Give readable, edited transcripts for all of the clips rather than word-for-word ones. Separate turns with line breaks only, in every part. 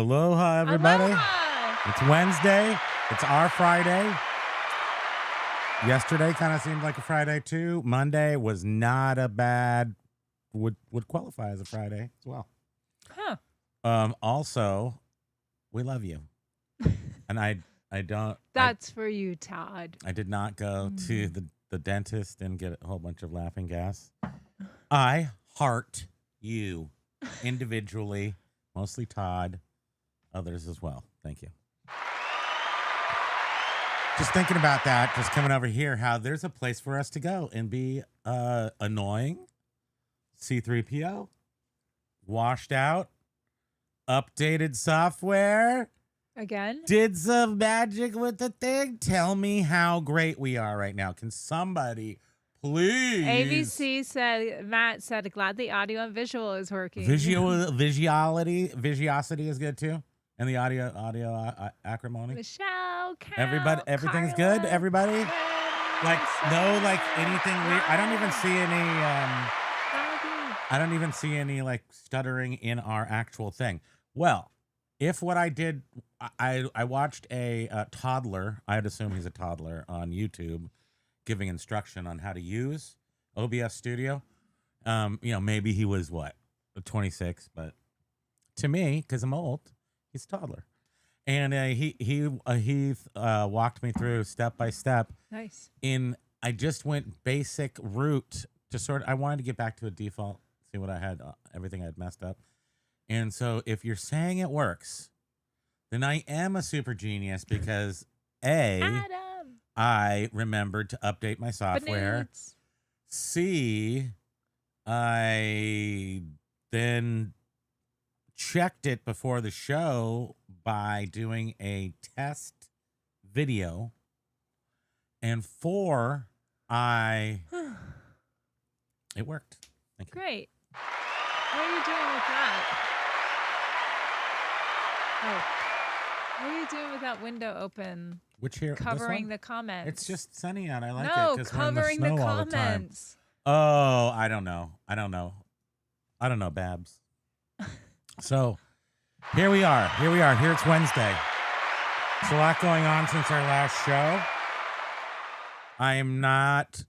Aloha, everybody.
Aloha!
It's Wednesday. It's our Friday. Yesterday kind of seemed like a Friday, too. Monday was not a bad, would qualify as a Friday as well.
Huh.
Also, we love you. And I don't.
That's for you, Todd.
I did not go to the dentist and get a whole bunch of laughing gas. I heart you individually, mostly Todd, others as well. Thank you. Just thinking about that, just coming over here, how there's a place for us to go and be annoying, C3PO, washed out, updated software.
Again?
Did some magic with the thing. Tell me how great we are right now. Can somebody please?
ABC said, Matt said, glad the audio and visual is working.
Visuosity is good too. And the audio acrimony.
Michelle, Cal,
Everybody, everything's
Carla,
good. Everybody, like no, like anything weird. I don't even see any. I don't even see any like stuttering in our actual thing. Well, if what I did, I watched a toddler. I'd assume he's a toddler on YouTube, giving instruction on how to use OBS Studio. Maybe he was 26, but to me, because I'm old, he's a toddler. And he walked me through step by step.
Nice.
I just went basic route to I wanted to get back to a default, see what I had, everything I had messed up. And so if you're saying it works, then I am a super genius because
Adam.
I remembered to update my software.
Bananes.
C, I then checked it before the show by doing a test video. And 4, it worked. Thank you.
Great. What are you doing with that? Oh. What are you doing with that window open?
Which here?
Covering the comments.
It's just sunny out. I like it.
No,
'Cause we're in
covering the
snow all the time.
comments.
Oh, I don't know, Babs. So here we are. Here it's Wednesday. There's a lot going on since our last show. I'm not.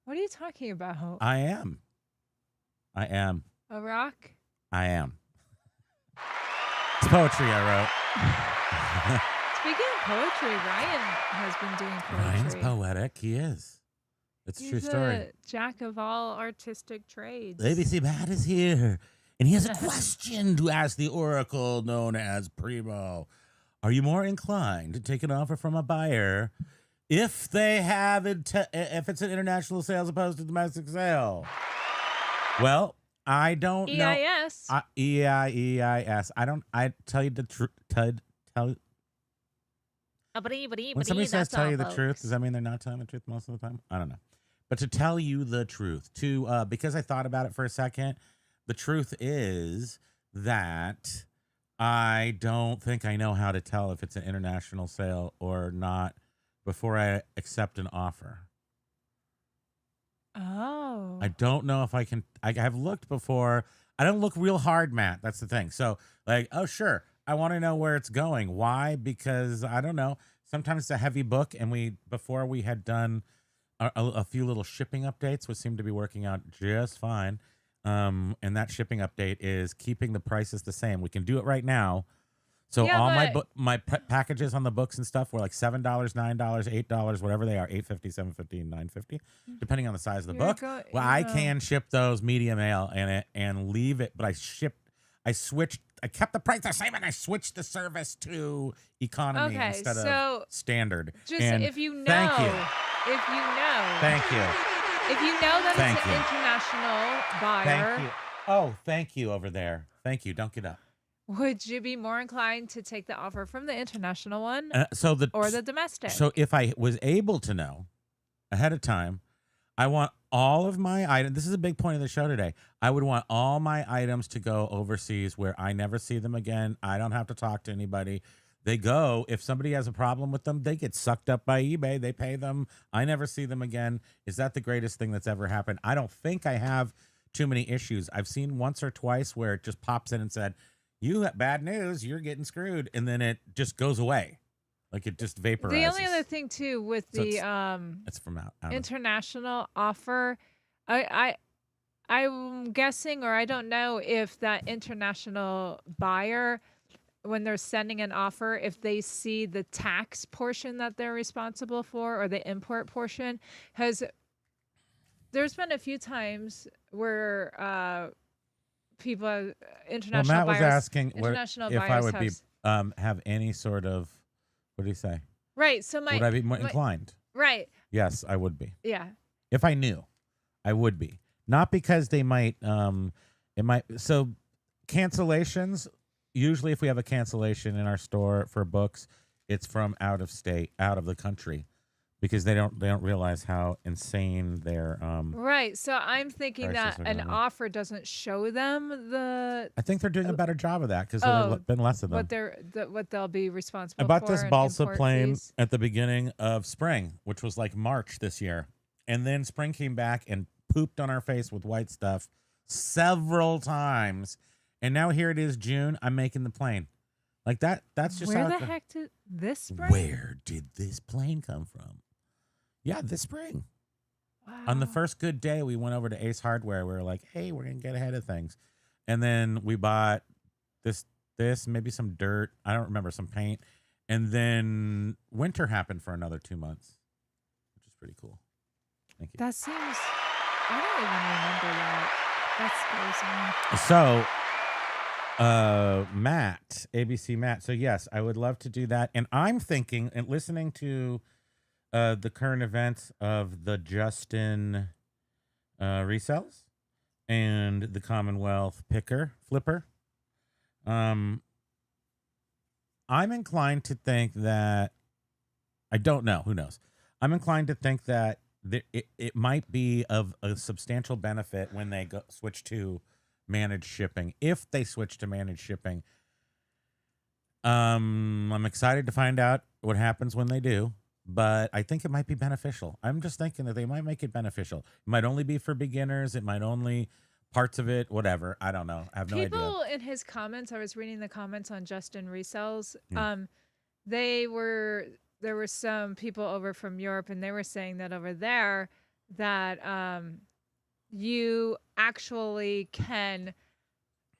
What are you talking about?
I am.
A rock?
I am. It's poetry I wrote.
Speaking of poetry, Ryan has been doing poetry.
Ryan's poetic. He is. It's a true story.
He's a jack of all artistic trades.
ABC Matt is here, and he has a question to ask the oracle known as Primo. Are you more inclined to take an offer from a buyer if they have if it's an international sale as opposed to domestic sale? Well, I don't know.
EIS.
EIS. I tell you the truth. When somebody says tell you the truth, does that mean they're not telling the truth most of the time? I don't know. But to tell you the truth, because I thought about it for a second, the truth is that I don't think I know how to tell if it's an international sale or not before I accept an offer.
Oh.
I don't know if I can. I have looked before. I don't look real hard, Matt. That's the thing. So, oh, sure. I want to know where it's going. Why? Because I don't know. Sometimes it's a heavy book, and before we had done a few little shipping updates, which seemed to be working out just fine. And that shipping update is keeping the prices the same. We can do it right now. So my packages on the books and stuff were like $7, $9, $8, whatever they are, $8.50, $7.50, and $9.50, depending on the size of the book. I can ship those media mail and leave it, but I kept the price the same, and I switched the service to economy instead of standard.
Just
and
if you know,
thank you.
Thank you. If you know that it's an international buyer.
Thank you. Oh, thank you over there. Thank you. Don't get up.
Would you be more inclined to take the offer from the international one or the domestic?
So if I was able to know ahead of time, I want all of my items. This is a big point of the show today. I would want all my items to go overseas where I never see them again. I don't have to talk to anybody. They go, if somebody has a problem with them, they get sucked up by eBay. They pay them. I never see them again. Is that the greatest thing that's ever happened? I don't think I have too many issues. I've seen once or twice where it just pops in and said, "You have bad news, you're getting screwed," and then it just goes away, like it just vaporizes.
The only other thing too with
So
the
it's from out
international offer, I'm guessing, or I don't know if that international buyer, when they're sending an offer, if they see the tax portion that they're responsible for or the import portion, there's been a few times where people, international
Matt
buyers,
was asking if I would be have any sort of, what do you say?
Right. So
would I be more inclined?
Right.
Yes, I would be.
Yeah.
If I knew, I would be. Not because they might, so cancellations, usually if we have a cancellation in our store for books, it's from out of state, out of the country, because they don't realize how insane their
right. So I'm thinking that an offer doesn't show them the.
I think they're doing a better job of that because there've been less of them.
What they'll be responsible for.
I bought this balsa plane
fees.
at the beginning of spring, which was like March this year, and then spring came back and pooped on our face with white stuff several times, and now here it is June. I'm making the plane like that. That's just
where the heck did this spring?
Where did this plane come from? Yeah, this spring.
Wow.
On the first good day, we went over to Ace Hardware. We were like, hey, we're going to get ahead of things. And then we bought this, maybe some dirt. I don't remember, some paint. And then winter happened for another 2 months, which is pretty cool. Thank you.
That seems, I don't even remember that. That's crazy.
So, Matt, ABC Matt. So, yes, I would love to do that. And I'm thinking and listening to the current events of the Justin resells and the Commonwealth flipper. I'm inclined to think that, I don't know, who knows? I'm inclined to think that it might be of a substantial benefit when they switch to managed shipping. If they switch to managed shipping, I'm excited to find out what happens when they do. But I think it might be beneficial. I'm just thinking that they might make it beneficial. It might only be for beginners. It might only parts of it, whatever. I don't know. I have no idea.
People in his comments, I was reading the comments on Justin Resells. There were some people over from Europe, and they were saying that over there that you actually can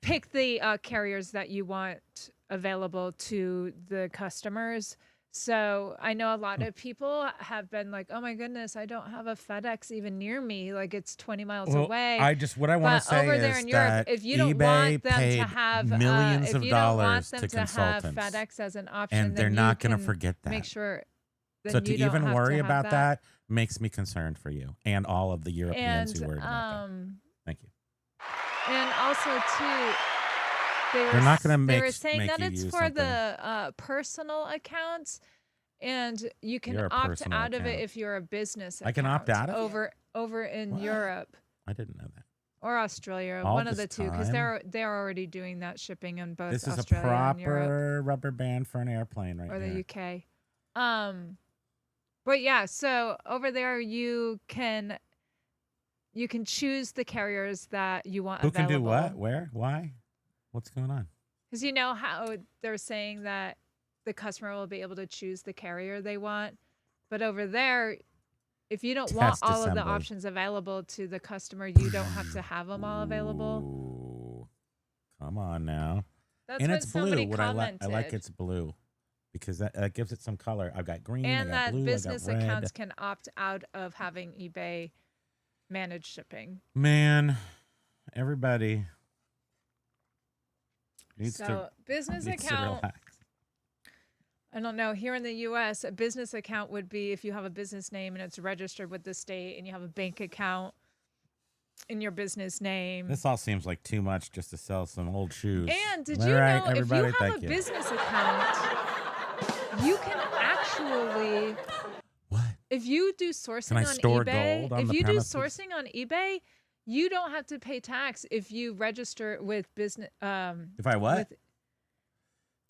pick the carriers that you want available to the customers. So I know a lot of people have been like, oh my goodness, I don't have a FedEx even near me. Like it's 20 miles away.
What I want to say
over
is
there in Europe,
that
if you don't
eBay
want them
paid
to have
millions of dollars to
have
consultants,
FedEx as an option,
and they're not going to forget that.
Make sure.
So to even worry about that makes me concerned for you and all of the Europeans who worry about that. Thank you.
And also too,
they're not going to make.
They were saying
make
that it's for
something.
the personal accounts, and you can opt out of it if you're a business account.
I can opt out of
it over in Europe.
I didn't know that.
Or Australia,
all
one of the two, because they're already doing that shipping in both.
This is
Australia
a proper
and Europe,
rubber band for an airplane, right?
or
here.
the UK. But yeah, so over there you can choose the carriers that you want
Who
available.
can do what? Where? Why? What's going on?
Because you know how they're saying that the customer will be able to choose the carrier they want. But over there, if you don't want all of the options available to the customer, you don't have to have them all available.
Ooh, come on now.
That's
and
what
it's
somebody
blue.
commented.
I like it's blue because that gives it some color. I've got green,
and
I got
that
blue,
business
I got red.
accounts can opt out of having eBay managed shipping.
Man, everybody needs
business account.
Relax.
I don't know. Here in the U.S., a business account would be if you have a business name and it's registered with the state, and you have a bank account in your business name.
This all seems like too much just to sell some old shoes.
And did you know if you have a business account, you can actually.
What?
If you do sourcing on eBay, sourcing on eBay, you don't have to pay tax if you register with business.
If I what?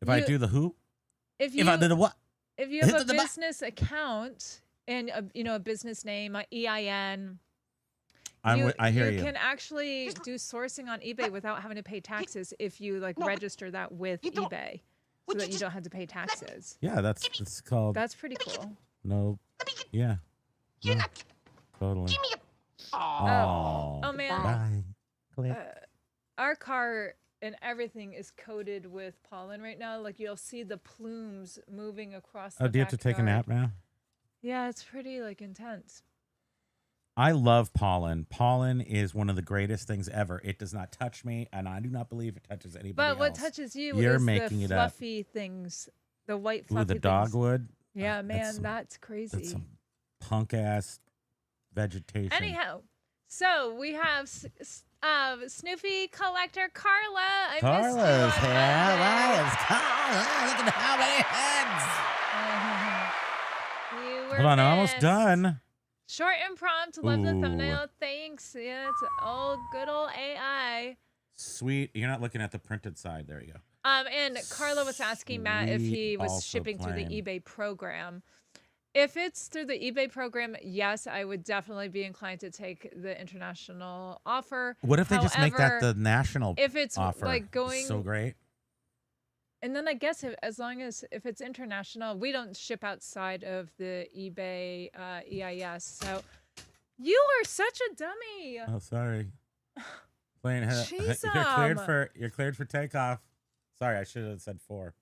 I do the who?
If I did the what? If you have a business account and a business name, EIN,
I hear you.
You can actually do sourcing on eBay without having to pay taxes if you like register that with eBay, so that you don't have to pay taxes.
Yeah, that's called.
That's pretty cool.
No. Yeah. No, totally.
Oh man.
Bye. Click.
Our car and everything is coated with pollen right now. Like you'll see the plumes moving across the
Do you have to take a nap now?
Yeah, it's pretty like intense.
I love pollen. Pollen is one of the greatest things ever. It does not touch me, and I do not believe it touches anybody
But
else.
what touches you
You're
is
making
the
it up.
fluffy things, the white fluffy
Ooh, the
things.
dogwood.
Yeah, man, that's crazy.
That's some punk ass vegetation.
Anyhow, so we have Snoopy collector Carla. I
Carla's
missed you on
here.
Monday.
Why is Carla? Look at how many heads.
You were
Hold on, I'm almost
missed.
done.
Short and prompt. Love the
Ooh.
thumbnail. Thanks. Yeah, it's good old AI.
Sweet. You're not looking at the printed side. There you go.
And Carla was asking Matt if he
Sweet,
was
also
shipping through the
plain.
eBay program. If it's through the eBay program, yes, I would definitely be inclined to take the international offer.
What if they just make that
However,
the national
if it's
offer?
like going
So great.
And then I guess as long as if it's international, we don't ship outside of the eBay EIS. So you are such a dummy.
Oh, sorry. Plane
Jeez,
you're cleared for takeoff. Sorry, I should have said 4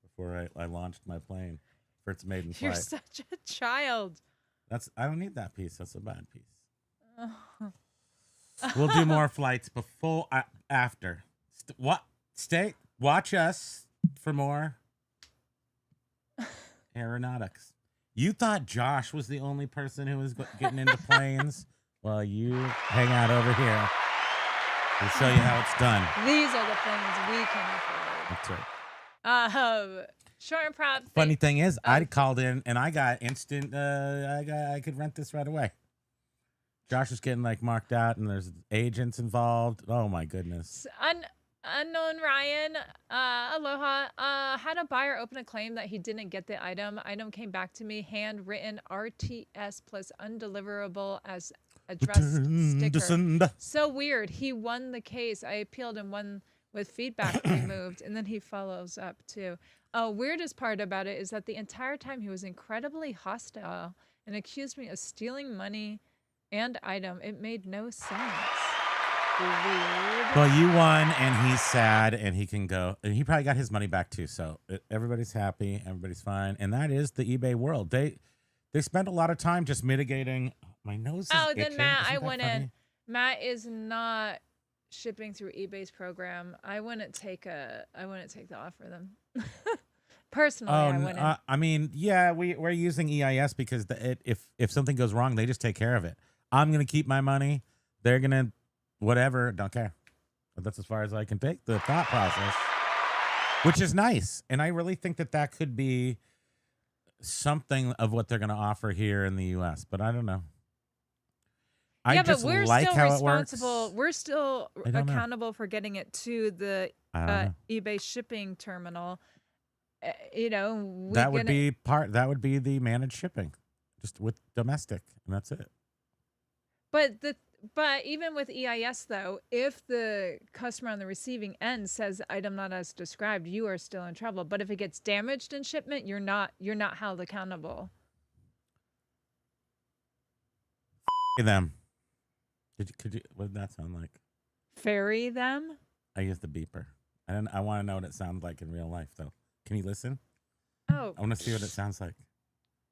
before I launched my plane for its maiden flight.
You're such a child.
I don't need that piece. That's a bad piece. We'll do more flights before after. Watch us for more aeronautics. You thought Josh was the only person who was getting into planes? Well, you hang out over here. We'll show you how it's done.
These are the things we can afford.
That's right.
Short and proud.
Funny thing is, I called in and I got instant. I could rent this right away. Josh is getting like marked out, and there's agents involved. Oh my goodness.
Unknown Ryan, aloha. Had a buyer open a claim that he didn't get the item. Item came back to me, handwritten RTS plus undeliverable as addressed sticker. So weird. He won the case. I appealed and won with feedback removed, and then he follows up too. Weirdest part about it is that the entire time he was incredibly hostile and accused me of stealing money and item. It made no sense. Weird.
Well, you won, and he's sad, and he can go, and he probably got his money back too. So everybody's happy, everybody's fine, and that is the eBay world. They spend a lot of time just mitigating. My nose is itching.
Then Matt,
Isn't
I
that
went
funny?
in. Matt is not shipping through eBay's program. I wouldn't take the offer then. Personally, I wouldn't.
I mean, yeah, we're using EIS because if something goes wrong, they just take care of it. I'm gonna keep my money. They're gonna whatever. Don't care. But that's as far as I can take the thought process, which is nice. And I really think that could be something of what they're gonna offer here in the U.S. But I don't know.
Yeah,
I just
but we're
like
still
how it
responsible.
works.
We're still
I don't know.
accountable for getting it to the
I don't know.
eBay shipping terminal. You know,
That would be the managed shipping, just with domestic, and that's it.
But even with EIS though, if the customer on the receiving end says item not as described, you are still in trouble. But if it gets damaged in shipment, you're not held accountable.
Them. Could you? What did that sound like?
Ferry them?
I used the beeper. I want to know what it sounds like in real life, though. Can you listen?
Oh.
I want to see what it sounds like.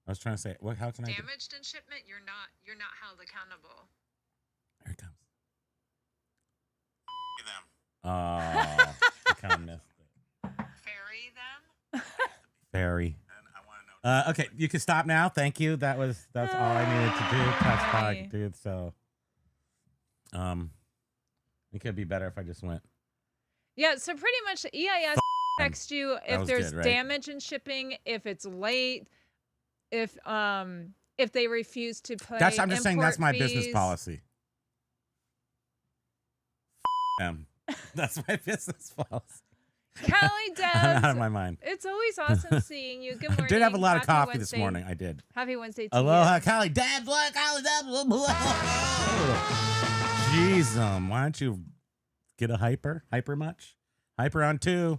I was trying to say, how can I?
Damaged in shipment, you're not held accountable.
Here it comes. Oh, I kind of missed it.
Ferry them?
Ferry. Okay, you can stop now. Thank you. That's all I needed to do. That's all I could do. So, it could be better if I just went.
Yeah. So pretty much, EIS text you if there's
good, right?
damage in shipping, if it's late, if they refuse to pay.
I'm just saying that's my business
fees.
policy. Them. That's my business policy.
Callie Debs.
I'm out of my mind.
It's always awesome seeing you. Good morning.
I did have a lot of
Happy
coffee
Wednesday.
this morning. I did.
Happy Wednesday to
Aloha,
you.
Callie Debs. Look, Callie Debs. Tease them. Why don't you get a hyper? Hyper much? Hyper on 2.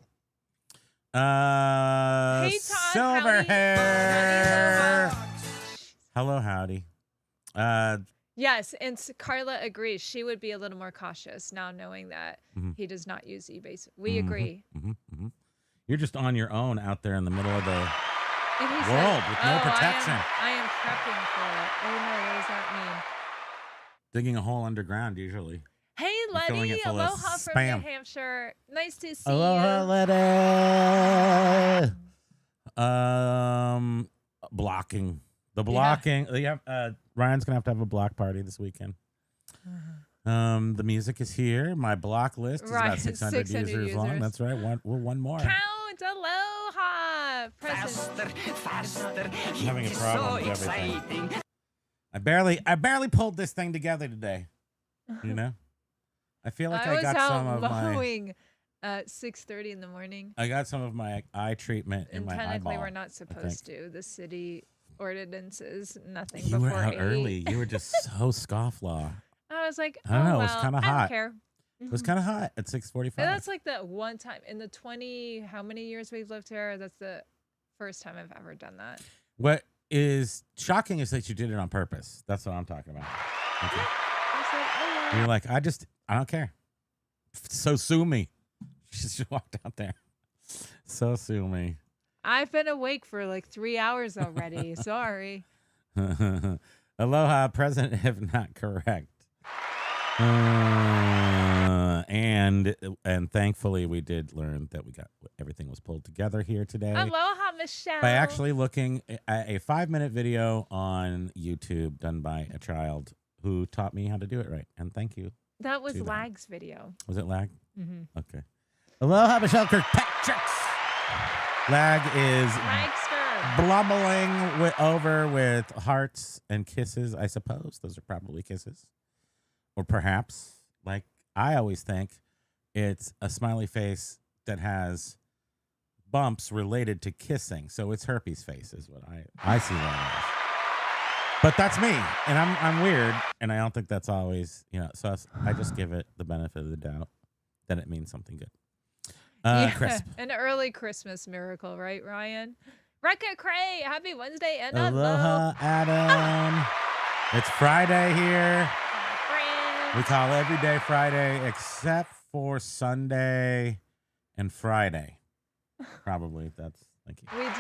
Hey, Todd,
Silver
howdy.
hair.
Howdy,
Hello, howdy.
yes, and Carla agrees. She would be a little more cautious now knowing that he does not use eBay. We agree.
You're just on your own out there in the middle of the
And he
world
said,
with no protection.
I am prepping for it. Oh no, what does that mean?
Digging a hole underground, usually.
Hey,
You're filling
Letty.
it full of
Aloha from
spam.
New Hampshire. Nice to see
Aloha,
you.
Letty. Blocking. The blocking. Yeah. Ryan's gonna have to have a block party this weekend. The music is here. My block list is about 600 users long. That's right. One more.
Count. Aloha. Present.
Faster.
I'm having a problem with everything.
Exciting.
I barely pulled this thing together today. You know? I feel like I got some of my
mowing at 6:30 in the morning.
I got some of my eye treatment in
And
my
technically
eyeball.
we're not supposed to. The city ordinances nothing
You
before
were out
8.
early. You were just so scofflaw.
I was like,
I don't know, it was
well,
kinda
I
hot.
don't care.
It was kind of hot at 6:45.
And that's like the one time in the 20 how many years we've lived here. That's the first time I've ever done that.
What is shocking is that you did it on purpose. That's what I'm talking about. Okay.
I said, oh, yeah.
You're like, I don't care. So sue me. She just walked out there. So sue me.
I've been awake for like 3 hours already. Sorry.
Aloha, present if not correct. And thankfully we did learn that everything was pulled together here today.
Aloha, Michelle.
By actually looking at a 5-minute video on YouTube done by a child who taught me how to do it right. And thank you.
That was
to them.
Lag's video.
Was it Lag?
Mm-hmm.
Okay. Aloha, Michelle Kirkpatrick. Lag is
Lagster.
blubbling over with hearts and kisses, I suppose. Those are probably kisses. Or perhaps, like I always think, it's a smiley face that has bumps related to kissing. So it's herpes face is what I see that as. But that's me, and I'm weird, and I don't think that's always, so I just give it the benefit of the doubt that it means something good. Crisp.
An early Christmas miracle, right, Ryan? Rekka Cray, happy Wednesday and
Aloha, Adam. It's Friday here. We call every day Friday except for Sunday and Friday. Probably that's thank you.
We do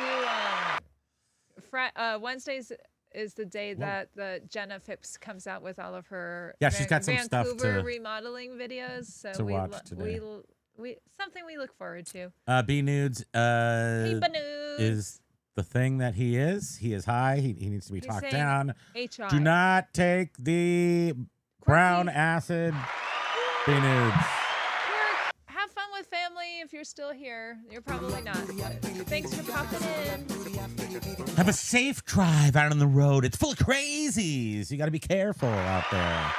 Wednesdays is the day that the Jenna Phipps comes out with all of her
she's got some stuff
Vancouver
to
remodeling videos. So
to watch today.
We something we look forward to.
B Nudes
Hey, Nudes.
is the thing that he is. He is high. He needs to be
He's
talked
saying
down.
HI.
Do not take the brown acid. B Nudes.
Have fun with family if you're still here. You're probably not. Thanks for popping in.
Have a safe drive out on the road. It's full of crazies. You got to be careful out there.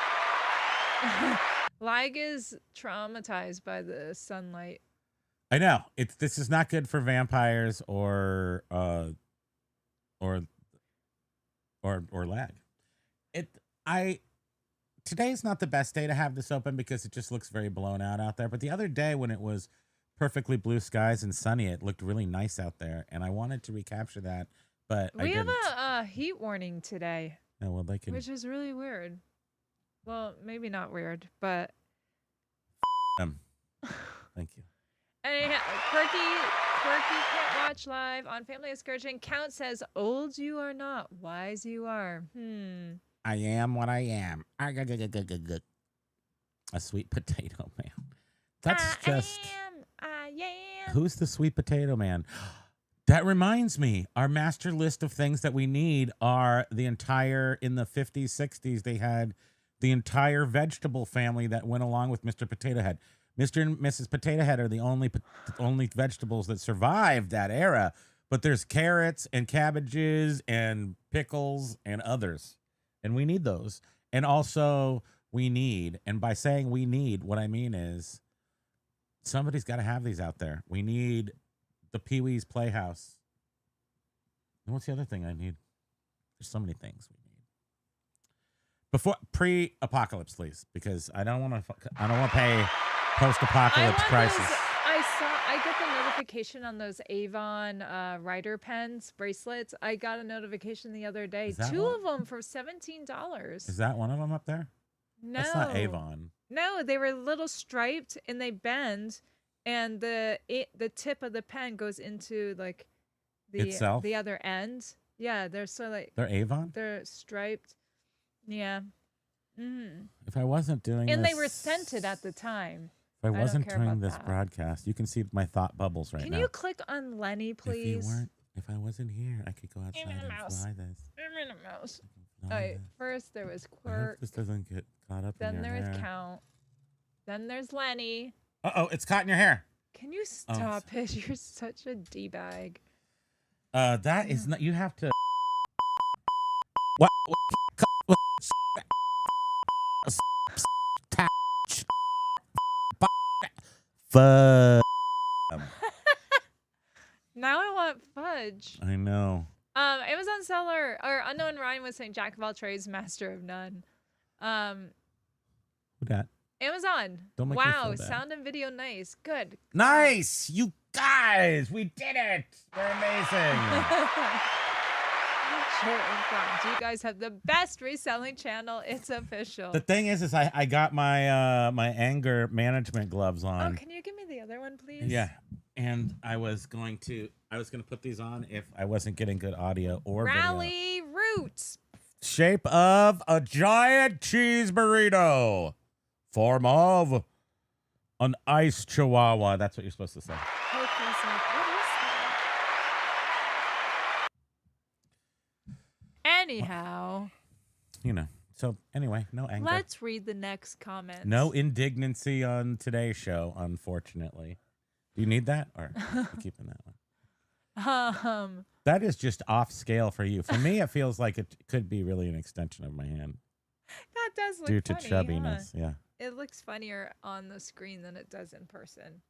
Lag is traumatized by the sunlight.
I know. This is not good for vampires or lag. Today's not the best day to have this open because it just looks very blown out there. But the other day when it was perfectly blue skies and sunny, it looked really nice out there, and I wanted to recapture that, but
we have a heat warning today.
No, well, they can.
Which is really weird. Well, maybe not weird, but
Thank you.
And Quirky can't watch live on Family Excursion. Count says, "Old you are not, wise you are."
I am what I am. A sweet potato man. That's
I am.
Who's the sweet potato man? That reminds me, our master list of things that we need are in the 50s, 60s, they had the entire vegetable family that went along with Mr. Potato Head. Mr. and Mrs. Potato Head are the only vegetables that survived that era, but there's carrots and cabbages and pickles and others, and we need those. And also and by saying we need, what I mean is somebody's got to have these out there. We need the Pee-wee's Playhouse. And what's the other thing I need? There's so many things we need. Before pre-apocalypse, please, because I don't want to pay
I
post-apocalypse
want
prices.
those. I get the notification on those Avon Rider pens bracelets. I got a notification the other day.
Is that
2
one?
of them for $17.
Is that one of them up there? That's not
No,
Avon.
no, they were little striped and they bend, and the tip of the pen goes into like
Itself?
the other end. Yeah, they're so like
They're Avon?
they're striped. Yeah.
If I wasn't doing
And
this,
they were scented at the time.
if I
don't
wasn't
care
doing
about
this
that.
broadcast, you can see my thought bubbles right
Can
now.
you click on Lenny, please?
If I wasn't here, I could go outside
Give me the
and
mouse.
fly this.
Give me the mouse.
Fly
All right,
this.
first there was
I hope
Quirk.
this doesn't get caught up in
Then
your
there was
hair.
Count. Then there's Lenny.
Uh-oh, it's caught in your hair.
Can you stop it? You're such a D-bag.
That is not, you have to. Fuck.
Now I want fudge.
I know.
Amazon seller or Unknown Ryan was saying Jack of all trades, master of none.
Who that?
Amazon.
Don't make me
Wow,
feel bad.
sound and video nice. Good.
Nice, you guys, we did it. We're amazing.
Sure, in front. You guys have the best reselling channel. It's official.
The thing is I got my my anger management gloves
Oh,
on.
can you give me the other one, please?
Yeah, and I was going to put these on if I wasn't getting good audio or video.
Rally Roots.
Shape of a giant cheese burrito. Form of an ice chihuahua. That's what you're supposed to say.
Hopeless, like, what is that? Anyhow,
You know. So anyway, no anger.
let's read the next comment.
No indignancy on today's show, unfortunately. Do you need that? Or are you keeping that one? That is just off scale for you. For me, it feels like it could be really an extension of my hand
That does look
due to
funny,
chubbiness.
huh?
Yeah.
It looks funnier on the screen than it does in person.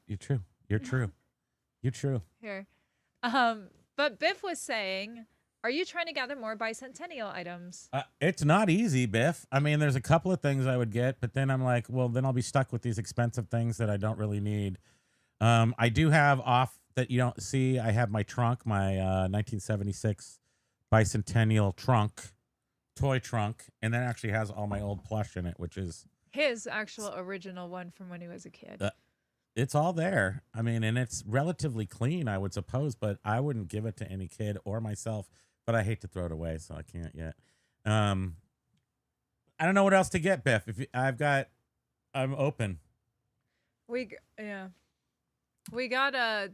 You're true. You're true. You're true.
Here. But Biff was saying, are you trying to gather more bicentennial items?
It's not easy, Biff. I mean, there's a couple of things I would get, but then I'm like, well, then I'll be stuck with these expensive things that I don't really need. I do have off that you don't see. I have my trunk, my 1976 bicentennial trunk, toy trunk, and that actually has all my old plush in it, which is
His actual original one from when he was a kid.
it's all there. I mean, and it's relatively clean, I would suppose, but I wouldn't give it to any kid or myself. But I hate to throw it away, so I can't yet. I don't know what else to get, Biff. I'm open.
We got a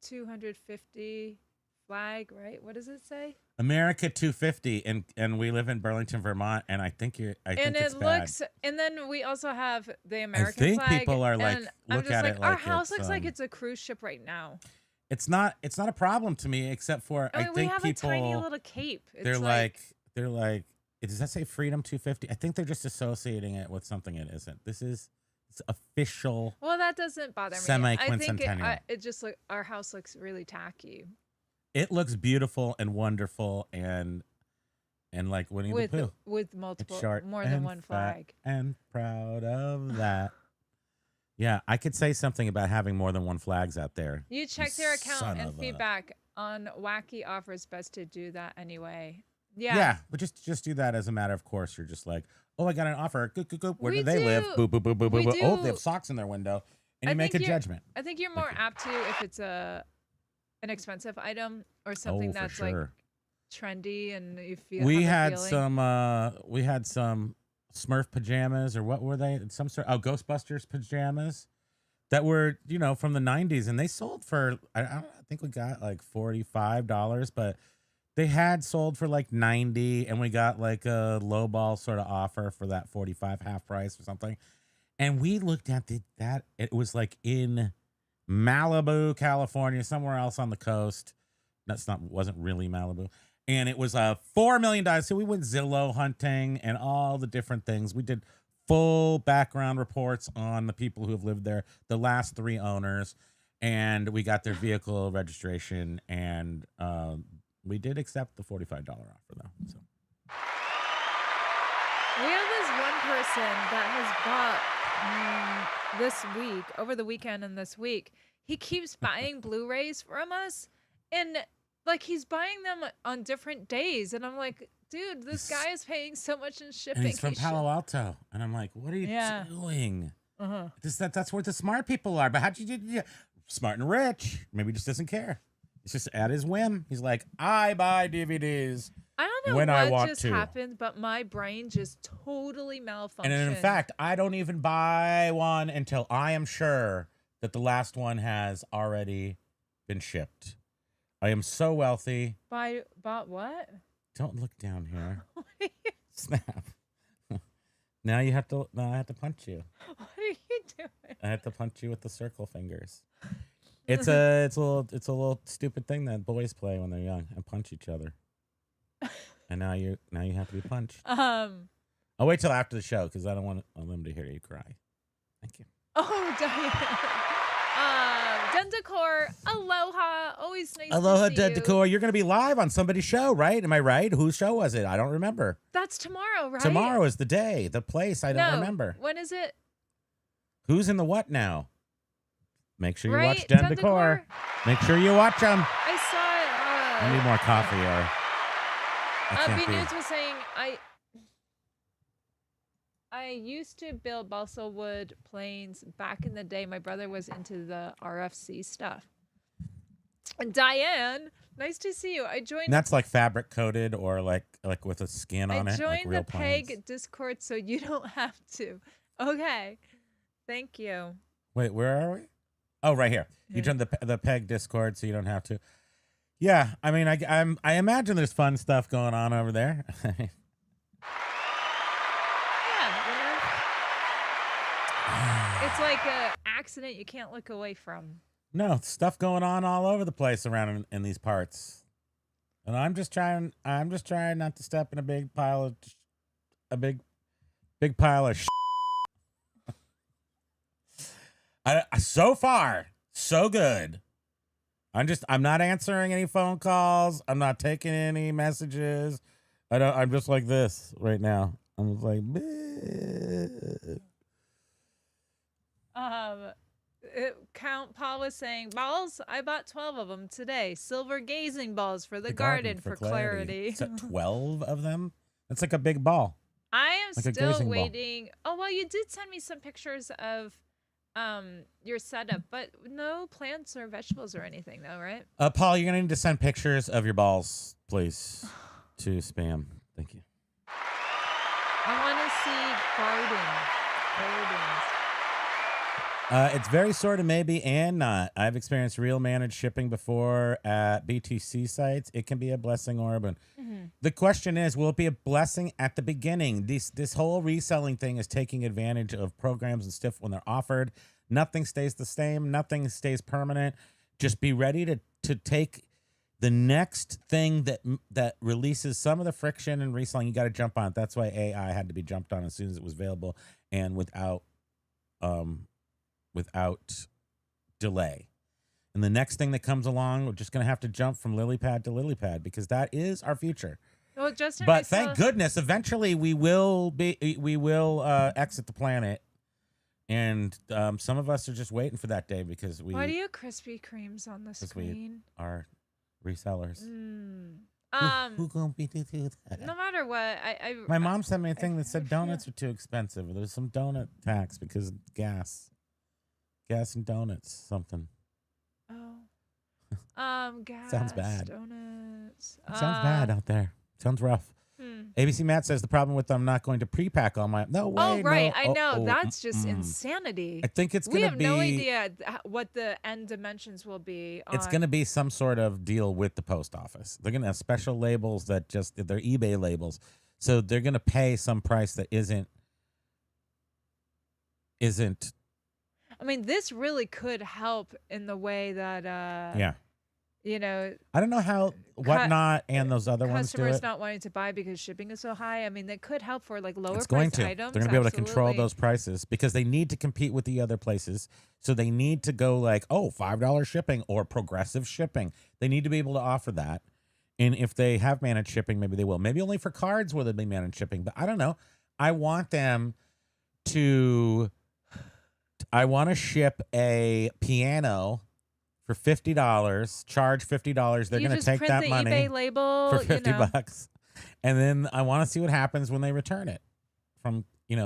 250 flag, right? What does it say?
America 250, and we live in Burlington, Vermont, and I think it's
it
bad.
looks, and then we also have the American
think
flag.
people are like,
and I'm
look
just
at
like,
it
our
like
house
it's,
looks like it's a cruise ship right now.
It's not a problem to me, except for
I mean,
I
we
think
have
people
a tiny little cape. It's
they're like does that say Freedom 250? I think they're just associating it with something it isn't. It's official.
well, that doesn't bother me. I think it just our house looks really tacky.
It looks beautiful and wonderful and like Winnie the Pooh.
With
It's
multiple,
short
more
and
than one
fat
flag.
and proud of that. Yeah, I could say something about having more than one flags out there.
You check their
son
account and
of a-
feedback on wacky offers. Best to do that anyway. Yeah.
Yeah, but just do that as a matter of course. You're just like, oh, I got an offer. Go, go, go. Where
We
do they live?
do-
Boop, boop, boop, boop,
we
boop. boop. Oh,
do-
they have socks in their window. And
I
you make a
think you're-
judgment.
I think you're more apt to if it's an expensive item or something
for
that's
sure.
like trendy and you feel.
We
have
had
a feeling.
some Smurf pajamas, or what were they? Some sort Ghostbusters pajamas that were, from the 90s, and they sold for I think we got like $45, but they had sold for like 90, and we got like a lowball sort of offer for that 45, half price or something. And we looked at that it was like in Malibu, California, somewhere else on the coast. Wasn't really Malibu. And it was $4 million. So we went Zillow hunting and all the different things. We did full background reports on the people who have lived there, the last 3 owners, and we got their vehicle registration, and we did accept the $45 offer though. So
person that has bought this week, over the weekend and this week, he keeps buying Blu-rays from us, and like he's buying them on different days, and I'm like, dude, this guy is paying so much in shipping.
And he's from Palo Alto, and I'm like, what are you doing? That's where the smart people are. But how'd you do? Smart and rich. Maybe he just doesn't care. It's just at his whim. He's like, I buy DVDs.
I don't know
when I
what
want
just
to.
happened, but my brain just totally malfunctioned.
And in fact, I don't even buy one until I am sure that the last one has already been shipped. I am so wealthy.
Bought what?
Don't look down here.
What are you,
Snap. Now I have to punch you.
what are you doing?
I have to punch you with the circle fingers. It's a little stupid thing that boys play when they're young and punch each other. And now you have to be punched. I'll wait till after the show because I don't want them to hear you cry. Thank you.
Oh, Den Decor, aloha. Always nice
Aloha,
to see
Dead
you.
Decor. You're going to be live on somebody's show, right? Am I right? Whose show was it? I don't remember.
That's tomorrow, right?
Tomorrow is the day, the place. I don't remember.
When is it?
Who's in the what now? Make sure you
Right?
watch Den
Den
Decor.
Decor?
Make sure you watch them.
I saw it.
I need more coffee. Or I can't
B
be.
News was saying I used to build balsa wood planes back in the day. My brother was into the RFC stuff. And Diane, nice to see you. I joined.
And that's like fabric coated or like with a skin on it.
I joined
like real
the Peg
planes.
Discord so you don't have to. Okay, thank you.
Wait, where are we? Oh, right here. You joined the Peg Discord so you don't have to. Yeah, I mean, I imagine there's fun stuff going on over there.
It's like an accident you can't look away from.
No, stuff going on all over the place around in these parts. And I'm just trying not to step in a big pile of big pile of so far, so good. I'm not answering any phone calls. I'm not taking any messages. I'm just like this right now. I'm just like bleh.
Count Paul was saying, balls, I bought 12 of them today. Silver gazing balls for the garden for clarity.
Is that 12 of them? That's like a big ball.
I am
like
still waiting. Oh, well, you did send me some pictures of your setup, but no plants or vegetables or anything though, right?
Paul, you're going to need to send pictures of your balls, please, to spam. Thank you.
I want to see gardens.
It's very sort of maybe and not. I've experienced real managed shipping before at BTC sites. It can be a blessing or a boon. The question is, will it be a blessing at the beginning? This whole reselling thing is taking advantage of programs and stuff when they're offered. Nothing stays the same. Nothing stays permanent. Just be ready to take the next thing that releases some of the friction and reselling. You got to jump on it. That's why AI had to be jumped on as soon as it was available and without delay. And the next thing that comes along, we're just going to have to jump from lily pad to lily pad because that is our future.
Well, Justin,
but thank goodness, eventually we will exit the planet, and some of us are just waiting for that day because we.
Why do you have Krispy Kremes on the screen?
We are resellers. Who gonna be to do that?
No matter what,
my mom sent me a thing that said donuts are too expensive. There's some donut tax because of gas and donuts, something.
Gas.
Sounds bad.
Donuts.
Sounds bad out there. Sounds rough. ABC Matt says the problem with them not going to pre-pack all my. No way.
Oh right,
no.
I know that's just insanity.
I think it's gonna be.
We have no idea what the end dimensions will be.
It's gonna be some sort of deal with the post office. They're gonna have special labels that they're eBay labels, so they're gonna pay some price that isn't.
I mean, this really could help in the way that.
Yeah.
You know,
I don't know how Whatnot and those other ones do it.
Customers not wanting to buy because shipping is so high. I mean, they could help for like lower
it's going
price
to.
items.
They're going to be able to control those prices because they need to compete with the other places. So they need to go like, $5 shipping or progressive shipping. They need to be able to offer that. And if they have managed shipping, maybe they will. Maybe only for cards will there be managed shipping. But I don't know. I want them to ship a piano for $50. Charge $50. They're
You
going to
just
take
print
that
the
money
eBay label,
for
you
50
know.
bucks, and then I want to see what happens when they return it from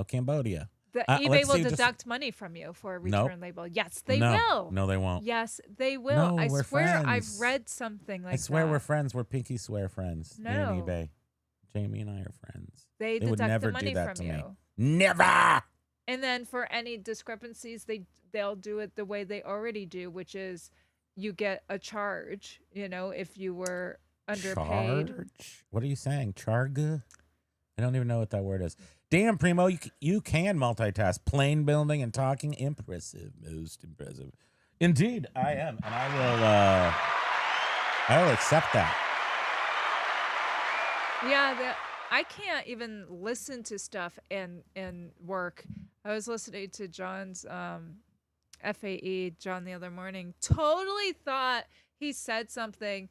Cambodia.
The
Let's
eBay will
see, just-
deduct money from you for a
Nope.
return label. Yes, they
No.
will.
No, they won't.
Yes, they will.
No,
I
we're
swear I've
friends.
read something like
I swear
that.
we're friends. We're pinky swear friends. Me and
No.
eBay. Jamie and I are friends.
They
would
deduct
never
the money
do that
from
to
you.
me. Never.
And then for any discrepancies, they'll do it the way they already do, which is you get a charge, if you were underpaid.
Charge? What are you saying? Charg? I don't even know what that word is. Damn, Primo, you can multitask. Plane building and talking. Impressive. Most impressive. Indeed, I am. And I will accept that.
Yeah, I can't even listen to stuff and work. I was listening to John's FAE, John, the other morning. Totally thought he said something,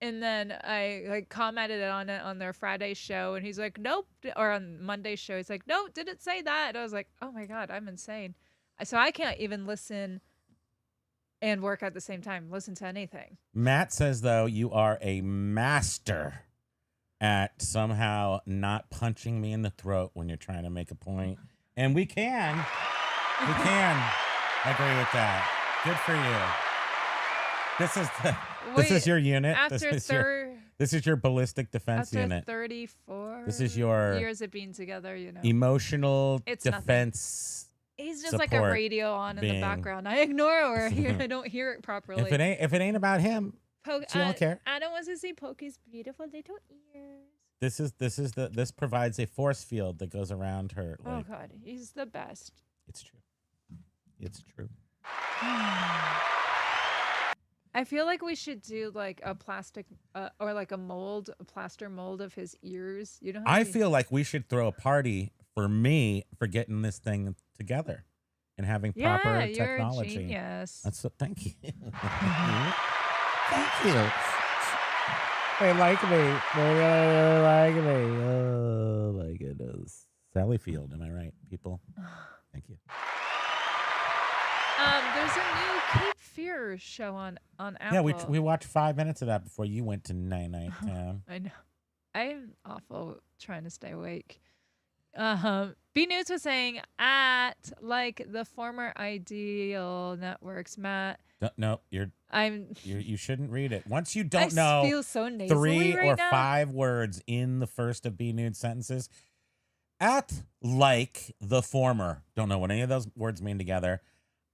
and then I commented on it on their Friday show, and he's like, nope, or on Monday's show, he's like, nope, didn't say that. And I was like, oh my God, I'm insane. So I can't even listen and work at the same time, listen to anything.
Matt says, though, you are a master at somehow not punching me in the throat when you're trying to make a point. And we can agree with that. Good for you. This is your unit. This is your ballistic defense
after
unit.
34
This is your
years of being together,
emotional
It's
defense.
He's just like a radio on in the background. I ignore or I don't hear it properly.
If it ain't about him, she don't care.
Adam wants to see Pokey's beautiful little ears.
This provides a force field that goes around her.
Oh God, he's the best.
It's true. It's true.
I feel like we should do like a plastic or like a plaster mold of his ears. You know.
I feel like we should throw a party for me for getting this thing together and having proper technology.
You're a genius.
Thank you. Thank you. They like me. They really like me. Oh my goodness. Sally Field, am I right, people? Thank you.
There's a new Cape Fear show on Apple.
Yeah, we watched 5 minutes of that before you went to Night Night Town.
I know. I'm awful trying to stay awake. B News was saying at like the former Ideal Networks, Matt.
No, you shouldn't read it. Once you don't know
feel so
3
right
or
now.
5 words in the first of B News sentences, at like the former, don't know what any of those words mean together.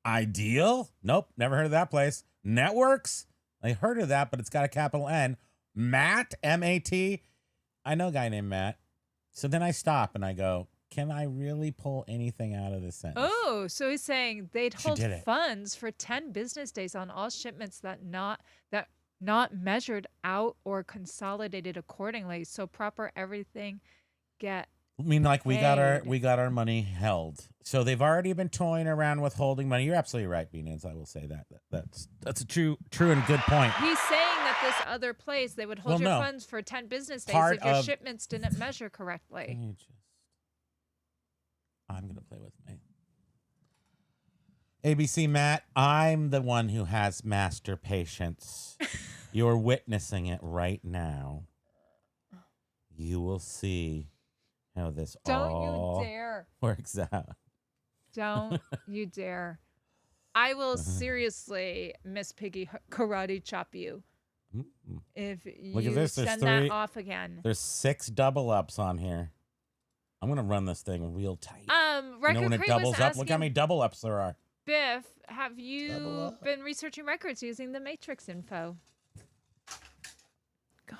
Ideal? Nope, never heard of that place. Networks? I heard of that, but it's got a capital N. Matt, M-A-T. I know a guy named Matt. So then I stop and I go, can I really pull anything out of this sentence?
Oh, so he's saying they'd hold
did it.
funds for 10 business days on all shipments that not measured out or consolidated accordingly. So proper everything get.
I mean, like we got
paid.
our money held. So they've already been toying around with holding money. You're absolutely right, B-Nudes. I will say that. That's a true and good point.
He's saying that this other place, they would hold your funds for 10 business days if your shipments didn't measure correctly.
I'm going to play with me. ABC Matt, I'm the one who has master patience. You're witnessing it right now. You will see how this all
Don't you dare.
works out.
Don't you dare. I will seriously, Miss Piggy, karate chop you. If
Look at
you
this.
send that off again.
There's 6 double ups on here. I'm going to run this thing real tight.
Record
when it
Crate
doubles
was
up,
asking,
look how many double ups there are.
Biff, have you been researching records using the Matrix info?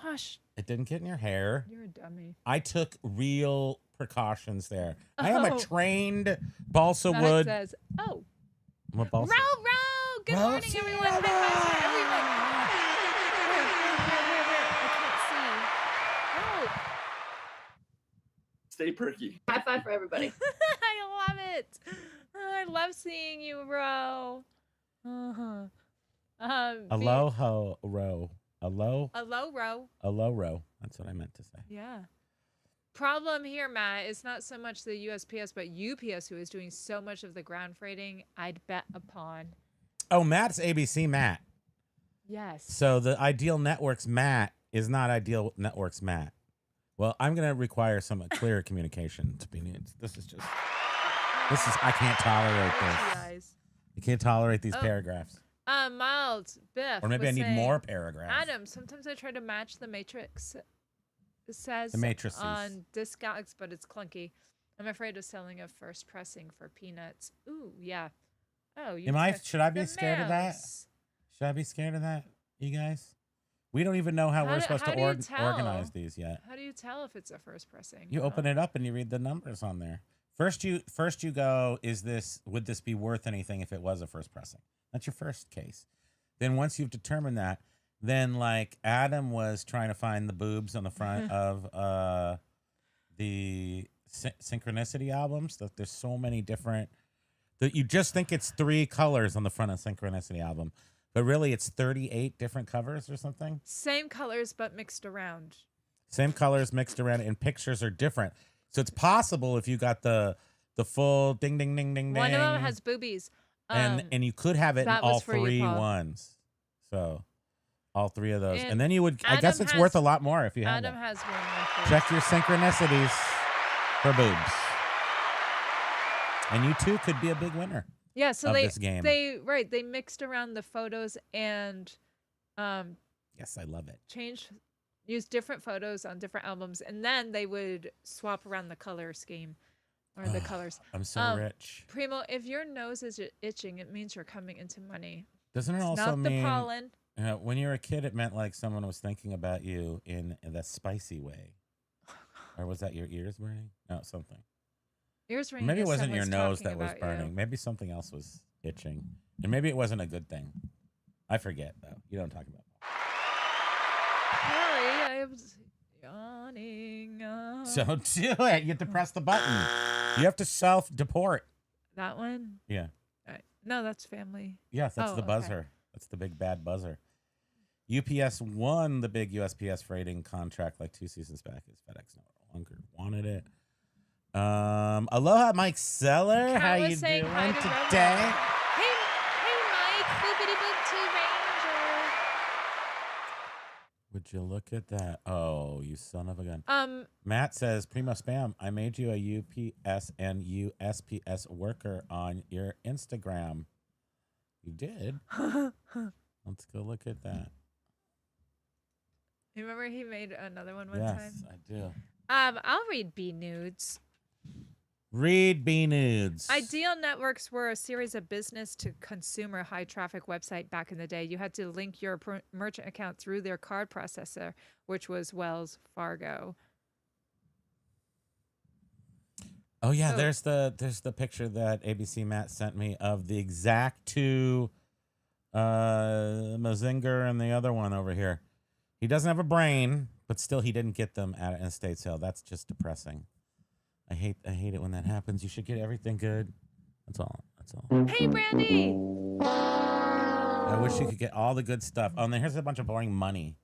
Gosh.
It didn't get in your hair.
You're a dummy.
I took real precautions there. I am a trained balsa wood.
Says, oh.
I'm a balsa.
Row. Good morning, everyone. High five to everyone. Where? I can't see.
Stay perky.
High five for everybody.
I love it. I love seeing you, Ro.
Aloha row. Alo
Ro.
row. That's what I meant to say.
Yeah. Problem here, Matt, is not so much the USPS, but UPS who is doing so much of the ground freighting. I'd bet upon.
Oh, Matt's ABC Matt.
Yes.
So the Ideal Networks Matt is not Ideal Networks Matt. Well, I'm going to require some clear communication to be needed. This is I can't tolerate this. I can't tolerate these paragraphs.
Mild, Biff.
Or maybe I need more paragraphs.
Adam, sometimes I try to match the Matrix. It says
the matrices
on Discogs, but it's clunky. I'm afraid of selling a first pressing for peanuts. Ooh, yeah. Oh, you
should I be scared of that? Should I be scared of that, you guys? We don't even know how we're supposed to organize these yet.
How do you tell if it's a first pressing?
You open it up and you read the numbers on there. First you go, would this be worth anything if it was a first pressing? That's your first case. Then once you've determined that, then like Adam was trying to find the boobs on the front of the Synchronicity albums. That there's so many different that you just think it's 3 colors on the front of Synchronicity album, but really it's 38 different covers or something.
Same colors but mixed around.
Same colors mixed around, and pictures are different. So it's possible if you got the full ding ding ding ding ding.
One of them has boobies.
And you could have it in all 3 ones. So all 3 of those. And then you would, I guess it's worth a lot more if you have
Adam has one.
Check your synchronicities for boobs. And you too could be a big winner.
Yeah, so
this game.
They mixed around the photos and
yes, I love it.
Use different photos on different albums, and then they would swap around the color scheme or the colors.
I'm so rich.
Primo, if your nose is itching, it means you're coming into money.
Doesn't it
it's
also
not
mean
the pollen?
When you were a kid, it meant like someone was thinking about you in the spicy way. Or was that your ears burning? No, something.
Ears burning.
Maybe it wasn't your nose that was burning. You. Maybe something else was itching. And maybe it wasn't a good thing. I forget, though. You don't talk about that.
Sorry, I was yawning.
So do it. You have to press the button. You have to self-deport.
That one?
Yeah.
No, that's family.
Yes, that's the buzzer. Okay. That's the big bad buzzer. UPS won the big USPS freighting contract like 2 seasons back. As FedEx no longer wanted it. Aloha, Mike Seller. How you doing today?
Hey, Mike. Boopity boop to Ranger.
Would you look at that? Oh, you son of a gun. Matt says, Primo Spam, I made you a UPS and USPS worker on your Instagram. You did? Let's go look at that.
You remember he made another one time?
Yes, I do.
I'll read B Nudes.
Read B Nudes.
Ideal Networks were a series of business to consumer high traffic website back in the day. You had to link your merchant account through their card processor, which was Wells Fargo.
Oh yeah, there's the picture that ABC Matt sent me of the exact 2 Mazinger and the other one over here. He doesn't have a brain, but still he didn't get them at an estate sale. That's just depressing. I hate it when that happens. You should get everything good. That's all.
Hey, Brandy.
I wish you could get all the good stuff. Oh, and then here's a bunch of boring money.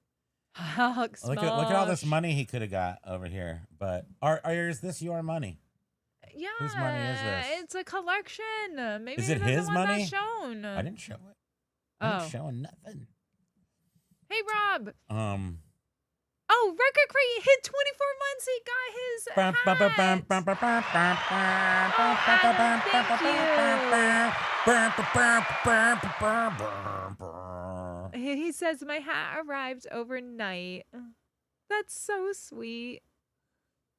Look at all this money he could have got over here. But is this your money?
Yeah.
Whose money is this?
It's a collection. Maybe
is it his money?
Shown.
I didn't show it. I ain't showing nothing.
Hey, Rob.
Oh,
Record Crate hit 24 months. He got his hat. He says, my hat arrived overnight. That's so sweet.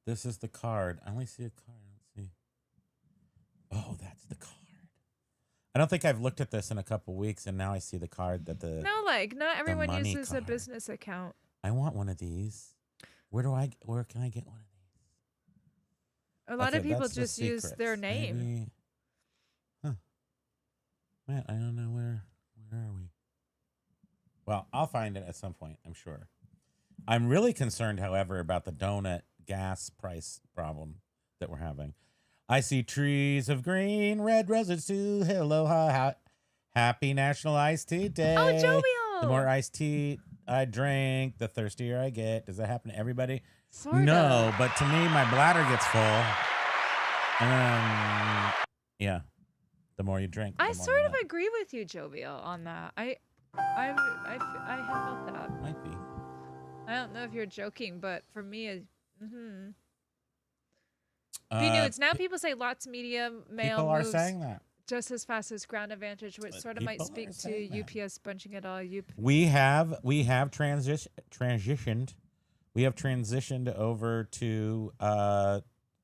This is the card. I only see a card. Let's see. Oh, that's the card. I don't think I've looked at this in a couple weeks, and now I see the card that
not everyone uses a business account.
I want one of these. Where can I get one of these?
A lot of people just use their name.
Maybe. Huh. Man, I don't know where are we? Well, I'll find it at some point, I'm sure. I'm really concerned, however, about the donut gas price problem that we're having. I see trees of green, red roses too. Aloha, happy National Iced Tea Day.
Oh, jovial.
The more iced tea I drink, the thirstier I get. Does that happen to everybody?
Sort of.
No, but to me, my bladder gets full. Yeah, the more you drink, the
I
more
sort
you
of
know.
agree with you, Jovial, on that. I have felt that.
Might be.
I don't know if you're joking, but for me, mm-hmm.
Uh,
Nudes. Now people say lots media mail
people are
moves
saying that.
just as fast as ground advantage, which sort of might
People
speak
are
to
saying that.
UPS bunching it all.
We have transitioned. We have transitioned over to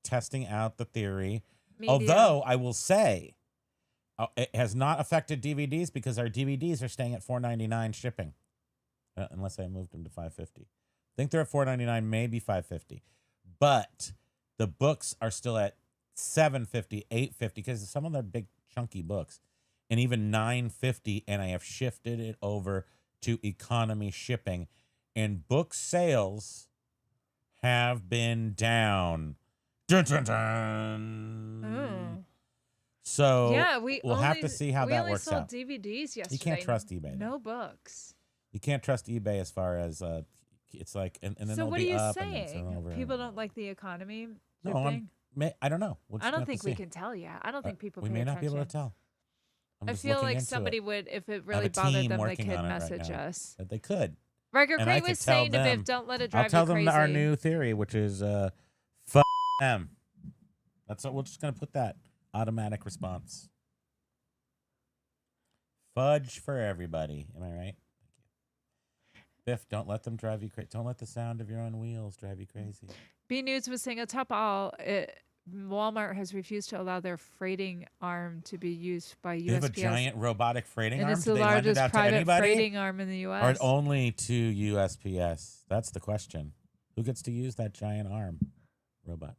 testing out the theory.
Media.
Although I will say, it has not affected DVDs because our DVDs are staying at $4.99 shipping, unless I moved them to $5.50. I think they're at $4.99, maybe $5.50, but the books are still at $7.50, $8.50 because some of them are big chunky books, and even $9.50. And I have shifted it over to economy shipping, and book sales have been down. Dun, dun, dun.
Oh.
So
Yeah,
we'll have to see how that works
sold
out.
DVDs yesterday.
You can't trust eBay.
No books.
You can't trust eBay as far as it's like, and then
So
it'll
what are
be
you
up and then it's
saying?
over.
People don't like the economy
No,
shipping?
I don't know.
I don't think we can tell yet. I don't think people
we
pay
may
attention.
not be able to tell. I'm
I
just
feel
looking
like
into
somebody
it.
would, if it
I have
really
a
bothered
team
them, they
working
could
on it right
message
now.
us.
That they could.
Riker
And I
Cray
could
was
tell
saying to
them.
Viv, don't let it
I'll
drive
tell
you
them
crazy.
our new theory, which is fuck them. That's what we're just gonna put that automatic response. Fudge for everybody. Am I right? Biff, don't let them drive you crazy. Don't let the sound of your own wheels drive you crazy.
B News was saying atop all, Walmart has refused to allow their freighting arm to be used by USPS.
They have a giant robotic freighting
and
arm.
it's
Do
the
they lend it
largest
out to
private
anybody?
freighting arm in the U.S.
Or only to USPS? That's the question. Who gets to use that giant arm robot?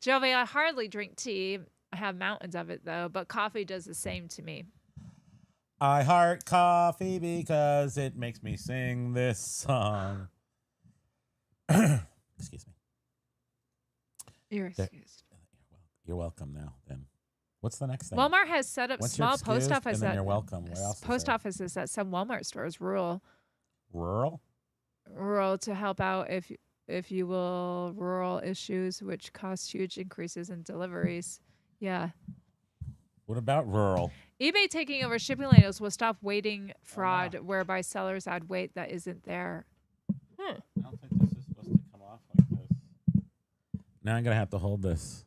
Jovi, I hardly drink tea. I have mountains of it, though, but coffee does the same to me.
I heart coffee because it makes me sing this song. Excuse me.
You're excused.
You're welcome now, then. What's the next thing?
Walmart has set up
Once
small
you're excused,
post offices.
and then you're welcome. What else is
Post
there?
offices at some Walmart stores, rural to help out if you will, rural issues which cause huge increases in deliveries. Yeah.
What about rural?
eBay taking over shipping labels will stop weighting fraud, whereby sellers add weight that isn't there.
I don't think this is supposed to come off like this. Now I'm gonna have to hold this.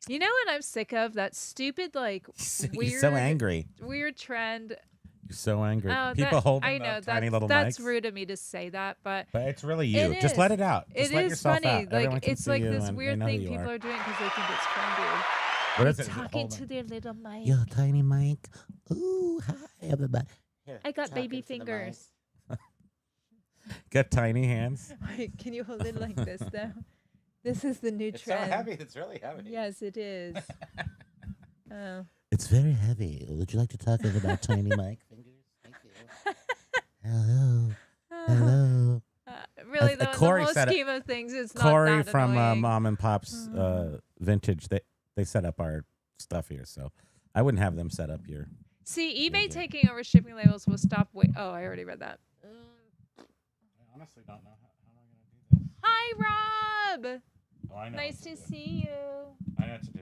You know what I'm sick of? That stupid weird.
You're so angry.
Weird trend.
You're so angry.
Oh,
People holding
I know
up tiny little
that's
mics.
rude of me to say that, but
But it's really you.
it
Just
is.
let it out. Just
It
let
is
yourself
funny.
out. Everyone
Like
can
it's
see
like
you
this
and
weird
they know who
thing
you
people
are.
are doing because they think it's trendy.
What is
They're
it?
talking
Hold
to
on.
their little mic.
Your tiny mic. Ooh, hi everybody. Here,
I got
talking
baby
to the mic.
fingers.
Got tiny hands.
Wait, can you hold it like this though? This is the new
It's so
trend.
heavy. It's really heavy.
Yes, it is. Oh.
It's very heavy. Would you like to talk about tiny mic fingers? Thank you. Hello. Hello.
Really, though, in the
Corey
whole
said it.
scheme of things, it's not
Corey
that
from
annoying.
Mom and Pop's Vintage, they set up our stuff here, so I wouldn't have them set up your.
See, eBay
Yeah.
taking over shipping labels will stop. Oh, I already read that.
I honestly don't know how am I going to do this.
Hi, Rob.
Oh, I know
Nice
what
to see you.
I know what to do.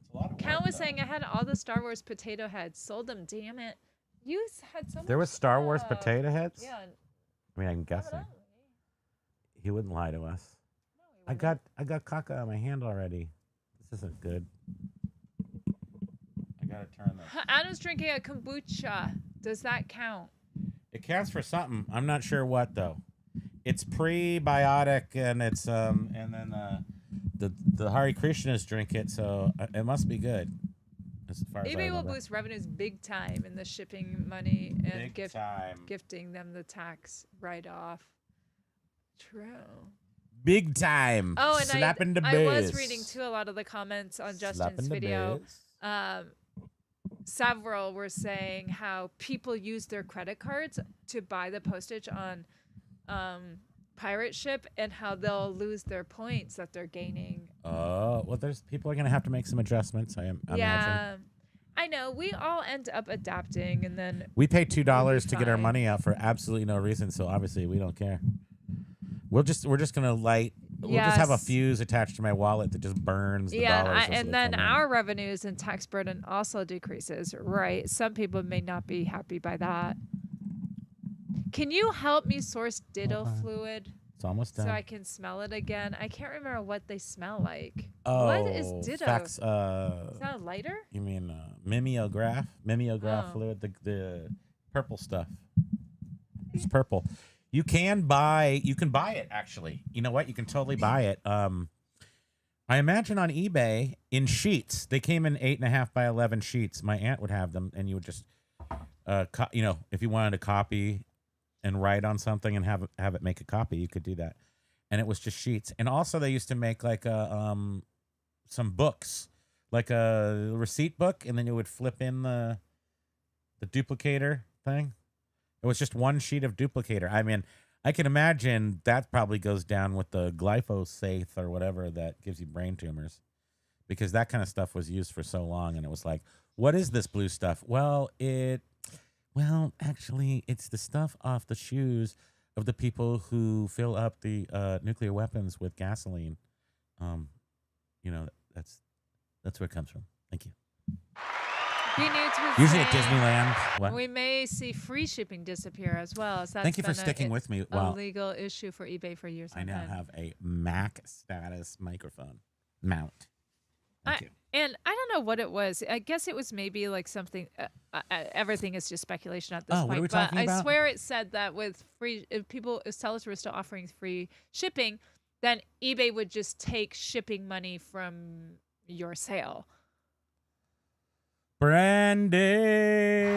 It's a lot of
Count
work,
was
though.
saying I had all the Star Wars potato heads. Sold them. Damn it. You had so much.
There was Star Wars
stuff.
potato heads?
Yeah.
I mean, I'm guessing.
Evidently.
He wouldn't lie to us.
No, he wouldn't.
I got caca on my hand already. This isn't good. I gotta turn this.
Anna's drinking a kombucha. Does that count?
It counts for something. I'm not sure what though. It's prebiotic and it's and then the Hare Krishnas drink it, so it must be good. As far as I
eBay will
remember.
boost revenues big time in the shipping money and
Big time.
gifting them the tax write-off. True.
Big time.
Oh, and
Slapping the
I was
biz.
reading too a lot of the comments on Justin's
Slapping the
video.
biz.
Several were saying how people use their credit cards to buy the postage on pirate ship and how they'll lose their points that they're gaining.
Oh, well, there's people are gonna have to make some adjustments. I imagine.
Yeah, I know. We all end up adapting, and then
We pay $2
We'll be
to get our
fine.
money out for absolutely no reason, so obviously we don't care. we're just gonna light. We'll just have a
Yes.
fuse attached to my wallet that just burns the
Yeah,
dollars as
and
they
then
come in.
our revenues and tax burden also decreases, right? Some people may not be happy by that. Can you help me source ditto
on.
fluid
It's almost
so
done.
I can smell it again? I can't remember what they smell like.
Oh,
What is ditto?
fax.
Is that a lighter?
You mean mimeograph
Oh.
fluid, the purple stuff. It's purple. You can buy it actually. You know what? You can totally buy it. I imagine on eBay in sheets. They came in 8.5 by 11 sheets. My aunt would have them, and you would just, if you wanted to copy and write on something and have it make a copy, you could do that. And it was just sheets. And also they used to make like some books, like a receipt book, and then you would flip in the duplicator thing. It was just one sheet of duplicator. I mean, I can imagine that probably goes down with the glyphosate or whatever that gives you brain tumors, because that kind of stuff was used for so long, and it was like, what is this blue stuff? Well, actually, it's the stuff off the shoes of the people who fill up the nuclear weapons with gasoline. That's where it comes from. Thank you.
B-Nudes was
Usually at
saying
Disneyland. What?
we may see free shipping disappear as well. As that's
Thank you for
been
sticking with me.
a
Well,
legal issue for eBay for years.
I now
on end.
have a Mac status microphone mount. Thank you.
And I don't know what it was. I guess it was maybe like something. Everything is just speculation at this point.
What are we
but
talking about?
I swear it said that with free, if sellers were still offering free shipping, then eBay would just take shipping money from your sale.
Brandy.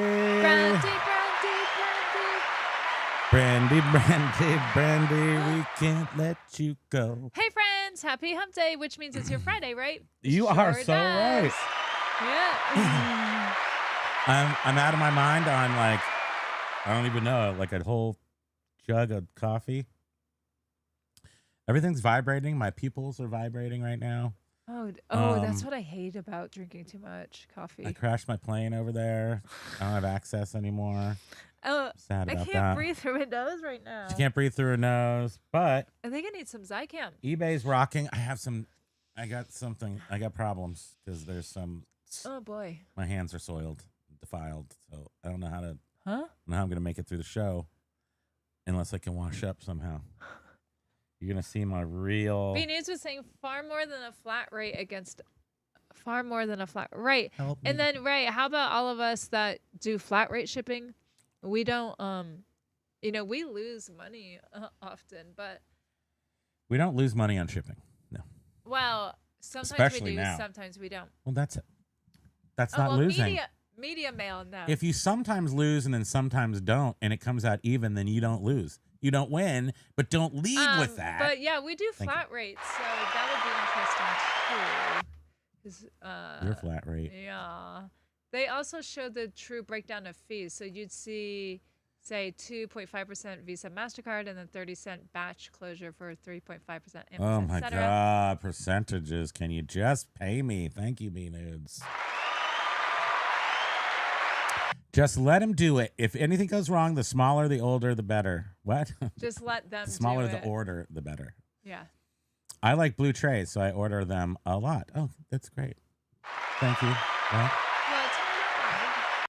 We can't let you go.
Hey friends, happy hump day, which means it's your Friday, right?
You
Sure
are so
does.
right.
Yeah.
I'm out of my mind on, like, I don't even know, like a whole jug of coffee. Everything's vibrating. My pupils are vibrating right now.
That's what I hate about drinking too much coffee.
I crashed my plane over there. I don't have access anymore. Sad
I
about
can't
that.
breathe through my nose right now.
She can't breathe through her nose, but
I think I need some Zycam.
eBay's rocking. I got problems because there's some.
Oh boy.
My hands are soiled, defiled, so I don't know how to.
Huh?
I don't know how I'm gonna make it through the show, unless I can wash up somehow. You're gonna see my real.
B-News was saying far more than a flat rate.
Help me.
And then how about all of us that do flat rate shipping? We don't we lose money often, but
We don't lose money on shipping. No.
well, sometimes
Especially
we do,
now.
sometimes we don't.
Well, that's it. That's not losing.
Media mail now.
If you sometimes lose and then sometimes don't, and it comes out even, then you don't lose. You don't win, but don't lead with that.
But yeah, we do
Thank
flat rates, so that would be interesting too.
Your flat rate.
Yeah. They also showed the true breakdown of fees. So you'd see, say, 2.5% Visa MasterCard and then 30-cent batch closure for 3.5%.
Oh my God, percentages. Can you just pay me? Thank you, B-Nudes. Just let him do it. If anything goes wrong, the smaller, the older, the better. What?
Just let them
The smaller
do
the
it.
order, the better.
Yeah.
I like blue trays, so I order them a lot. Oh, that's great. Thank you. Well,
Well, it's hard.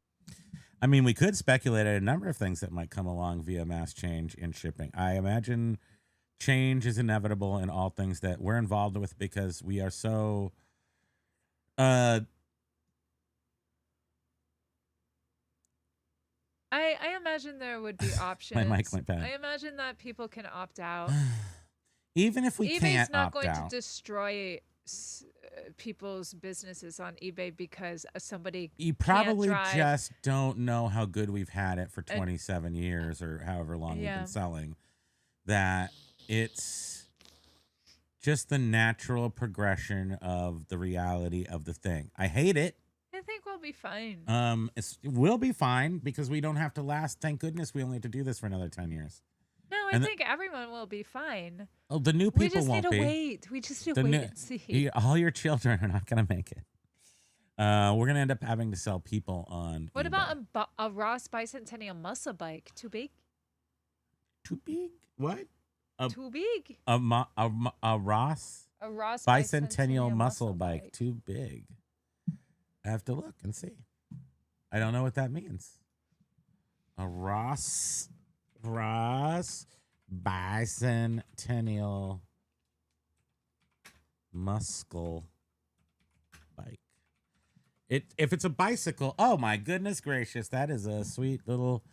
I mean, we could speculate at a number of things that might come along via mass change in shipping. I imagine change is inevitable in all things that we're involved with because we are so
I imagine there would be options.
My mic went bad.
I imagine that people can opt out.
even if we
eBay's
can't
not
opt
going
out.
to destroy people's businesses on eBay because somebody
You
can't
probably
drive.
just don't know how good we've had it for 27 years or however long we've
Yeah.
been selling. That it's just the natural progression of the reality of the thing. I hate it.
I think we'll be fine.
We'll be fine because we don't have to last. Thank goodness we only have to do this for another 10 years.
No, I
and
think everyone will be fine.
Oh, the new
We
people
just need
won't
to
be.
wait. We just need
The
to wait
new-
and see.
All your children are not going to make it. We're going to end up having to sell people on
What
eBay.
about a Ross Bicentennial muscle bike? Too big?
Too big? What? A
too big.
a Ross
A Ross
bicentennial muscle bike too big. I have to look and see. I don't know what that means. A Ross bicentennial muscle bike. If it's a bicycle, oh my goodness gracious, that is a sweet little.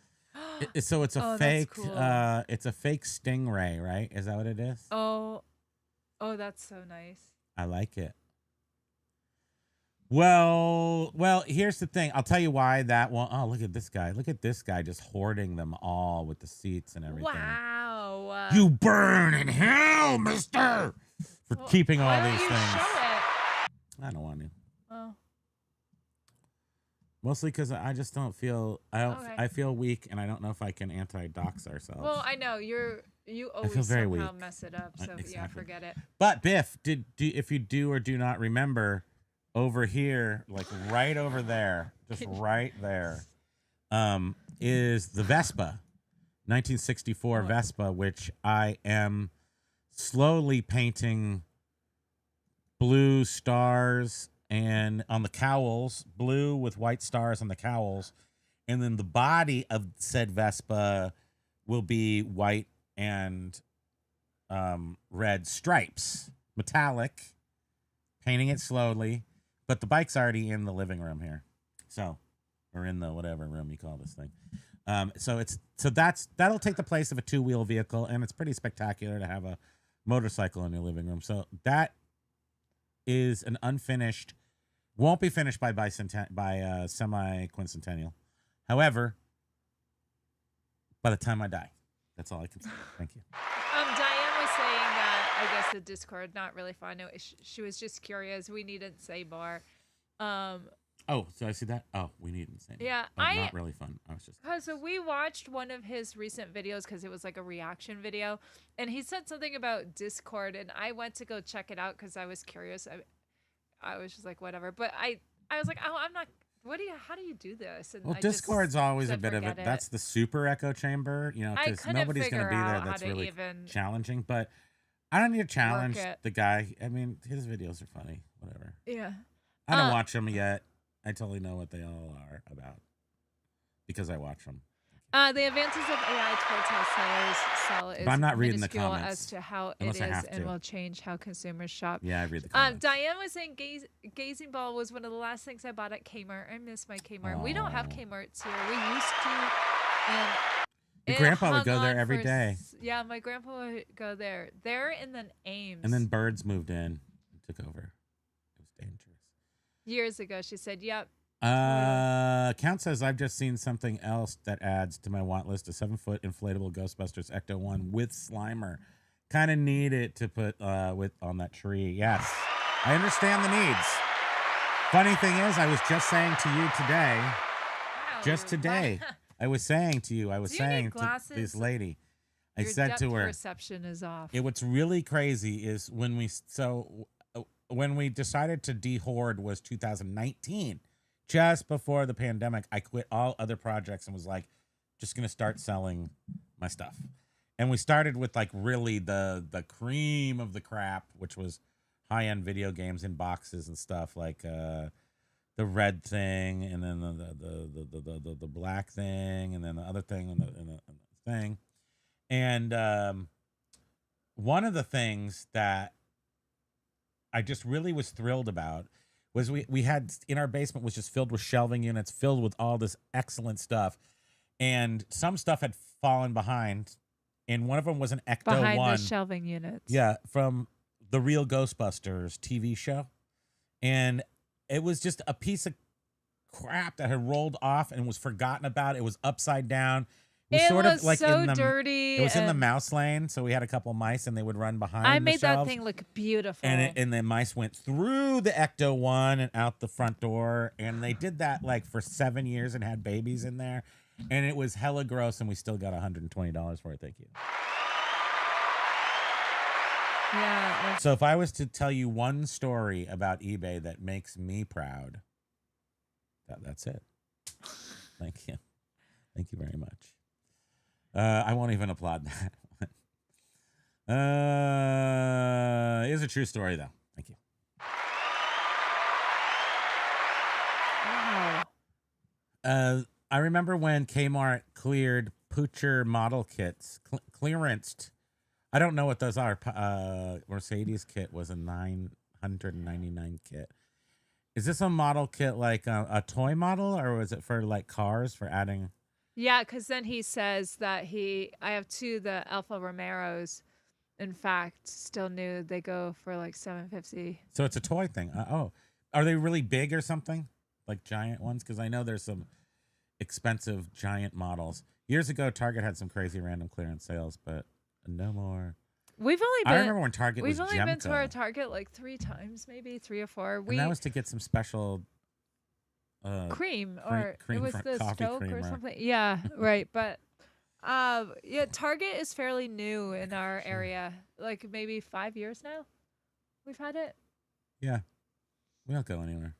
So it's a
Oh, that's
fake.
cool.
It's a fake Stingray, right? Is that what it is?
Oh, that's so nice.
I like it. Well, here's the thing. I'll tell you why that one. Oh, look at this guy. Look at this guy just hoarding them all with the seats and everything.
Wow.
You burn in hell, mister, for keeping all these things. I don't want to.
Oh.
Mostly because I just don't feel. I feel weak, and I don't know if I can anti-dox ourselves.
Well, I know you always
very
somehow
weak.
mess it up. So
Exactly.
yeah, forget it.
But Biff, if you do or do not remember, over here, like right over there, just right there, is the Vespa, 1964 Vespa, which I am slowly painting blue stars and on the cowls, blue with white stars on the cowls, and then the body of said Vespa will be white and red stripes, metallic, painting it slowly. But the bike's already in the living room here, or in the whatever room you call this thing. That'll take the place of a 2-wheel vehicle, and it's pretty spectacular to have a motorcycle in your living room. So that is an unfinished, won't be finished by semi-quincentennial. However, by the time I die, that's all I can say. Thank you.
Diane was saying that I guess the Discord not really fun. No, she was just curious. We needn't say more.
Oh, so I see that. Oh, we needn't say more.
Yeah,
not really fun. I was just.
So we watched one of his recent videos because it was like a reaction video, and he said something about Discord, and I went to go check it out because I was curious. I was just like, whatever. But I was like, oh, I'm not. How do you do this? And
Well, Discord's always a bit of it. That's the super echo chamber, because nobody's going to be there. That's really challenging. But I don't need to challenge the guy. I mean, his videos are funny. Whatever.
Yeah.
I don't watch them yet. I totally know what they all are about because I watch them.
The advances of AI towards how sellers sell is
I'm not reading the comments
as to how it is and will change how consumers shop.
Yeah, I read the comments.
Diane was saying Gazing Ball was one of the last things I bought at Kmart. I miss my Kmart. We don't have Kmarts here. We used to. And
your grandpa would go there every day.
Yeah, my grandpa would go there. There and then Ames.
And then Birds moved in and took over. It was dangerous.
Years ago, she said, yep.
Count says, I've just seen something else that adds to my want list, a 7-foot inflatable Ghostbusters Ecto 1 with Slimer. Kind of need it to put on that tree. Yes, I understand the needs. Funny thing is, I was just saying to you today, I was saying to this lady, I said to her,
perception is off.
What's really crazy is when we decided to de-hoard was 2019. Just before the pandemic, I quit all other projects and was like, just going to start selling my stuff. And we started with like really the cream of the crap, which was high-end video games in boxes and stuff like the red thing and then the black thing and then the other thing and the thing. And one of the things that I just really was thrilled about was we had in our basement was just filled with shelving units, filled with all this excellent stuff. And some stuff had fallen behind. And one of them was an Ecto 1.
Behind the shelving units.
Yeah, from the Real Ghostbusters TV show. And it was just a piece of crap that had rolled off and was forgotten about. It was upside down.
It was like so dirty.
It was in the mouse lane, so we had a couple of mice, and they would run behind.
I made that thing look beautiful.
And the mice went through the Ecto 1 and out the front door, and they did that like for 7 years and had babies in there, and it was hella gross, and we still got $120 for it. Thank you.
Yeah.
So if I was to tell you one story about eBay that makes me proud, that's it. Thank you. Thank you very much. I won't even applaud that one. It's a true story though. Thank you.
Wow.
I remember when Kmart cleared Poocher model kits, clearanced. I don't know what those are. Mercedes kit was a 999 kit. Is this a model kit like a toy model, or was it for like cars for adding?
Yeah, because then he says that I have two, the Alfa Romeros, in fact, still new. They go for like 750.
So it's a toy thing. Are they really big or something? Like giant ones? Because I know there's some expensive giant models. Years ago, Target had some crazy random clearance sales, but no more.
We've only
I
been
remember when Target was
we've only been to our
Gemco,
Target like 3 times, maybe 3 or 4.
and that was to get some special
Cream, or it
cream
was
for
the
coffee
Stoke or
creamer.
something. Yeah, right. But yeah, Target is fairly new in our
Sure.
area. Like maybe 5 years now. We've had it.
Yeah, we don't go anywhere.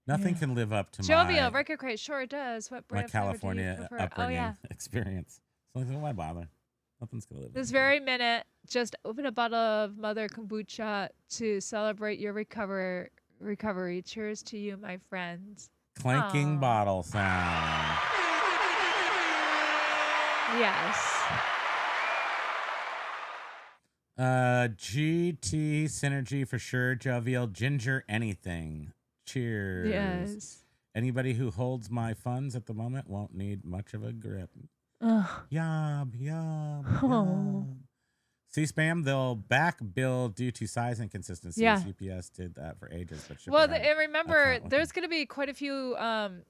Nothing
Yeah.
can live up to
Jovial record crate sure does. What
my
brand flavor do you
California
prefer? Oh
upbringing
yeah.
experience. So why bother? Nothing's gonna live.
This
up.
very minute, just open a bottle of Mother Kombucha to celebrate your recovery. Cheers to you, my friends.
Clanking
Aw.
bottle sound.
Yes.
GT Synergy for sure. Jovial Ginger anything. Cheers.
Yes.
Anybody who holds my funds at the moment won't need much of a grip.
Ugh.
Yum, yum,
Oh.
yum. C-spam, they'll back bill due to size inconsistencies.
Yeah.
UPS did that for ages, but
Well,
shipping
and remember,
account
there's going to be quite a few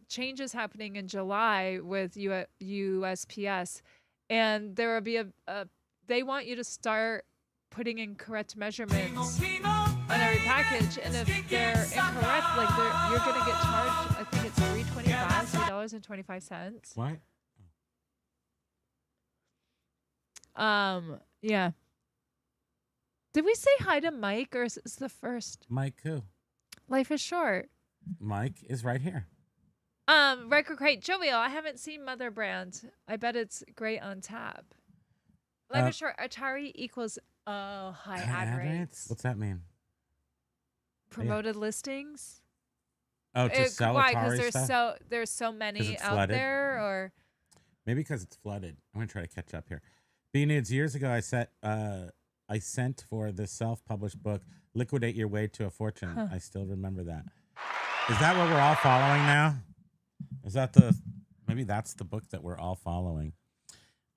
changes happening in July with USPS, and there will be they want you to start putting in correct measurements on every package, and if they're incorrect, like you're going to get charged. I think it's $3.25.
What?
Yeah. Did we say hi to Mike, or is this the first?
Mike who?
Life is short.
Mike is right here.
Record crate Jovial. I haven't seen Mother Brand. I bet it's great on tap. Life is short. Atari equals high ad rates.
What's that mean?
Promoted listings.
Oh, to sell
why?
Atari
Because
stuff?
there's so many
it's
out
flooded?
there, or
Maybe because it's flooded. I'm gonna try to catch up here. B-Nudes, years ago, I sent for the self-published book, Liquidate Your Way to a Fortune.
Huh.
I still remember that. Is that what we're all following now? Is that maybe that's the book that we're all following?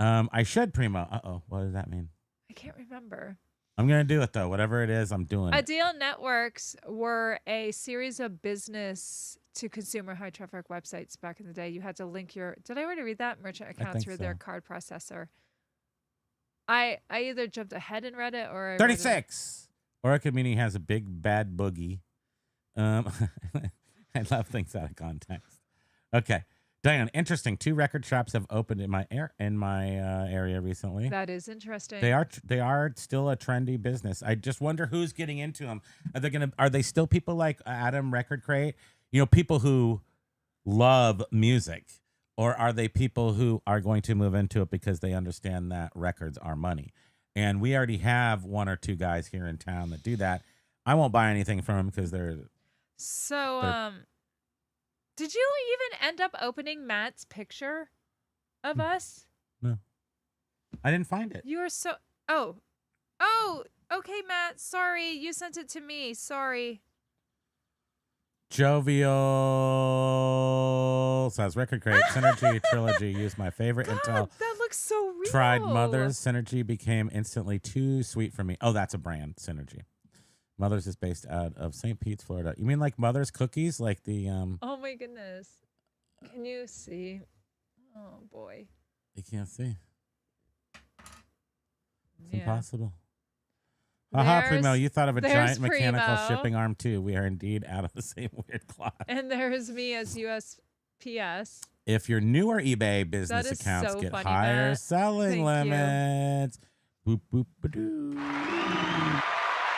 I should, Primo. Uh-oh, what does that mean?
I can't remember.
I'm going to do it, though. Whatever it is, I'm doing it.
Ideal Networks were a series of business to consumer high traffic websites back in the day. You had to link did I already read that? Merchant account through their card processor. I either jumped ahead and read it, or I
36. Or it could mean he has a big bad boogie. I love things out of context. Okay. Diane, interesting. 2 record shops have opened in my area recently.
That is interesting.
They are still a trendy business. I just wonder who's getting into them. Are they still people like Adam Record Crate? You know, people who love music, or are they people who are going to move into it because they understand that records are money? And we already have 1 or 2 guys here in town that do that. I won't buy anything from them because they're
did you even end up opening Matt's picture of us?
No. I didn't find it.
You were so okay, Matt. Sorry, you sent it to me. Sorry.
Jovial says Record Crate Synergy Trilogy used my favorite Intel.
That looks so real.
Tried Mother's. Synergy became instantly too sweet for me. Oh, that's a brand, Synergy. Mother's is based out of St. Pete, Florida. You mean like Mother's cookies? Like the
Oh my goodness. Can you see? Oh boy.
You can't see. It's
Yeah.
impossible. Haha, Primo, you thought of a giant mechanical
Primo.
shipping arm too. We are indeed out of the same weird cloth.
And there's me as USPS.
If your newer eBay business
That is
accounts
so
get
funny,
higher
Matt.
selling
Thank you.
limits. Boop boop ba-doo.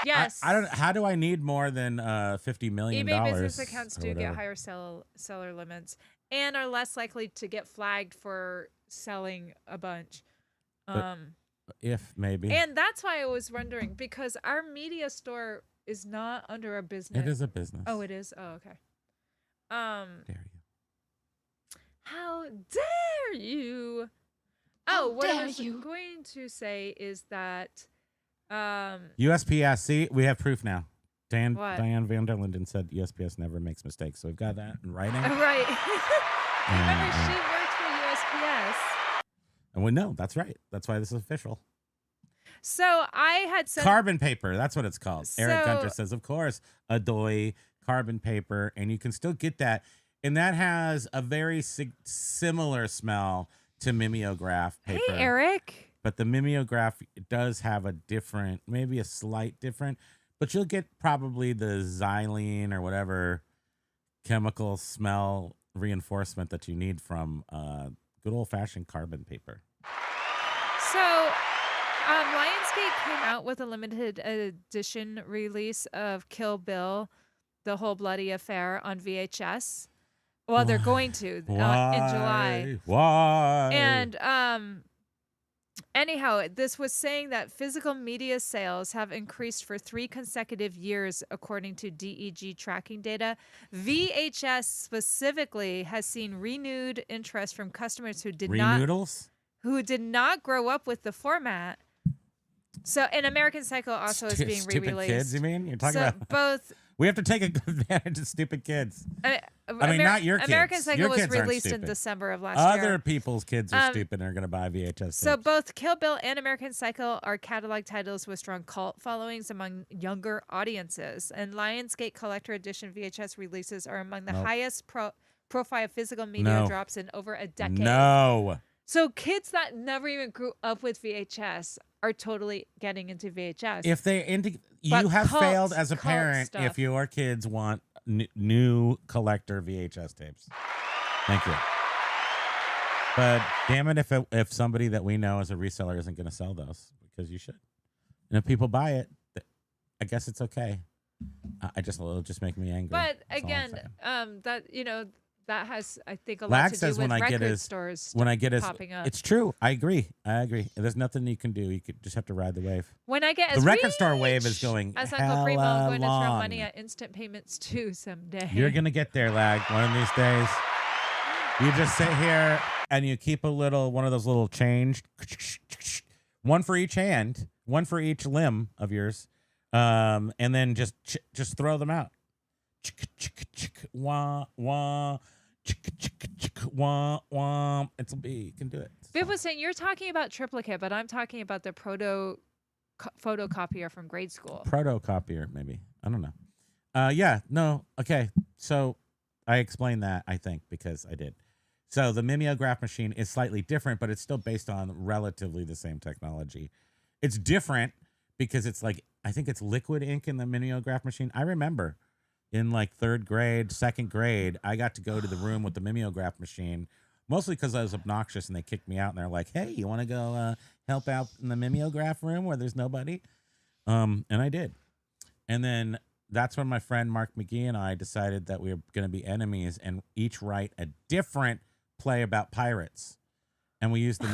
Yes.
I don't. How do I need more than $50 million?
eBay business accounts
or
do get
whatever?
higher seller limits and are less likely to get flagged for selling a bunch.
If maybe.
And that's why I was wondering, because our media store is not under a business.
It is a business.
Oh, it is? Oh, okay.
Dare you?
How dare you? Oh, what I
dare
was
you.
going to say is that
USPS. See, we have proof now.
What?
Diane Van der Linden said USPS never makes mistakes, so we've got that in writing.
right. Remember, she worked for USPS.
And we know that's right. That's why this is official.
So I had some
Carbon paper. That's what it's called. Eric
So-
Gunter says, of course, Adoy carbon paper, and you can still get that. And that has a very similar smell to mimeograph paper.
Hey, Eric.
But the mimeograph does have a different, maybe a slight different, but you'll get probably the xylene or whatever chemical smell reinforcement that you need from good old-fashioned carbon paper.
So Lionsgate came out with a limited edition release of Kill Bill, The Whole Bloody Affair on VHS. Well, they're going to in July.
Why?
And anyhow, this was saying that physical media sales have increased for 3 consecutive years, according to DEG tracking data. VHS specifically has seen renewed interest from customers who did not grow up with the format. So, and American Psycho also is being
stupid
re-released.
kids, you mean? You're talking about
both.
We have to take advantage of stupid kids.
I
mean, not your kids.
American Psycho
Your
was
kids aren't
released in
stupid.
December of last
Other
year.
people's kids are stupid and are going to buy VHS
So
tapes.
both Kill Bill and American Psycho are catalog titles with strong cult followings among younger audiences. And Lionsgate Collector Edition VHS releases are among the highest profile physical media drops in over a decade.
No.
So kids that never even grew up with VHS are totally getting into VHS.
If they you
But
have
cult-
failed as a
cult
parent
stuff.
if your kids want new collector VHS tapes. Thank you. But damn it, if somebody that we know as a reseller isn't going to sell those, because you should. And if people buy it, I guess it's okay. It'll just make me angry.
But
That's all I'm
again,
saying.
that has, I think, a lot
Lag
to do
says
with
when I get
record
his
stores
when I get his,
popping up.
it's true. I agree. There's nothing you can do. You could just have to ride the wave.
When I get
The record store wave is going
as Uncle Primo, I'm
hella
going to throw
long.
money at instant payments too someday.
You're gonna get there, Lag, one of these days. You just sit here and you keep one of those little change, one for each hand, one for each limb of yours, and then just throw them out. Wah wah. Wah wah. You can do it.
Viv was saying you're talking about triplicate, but I'm talking about the photocopier from grade school.
Protocopier, maybe. I don't know. Yeah, no. Okay. So I explained that, I think, because I did. So the mimeograph machine is slightly different, but it's still based on relatively the same technology. It's different because it's like, I think it's liquid ink in the mimeograph machine. I remember in like 3rd grade, 2nd grade, I got to go to the room with the mimeograph machine, mostly because I was obnoxious and they kicked me out and they're like, hey, you want to go help out in the mimeograph room where there's nobody? And I did. And then that's when my friend Mark McGee and I decided that we were going to be enemies and each write a different play about pirates. And we used the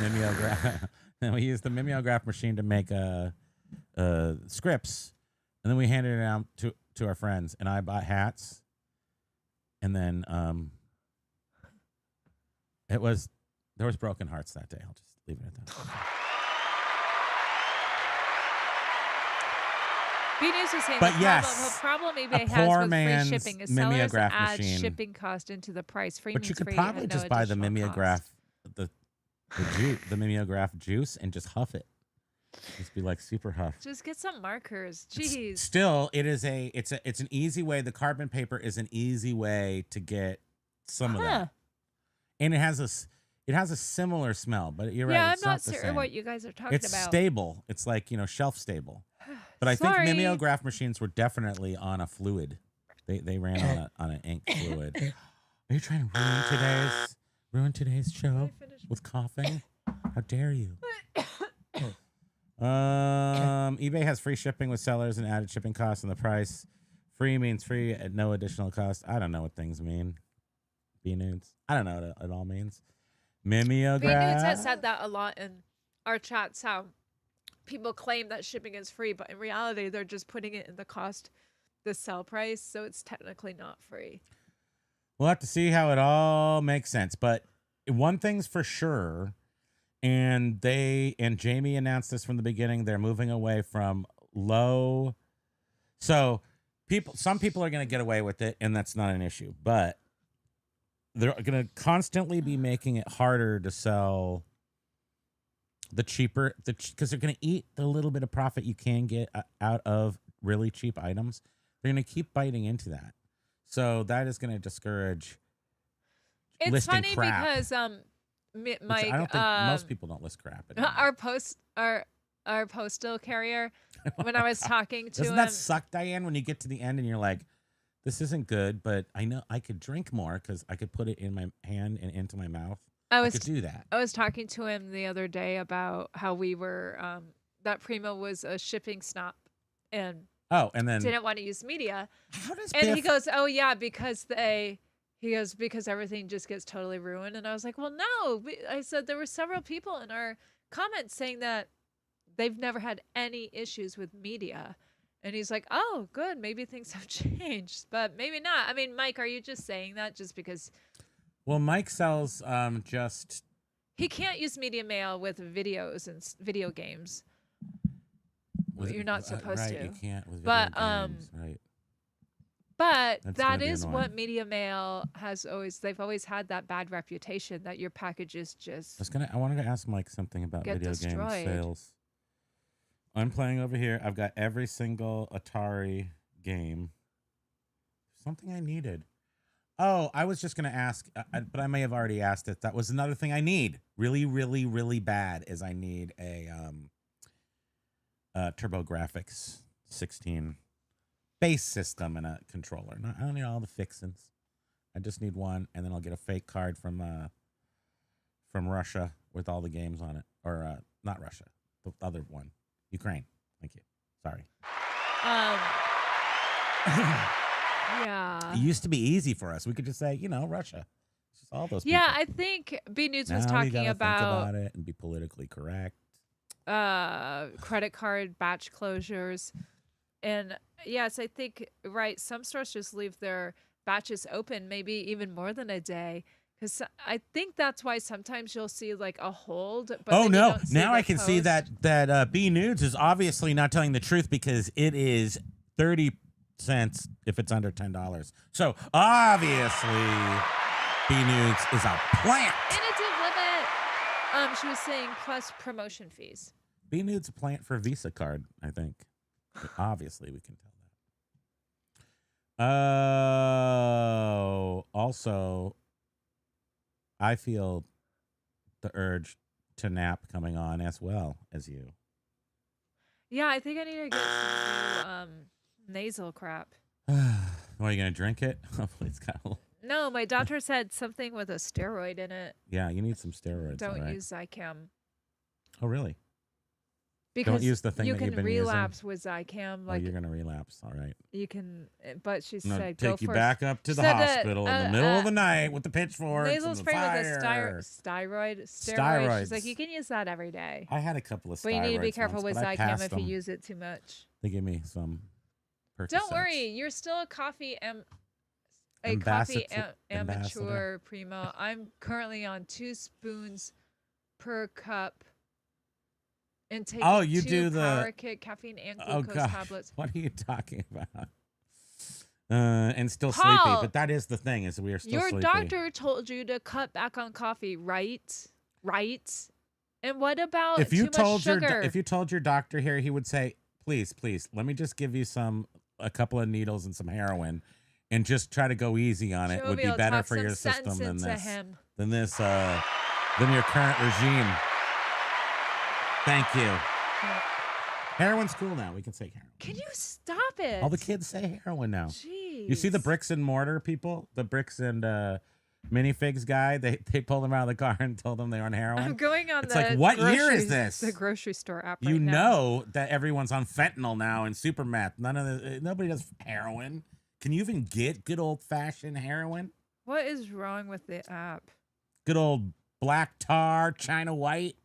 mimeograph machine to make scripts. And then we handed it out to our friends, and I bought hats. And then there was broken hearts that day. I'll just leave it at that.
B-News is saying
But
the
yes,
problem
a
eBay
poor
has with
man's
free shipping is sellers
mimeograph
add
machine.
shipping cost into the price. Free
But
means
you could
free
probably
and no
just buy the
additional
mimeograph,
cost.
the mimeograph juice, and just huff it. Just be like super huff.
Just get some markers. Jeez.
Still, it's an easy way. The carbon paper is an easy way to get some of that, and it has a similar smell. But you're right.
Yeah,
It's
I'm not
the
certain
same.
what you guys are talking
It's
about.
stable. It's like shelf stable. But I think
Sorry.
mimeograph machines were definitely on a fluid. They ran on an ink fluid. Are you trying to ruin today's show with coughing? How dare you? eBay has free shipping with sellers and added shipping costs in the price. Free means free at no additional cost. I don't know what things mean. B-nudes. I don't know what it all means. Mimeograph.
B-Nudes has said that a lot in our chats. How people claim that shipping is free, but in reality, they're just putting it in the sell price, so it's technically not free.
We'll have to see how it all makes sense. But one thing's for sure, and Jamie announced this from the beginning, they're moving away from low. So some people are going to get away with it, and that's not an issue. But they're going to constantly be making it harder to sell the cheaper, because they're going to eat the little bit of profit you can get out of really cheap items. They're going to keep biting into that. So that is going to discourage
It's
listing
funny
crap.
because
Which
Mike,
I don't think most people don't list crap anymore.
our postal carrier, when I was talking to
Doesn't
him,
that suck, Diane, when you get to the end and you're like, this isn't good, but I know I could drink more because I could put it in my hand and into my mouth. I could do that.
I was talking to him the other day about how we were that Primo was a shipping snob and
then
didn't want to use media.
How does
and he goes, oh yeah, because everything just gets totally ruined. And I was like, well, no. I said there were several people in our comments saying that they've never had any issues with media. And he's like, oh, good. Maybe things have changed, but maybe not. I mean, Mike, are you just saying that just because?
Well, Mike sells just.
He can't use media mail with videos and video games. You're not supposed
right,
to.
You can't with video games, right.
But
That's
that
gonna
is
be
what
annoying.
media mail they've always had that bad reputation that your packages just
I wanted to ask Mike something about
get
video
destroyed.
game sales. I'm playing over here. I've got every single Atari game. Something I needed. Oh, I was just going to ask, but I may have already asked it. That was another thing I need. Really, really, really bad is I need a TurboGrafx 16 base system and a controller. I don't need all the fixins. I just need one, and then I'll get a fake card from Russia with all the games on it. Or not Russia, the other one. Ukraine. Thank you. Sorry.
Yeah.
It used to be easy for us. We could just say, Russia. It's just all those people.
Yeah, I think B News was
Now we
talking
gotta think
about
about it and be politically correct.
credit card batch closures. And yes, I think, right, some stores just leave their batches open maybe even more than a day. Because I think that's why sometimes you'll see like a hold. But
Oh
then you
no!
don't see
Now
the
I can see
post.
that B Nudes is obviously not telling the truth because it is 30 cents if it's under $10. So obviously, B Nudes is a plant.
And it did limit. She was saying plus promotion fees.
B Nudes a plant for a Visa card, I think. But obviously, we can tell that. Oh, also, I feel the urge to nap coming on as well as you.
Yeah, I think I need to get some new nasal crap.
Are you gonna drink it? Hopefully, it's got a little.
No, my doctor said something with a steroid in it.
Yeah, you need some steroids.
Don't
all right.
use Zicam.
Oh, really?
Because
Don't use the thing
you
that
can
you've been
relapse with Zicam.
using.
Like
you're gonna relapse. All right.
you can, but she
I'm gonna
said
take
go
you
for
back up to the
said that,
hospital in the middle of the night with the pitchforks
nasal
and the
spray with
fire.
a steroid.
Steroids.
She's like, you can use that every day,
I had a couple of steroids.
but you need to be careful
once,
with
but I
Zicam
passed
if you
them.
use it too much.
They give me some. Percocets.
Don't worry, you're still a coffee amateur, Primo. I'm currently on 2 spoons per cup. And taking
you
2
do the
Power Kick caffeine and glucose tablets.
What are you talking about? And still
Paul,
sleepy, but that is the thing is we are still
your
sleepy.
doctor told you to cut back on coffee, right? Right? And what about too much sugar?
If you told your doctor here, he would say, please, let me just give you a couple of needles and some heroin, and just try to go easy on it. Would be better for your system than your current regime. Thank you.
Yeah.
Heroin's cool now. We can say heroin.
Can you stop it?
All the kids say heroin now.
Jeez.
You see the bricks and mortar people? The bricks and minifigs guy? They pulled them out of the car and told them they were on heroin.
I'm going on
it's like, what year is this?
The grocery store app
You
right now.
know that everyone's on fentanyl now and super meth. Nobody does heroin. Can you even get good old-fashioned heroin?
What is wrong with the app?
Good old black tar, China white.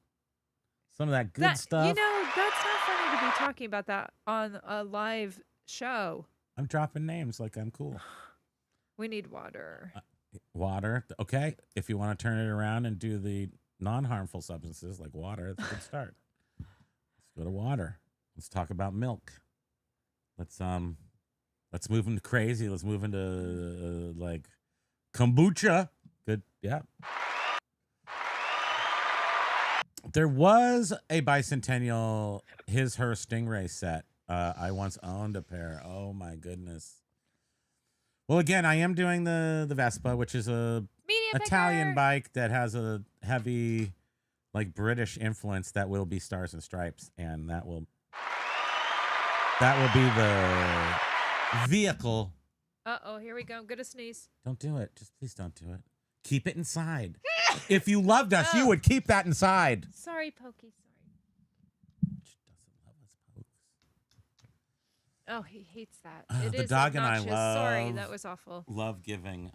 Some of that good stuff.
You know, that's not funny to be talking about that on a live show.
I'm dropping names like I'm cool.
We need water.
Water. Okay. If you want to turn it around and do the non-harmful substances like water, that's a good start. Let's go to water. Let's talk about milk. Let's move into crazy. Let's move into like kombucha. Good. Yeah. There was a bicentennial her Stingray set. I once owned a pair. Oh my goodness. Well, again, I am doing the Vespa, which is a Italian bike that has a heavy, like British influence that will be Stars and Stripes, and that will be the vehicle.
Uh-oh, here we go. I'm gonna sneeze.
Don't do it. Just please don't do it. Keep it inside. If you loved us, you would keep that inside.
Sorry, Pokey. Sorry.
She doesn't love us, Pokes.
Oh, he hates that.
The dog and I
Sorry, that was awful.
love giving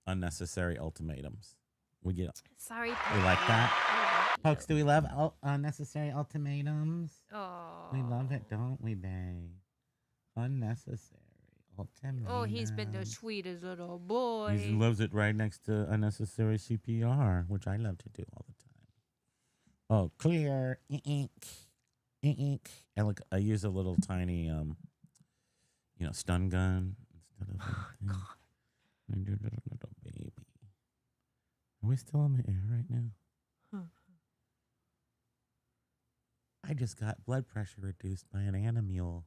unnecessary ultimatums. We get.
Sorry,
We
Pokey.
like that.
I love
Pokes, do we love unnecessary ultimatums?
you. Aw.
We love it, don't we, babe? Unnecessary ultimatums.
Oh, he's been the sweetest little boy.
He loves it right next to unnecessary CPR, which I love to do all the time. Oh, clear. Ink. And look, I use a little tiny, stun gun instead of. Little baby. Are we still on the air right now? I just got blood pressure reduced by an animal.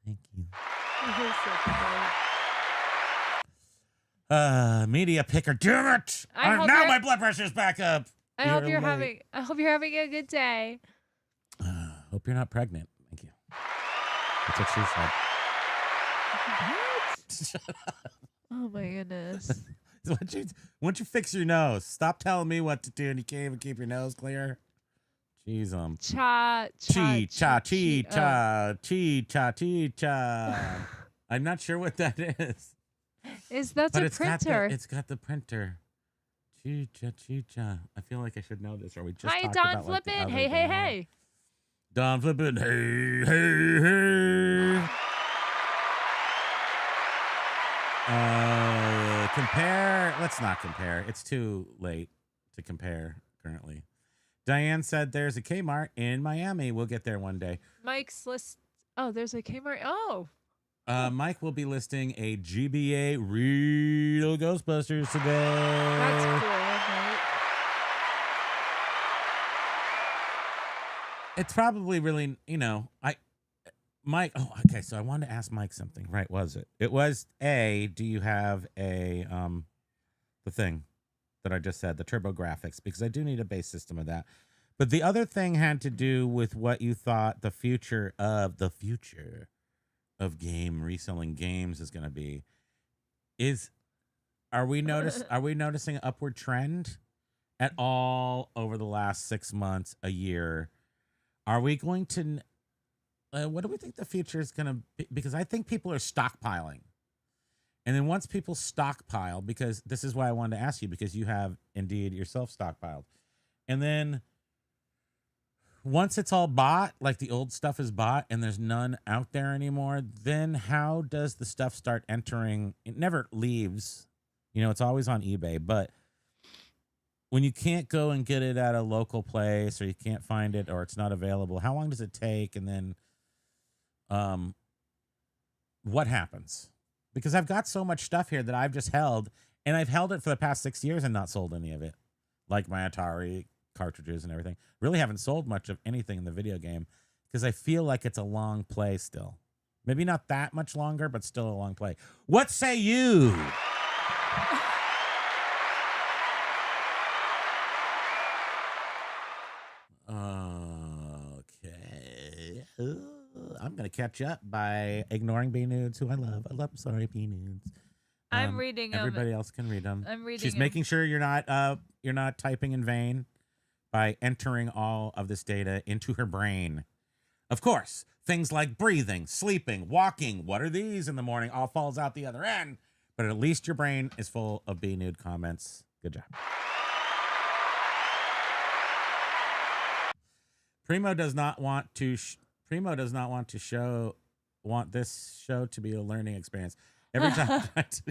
Thank you.
You're such a
Media picker. Damn it!
hope
Now
you're-
my blood pressure's back up.
I hope
You're late.
having a good day.
Hope you're not pregnant. Thank you. That's what she said.
What?
Shut up.
Oh my goodness.
Once you fix your nose, stop telling me what to do, and you can't even keep your nose clear. Jeez, cha. I'm not sure what that is.
That's
But
a
it's
printer.
It's got the printer. Cha. I feel like I should know this. Or we just
Hi,
talked
Don
about, like, the
Flippin.
other
Hey.
day. Don Flippin. Hey. Compare. Let's not compare. It's too late to compare currently. Diane said there's a Kmart in Miami. We'll get there one day.
Mike's list. Oh, there's a Kmart. Oh.
Mike will be listing a GBA Real Ghostbusters today.
That's cool, Mike.
It's probably really, Mike. Oh, okay. So I wanted to ask Mike something. Right? Was it? It was do you have a the thing that I just said, the Turbo Graphics, because I do need a base system of that. But the other thing had to do with what you thought the future of reselling games is going to be. Are we noticing an upward trend at all over the last 6 months, a year? Are we going to what do we think the future is going to be? Because I think people are stockpiling. And then once people stockpile, because this is why I wanted to ask you, because you have indeed yourself stockpiled. And then once it's all bought, like the old stuff is bought and there's none out there anymore, then how does the stuff start entering? It never leaves. It's always on eBay. But when you can't go and get it at a local place, or you can't find it, or it's not available, how long does it take? And then what happens? Because I've got so much stuff here that I've just held, and I've held it for the past 6 years and not sold any of it. Like my Atari cartridges and everything. Really haven't sold much of anything in the video game because I feel like it's a long play still. Maybe not that much longer, but still a long play. What say you? Okay. I'm going to catch up by ignoring B-Nudes, who I love. Sorry, B-Nudes.
I'm reading them.
Everybody else can read them.
I'm reading
She's
them.
making sure you're not typing in vain by entering all of this data into her brain. Of course, things like breathing, sleeping, walking, what are these in the morning, all falls out the other end. But at least your brain is full of B-Nude comments. Good job. Primo does not want to. Primo does not want to show. Want this show to be a learning experience. Every time I try to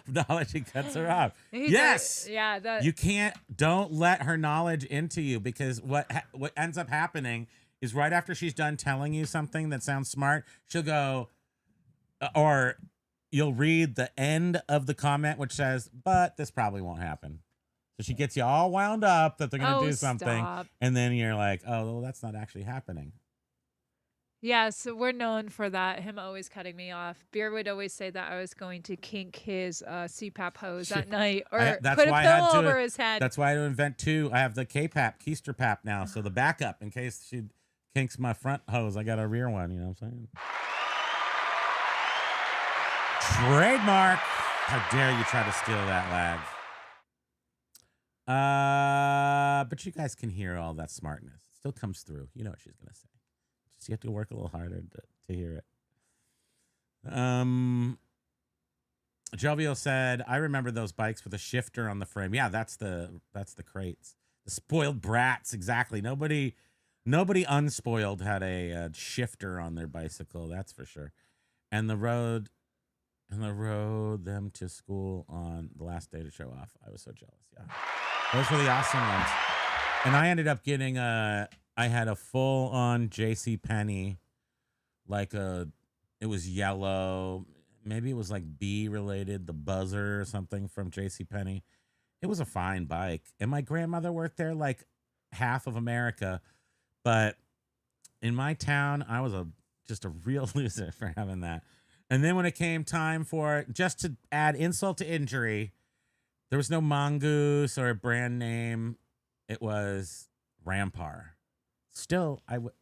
knowledge, he cuts her off. Yes,
yeah, that
you can't. Don't let her knowledge into you, because what ends up happening is right after she's done telling you something that sounds smart, she'll go, or you'll read the end of the comment which says, "But this probably won't happen." So she gets you all wound up that they're going to do something,
stop.
and then you're like, "Oh, well, that's not actually happening."
Yeah, so we're known for that, him always cutting me off. Beer would always say that I was going to kink his CPAP hose at night or put a pillow over his head.
That's why I had to invent two. I have the K-Pap, Keister Pap now, so the backup in case she kinks my front hose, I got a rear one, you know what I'm saying? Trademark. How dare you try to steal that lag. But you guys can hear all that smartness. It still comes through. You know what she's going to say. Just you have to work a little harder to hear it. Jovial said, I remember those bikes with a shifter on the frame. Yeah, that's the crates. The spoiled brats, exactly. Nobody unspoiled had a shifter on their bicycle, that's for sure. And the road them to school on the last day to show off. I was so jealous. Yeah, those were the awesome ones. And I ended up getting I had a full on JC Penney, it was yellow. Maybe it was like bee related, the buzzer or something from JC Penney. It was a fine bike. And my grandmother worked there like half of America. But in my town, I was just a real loser for having that. And then when it came time for it, just to add insult to injury, there was no Mongoose or a brand name. It was Rampar. Still, I would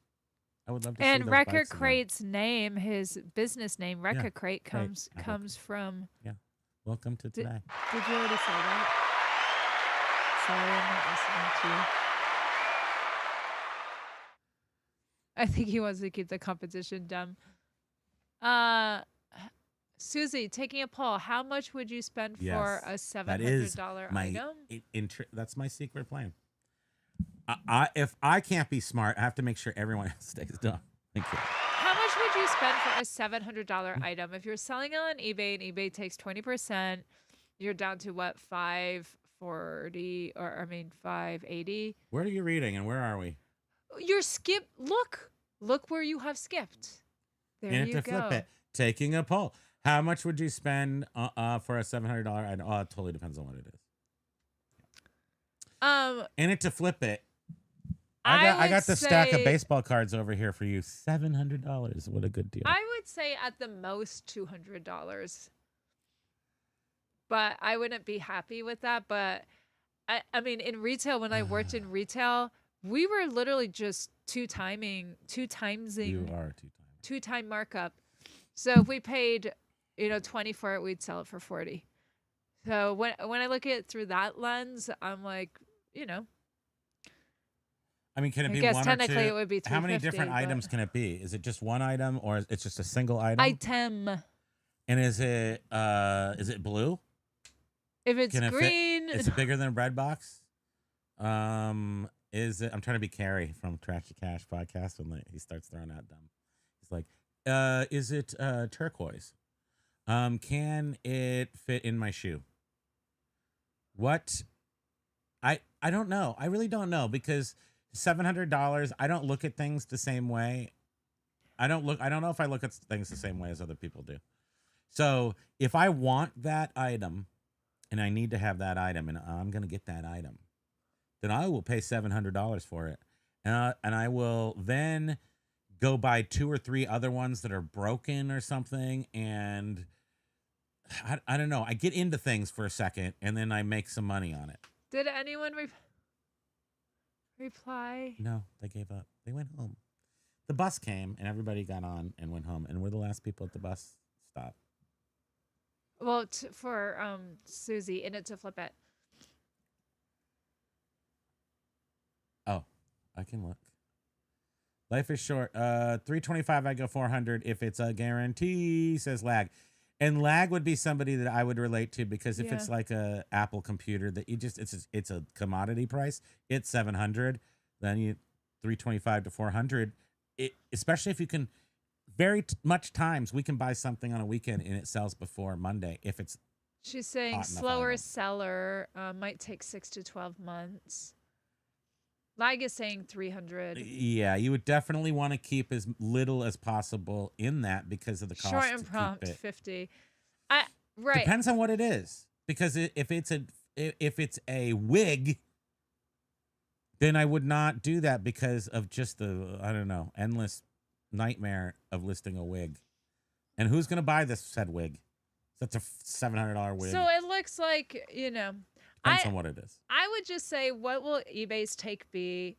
love to see
And
those
Record
bikes again.
Crate's name, his business name, Record Crate, comes from.
Yeah. Welcome to today.
Did you already say that? Sorry, I'm not listening to you. I think he wants to keep the competition dumb. Susie, taking a poll, how much would you spend for a $700 item?
That's my secret plan. If I can't be smart, I have to make sure everyone else stays dumb. Thank you.
How much would you spend for a $700 item? If you're selling it on eBay and eBay takes 20%, you're down to what, $540 or $580?
Where are you reading and where are we?
You're Look where you have skipped. There you go.
Flip it. Taking a poll. How much would you spend for a $700 item? Oh, it totally depends on what it is. To flip it. I got the stack of baseball cards over here for you. $700. What a good deal.
I would say at the most $200. But I wouldn't be happy with that. But I mean, in retail, when I worked in retail, we were literally just two-time markup. So if we paid, 20 for it, we'd sell it for 40. So when I look at it through that lens, I'm like,
I mean, can it be
guess
one
technically
or two?
it would be $350.
How many different items can it be? Is it just one item or it's just a single item?
Item.
And is it blue?
If it's green,
is it bigger than a bread box? Is it? I'm trying to be Carrie from Trash to Cash podcast when he starts throwing out dumb. He's like, is it turquoise? Can it fit in my shoe? What? I don't know. I really don't know, because $700. I don't look at things the same way. I don't know if I look at things the same way as other people do. So if I want that item, and I need to have that item, and I'm gonna get that item, then I will pay $700 for it, and I will then go buy 2 or 3 other ones that are broken or something, and I don't know. I get into things for a second, and then I make some money on it.
Did anyone reply?
No, they gave up. They went home. The bus came, and everybody got on and went home, and we're the last people at the bus stop.
Well, for Susie, in it to flip it.
Oh, I can look. Life is short. $325. I go $400 if it's a guarantee. Says Lag, and Lag would be somebody that I would relate to, because if it's like a Apple computer that it's a commodity price, it's $700. Then 325 to 400. Especially if you can, much times we can buy something on a weekend and it sells before Monday if it's
She's saying
hot enough
slower
item.
seller might take 6 to 12 months. Lag is saying 300.
Yeah, you would definitely want to keep as little as possible in that because of the cost.
Short and
to
prompt,
keep it.
50. Right.
Depends on what it is, because if it's a wig, then I would not do that because of just the, I don't know, endless nightmare of listing a wig. And who's going to buy this said wig? That's a $700 wig.
So it looks like,
Depends on what it is.
I would just say, what will eBay's take be?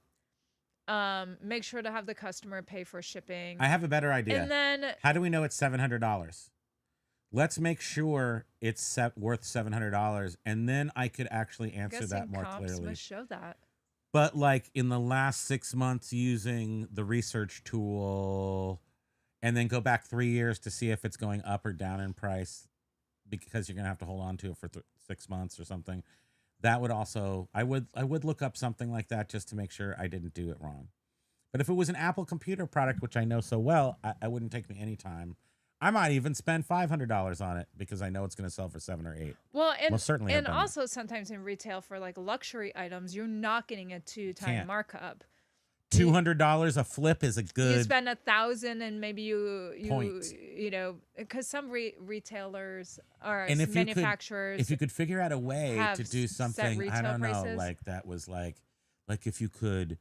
Make sure to have the customer pay for shipping.
I have a better idea.
And then,
how do we know it's $700? Let's make sure it's worth $700, and then I could actually answer that more clearly.
Must show that.
But like in the last 6 months using the research tool, and then go back 3 years to see if it's going up or down in price, because you're gonna have to hold on to it for 6 months or something. That would also, I would look up something like that just to make sure I didn't do it wrong. But if it was an Apple computer product, which I know so well, I wouldn't take me any time. I might even spend $500 on it because I know it's going to sell for 7 or 8.
Well, and
certainly,
and also sometimes in retail for like luxury items, you're not getting a 2-time markup.
$200 a flip is a good.
You spend $1,000 and maybe
point.
Because some retailers or
and if
manufacturers,
if you could figure out a way to do something, I don't know,
prices.
like that was like if you could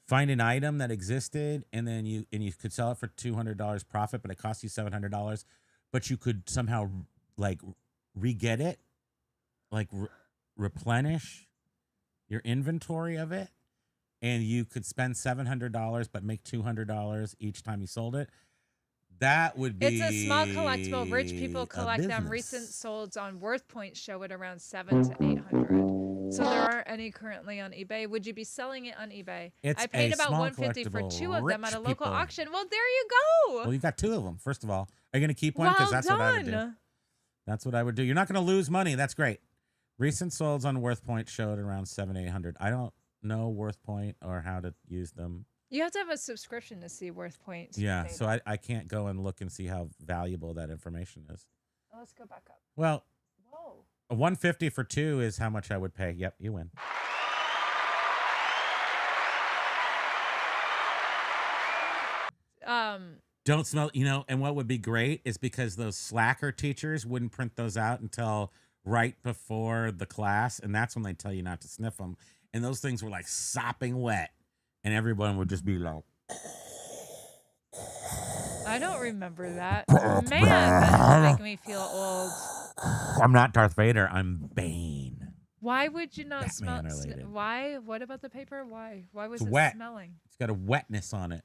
find an item that existed and then you could sell it for $200 profit, but it cost you $700, but you could somehow like re-get it, like replenish your inventory of it, and you could spend $700 but make $200 each time you sold it. That would be.
It's a small collectible. Rich people collect them. Recent solds on Worth Point show it around 700 to 800. So there aren't any currently on eBay. Would you be selling it on eBay?
It's
I paid
a
about
small
$150 for 2 of them at a local
people.
auction. Well, there you go.
Well, you got 2 of them. First of all, are you going to keep one? Because that's what I would do. That's what I would do. You're not going to lose money. That's great. Recent solds on Worth Point showed around 700 800. I don't know Worth Point or how to use them.
You have to have a subscription to see Worth Point.
Yeah, so I can't go and look and see how valuable that information is.
Oh, let's go back up.
Well,
whoa,
a $150 for 2 is how much I would pay. Yep, you win. Don't smell, and what would be great is because those slacker teachers wouldn't print those out until right before the class, and that's when they tell you not to sniff them. And those things were like sopping wet. And everyone would just be like,
I don't remember that. Man, that's making me feel old.
I'm not Darth Vader. I'm Bane.
Why would you not smell?
Related.
Why? What about the paper? Why? Why was
it's
it
wet.
smelling?
It's got a wetness on it.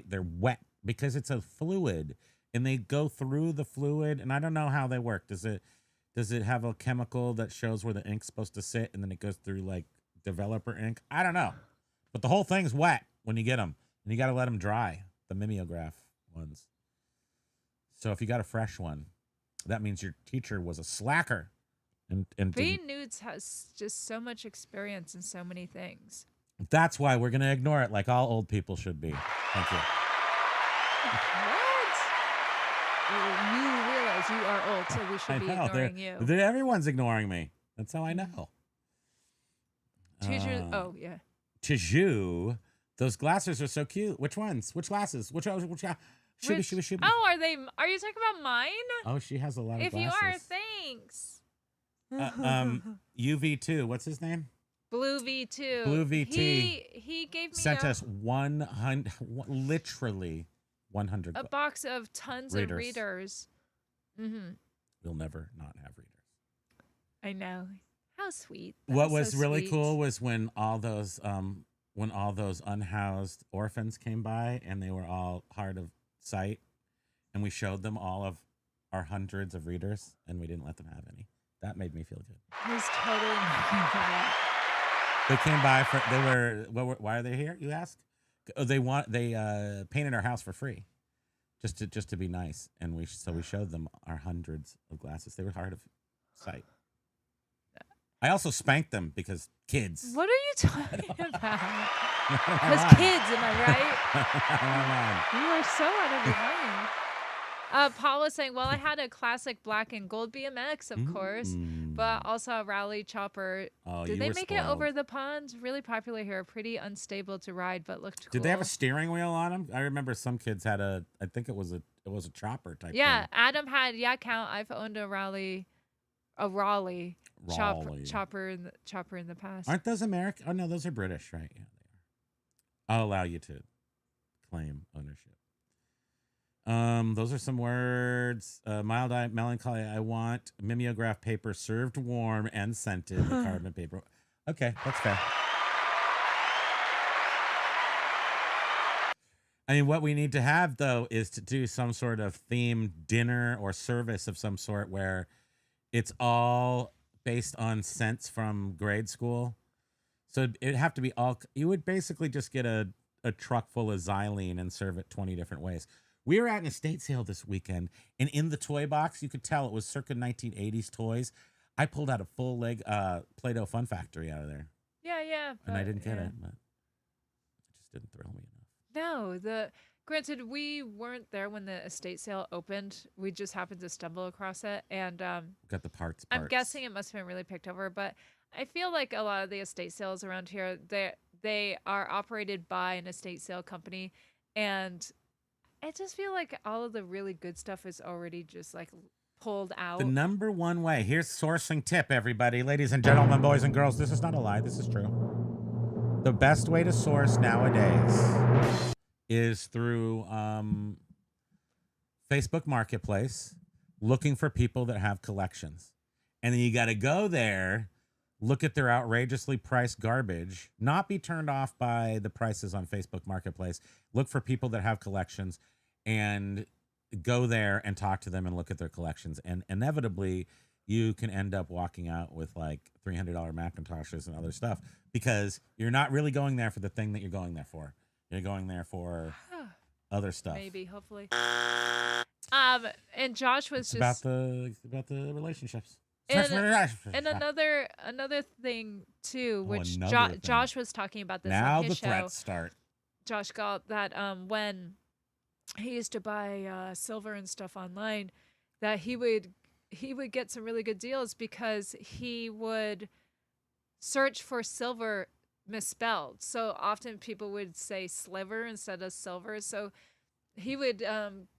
They're wet because it's a fluid, and they go through the fluid. And I don't know how they work. Does it have a chemical that shows where the ink's supposed to sit, and then it goes through like developer ink? I don't know. But the whole thing's wet when you get them. And you got to let them dry, the mimeograph ones. So if you got a fresh one, that means your teacher was a slacker. And
Bean Nudes has just so much experience in so many things.
That's why we're going to ignore it like all old people should be. Thank you.
What? You realize you are old, so we should be ignoring you.
Everyone's ignoring me. That's how I know.
Teacher, oh, yeah.
Tiju, those glasses are so cute. Which ones? Which glasses? Which
Oh, are you talking about mine?
Oh, she has a lot of
glasses. If you are, thanks.
UV2. What's his name?
Blue V2.
Blue VT.
He gave me
sent us 100, literally 100.
A box of tons of readers. Mm-hmm.
We'll never not have readers.
I know. How sweet.
What was really cool was when all those unhoused orphans came by and they were all hard of sight, and we showed them all of our hundreds of readers, and we didn't let them have any. That made me feel good.
It was totally that.
They came by why are they here, you ask? They painted our house for free. Just to be nice, and we showed them our hundreds of glasses. They were hard of sight. I also spanked them because kids.
What are you talking about? Because kids, am I right? You are so out of your mind. Paul was saying, well, I had a classic black and gold BMX, of course, but also a rally chopper.
Oh,
Did
you
they
were
make it
spoiled.
over the pond? Really popular here. Pretty unstable to ride, but looked cool.
Did they have a steering wheel on them? I remember some kids had a. I think it was a chopper type.
Yeah,
thing.
Adam had. Yeah, count. I've owned a Raleigh chopper in the past.
Aren't those American? Oh no, those are British, right? Yeah, they are. I'll allow you to claim ownership. Those are some words. Mild melancholy. I want mimeograph paper served warm and scented. The carbon paper. Okay, that's fair. I mean, what we need to have though is to do some sort of themed dinner or service of some sort where it's all based on scents from grade school. So it'd have to be all. You would basically just get a truck full of xylene and serve it 20 different ways. We were at an estate sale this weekend, and in the toy box, you could tell it was circa 1980s toys. I pulled out a full leg Play-Doh Fun Factory out of there.
Yeah.
And I didn't get it, but it just didn't thrill me enough.
No, granted, we weren't there when the estate sale opened. We just happened to stumble across it, and
Got the parts.
I'm guessing it must have been really picked over. But I feel like a lot of the estate sales around here, they are operated by an estate sale company, and I just feel like all of the really good stuff is already just like pulled out.
The number one way. Here's sourcing tip, everybody. Ladies and gentlemen, boys and girls. This is not a lie. This is true. The best way to source nowadays is through Facebook Marketplace, looking for people that have collections. And then you got to go there, look at their outrageously priced garbage, not be turned off by the prices on Facebook Marketplace. Look for people that have collections and go there and talk to them and look at their collections. And inevitably, you can end up walking out with like $300 Macintoshes and other stuff because you're not really going there for the thing that you're going there for. You're going there for other stuff.
Maybe, hopefully. And Josh was
It's about the relationships.
And another thing too, which Josh was talking about this
now
on his
the
show.
threats start.
Josh Galt, that when he used to buy silver and stuff online, that he would get some really good deals because he would search for silver misspelled. So often people would say sliver instead of silver. So he would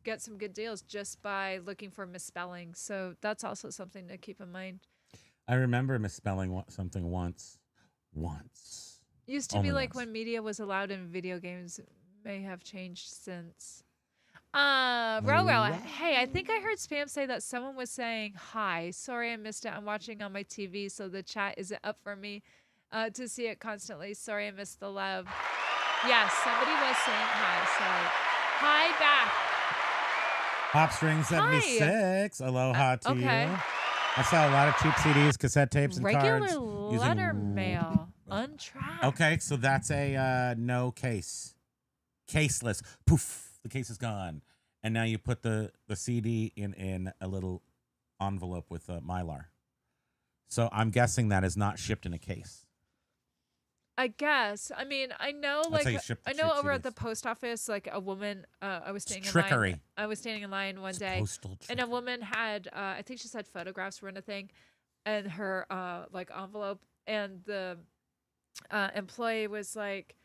get some good deals just by looking for misspelling. So that's also something to keep in mind.
I remember misspelling something once.
Used to be like when media was allowed in video games. May have changed since. Ro, hey, I think I heard Spam say that someone was saying hi. Sorry I missed it. I'm watching on my TV, so the chat isn't up for me to see it constantly. Sorry I missed the love. Yes, somebody was saying hi, so hi back.
Popstring 76. Aloha to you. I saw a lot of cheap CDs, cassette tapes, and
regular
cards.
Letter mail. Untracked.
Okay, so that's a no case. Caseless. Poof. The case is gone. And now you put the CD in a little envelope with Mylar. So I'm guessing that is not shipped in a case.
I guess. I mean, I know, like, I know over at the post office, like a woman, I was standing in line. I was standing in line one day, and a woman had, I think she said photographs were in a thing, and her like envelope, and the employee was like,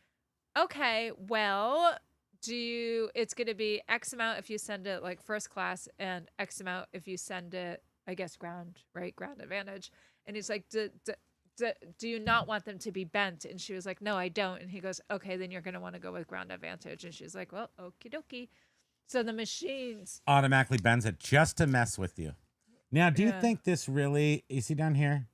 "Okay, well, it's going to be X amount if you send it like first class, and X amount if you send it, I guess, ground advantage." And he's like, do you not want them to be bent? And she was like, no, I don't. And he goes, okay, then you're going to want to go with ground advantage. And she's like, well, okie dokie. So the machines
automatically bends it just to mess with you. Now, do you think this really, you see down here,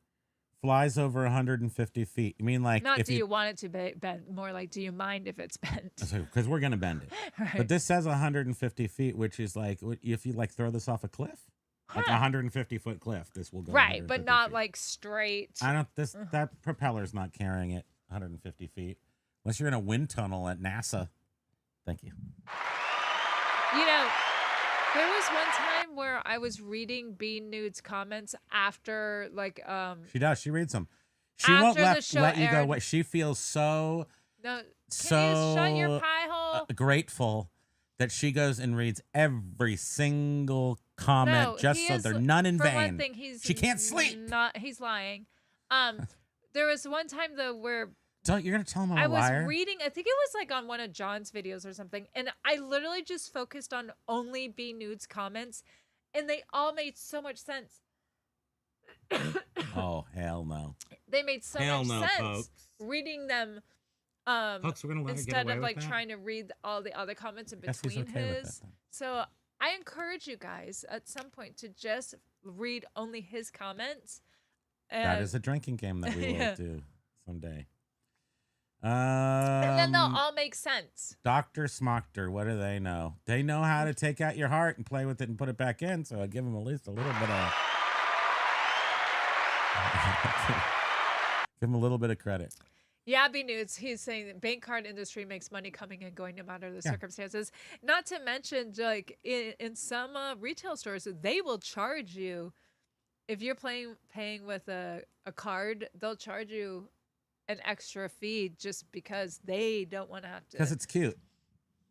flies over 150 feet? You mean like,
not do you want it to be bent, more like, do you mind if it's bent?
Because we're going to bend it. Right. But this says 150 feet, which is like, if you like throw this off a cliff, like 150-foot cliff, this will go
right, but not
feet.
like straight.
That propeller's not carrying it 150 feet, unless you're in a wind tunnel at NASA. Thank you.
You know, there was one time where I was reading Bean Nude's comments after, like,
she does. She reads them. She won't let you go away. She feels so
No, can you shut your
So
pie hole?
grateful that she goes and reads every single comment
No,
just
he
so
is.
they're none in
For one
vain.
thing, he's
She can't sleep.
not. He's lying. There was one time though where
You're gonna tell him I'm
I
a
was
liar?
reading. I think it was like on one of John's videos or something, and I literally just focused on only B Nude's comments, and they all made so much sense.
Oh hell no!
They made so
Hell
much
no,
sense
folks.
reading them.
Folks, we're gonna let her get
Instead
away
of
with
like
that?
trying to read all the other comments in
Guess he's
between
okay with
his.
that then.
So I encourage you guys at some point to just read only his comments.
That is a drinking game that we will do someday.
And then they'll all make sense.
Dr. Smockter, what do they know? They know how to take out your heart and play with it and put it back in, so I give them at least a little bit of give them a little bit of credit.
Yeah, B Nudes, he's saying that bank card industry makes money coming and going no matter the circumstances. Not to mention, like in some retail stores, they will charge you if you're paying with a card. They'll charge you an extra fee just because they don't want to have to.
Because it's cute.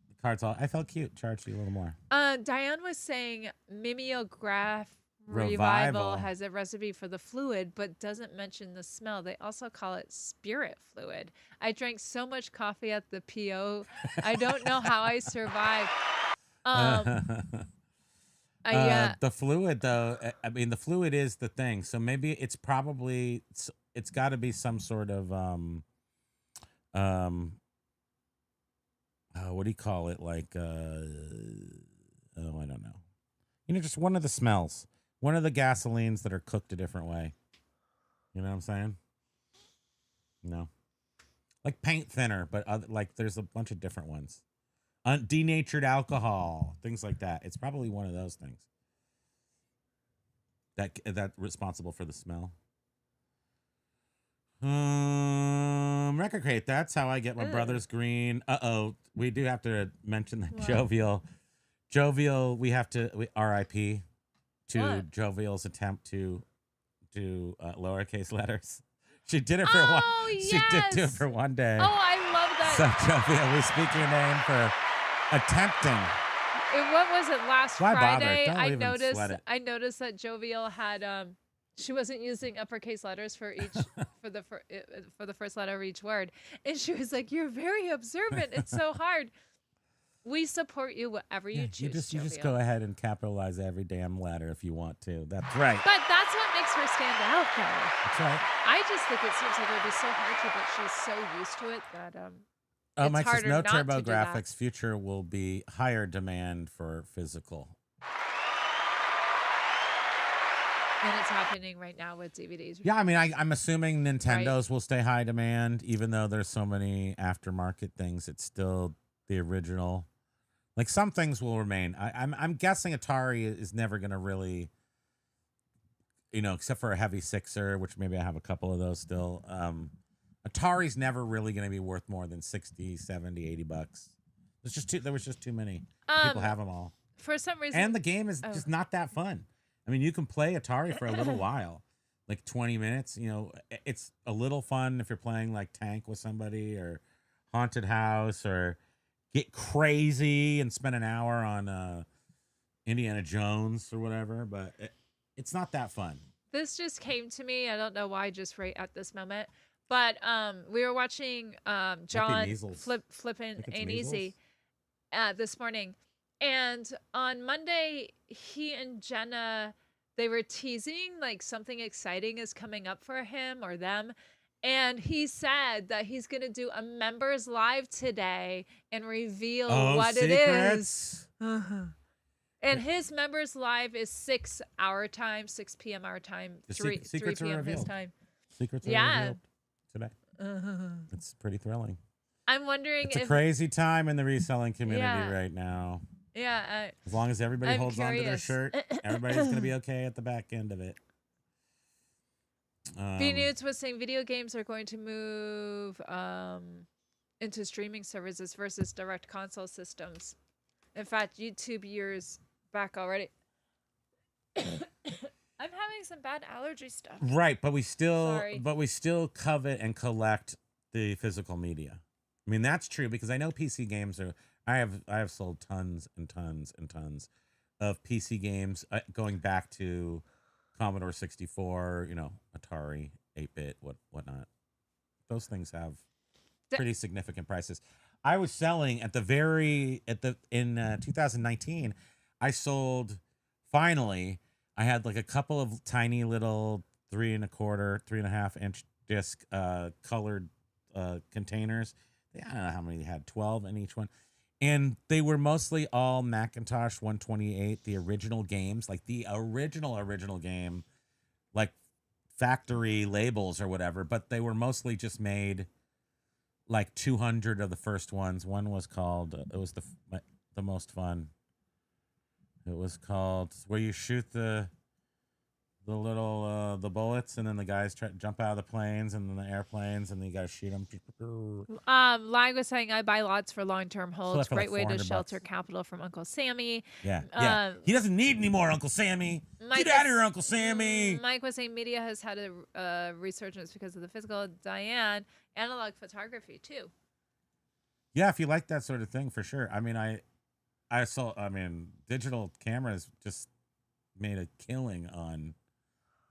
The card's all. I felt cute. Charged you a little more.
Diane was saying mimeograph
Revival.
Revival has a recipe for the fluid, but doesn't mention the smell. They also call it spirit fluid. I drank so much coffee at the PO. I don't know how I survived. Yeah.
The fluid, though, I mean, the fluid is the thing. So maybe it's probably it's got to be some sort of what do you call it? Like oh, I don't know. You know, just one of the smells. One of the gasolines that are cooked a different way. You know what I'm saying? No. Like paint thinner, but like there's a bunch of different ones. Denatured alcohol, things like that. It's probably one of those things. That responsible for the smell. Record crate. That's how I get my brother's green. We do have to mention that Jovial. We have to RIP to Jovial's attempt to do lowercase letters. She did it for one.
Yes.
She did do it for one day.
Oh, I love that.
So Jovial, we speak your name for attempting.
What was it last
Why bother?
Friday?
Don't even sweat it.
I noticed that Jovial had she wasn't using uppercase letters for each for the first letter of each word, and she was like, "You're very observant. It's so hard." We support you, whatever you choose.
You just go ahead and capitalize every damn letter if you want to. That's right.
But that's what makes her stand out, though.
That's right.
I just think it seems like it would be so hard to, but she's so used to it that it's
Mike says
harder
no
not
turbo
to do that.
graphics. Future will be higher demand for physical.
And it's happening right now with DVDs.
Yeah, I mean, I'm assuming Nintendo's will stay high demand, even though there's so many aftermarket things. It's still the original. Like some things will remain. I'm guessing Atari is never going to really, except for a heavy sixer, which maybe I have a couple of those still. Atari's never really going to be worth more than 60, 70, 80 bucks. There was just too many. People have them all.
For some reason.
And the game is just not that fun. I mean, you can play Atari for a little while, like 20 minutes. It's a little fun if you're playing like Tank with somebody or Haunted House or get crazy and spend an hour on Indiana Jones or whatever. But it's not that fun.
This just came to me. I don't know why, just right at this moment. But we were watching John Flippin' Ain't Easy this morning. And on Monday, he and Jenna, they were teasing like something exciting is coming up for him or them. And he said that he's going to do a members live today and reveal what
secrets?
it is. And his members live is 6 our time, 6 p.m. our time, 3 p.m. his time.
Secrets are revealed today. It's pretty thrilling.
I'm wondering
it's a crazy time in the reselling community right now.
Yeah.
As long as everybody holds onto their shirt, everybody's going to be okay at the back end of it.
B Nudes was saying video games are going to move into streaming services versus direct console systems. In fact, YouTube years back already. I'm having some bad allergy stuff.
Right, but we still covet and collect the physical media. I mean, that's true because I know PC games are. I have sold tons and tons and tons of PC games going back to Commodore 64, Atari, 8-bit, whatnot. Those things have
Th-
pretty significant prices. I was selling in 2019. I sold finally. I had like a couple of tiny little 3.25, 3.5 inch disc colored containers. I don't know how many they had, 12 in each one. And they were mostly all Macintosh 128, the original games, like the original game, like factory labels or whatever, but they were mostly just made like 200 of the first ones. One was called, it was the most fun. It was called where you shoot the little the bullets, and then the guys jump out of the planes and then the airplanes, and then you gotta shoot them.
Lang was saying I buy lots for long-term
Sell
holds.
that for like
Great way to
400
shelter
bucks.
capital from Uncle Sammy.
Yeah, yeah. He doesn't need any more, Uncle Sammy. Get out of here, Uncle Sammy.
Mike was saying media has had a resurgence because of the physical. Diane, analog photography too.
Yeah, if you like that sort of thing, for sure. I mean, digital cameras just made a killing on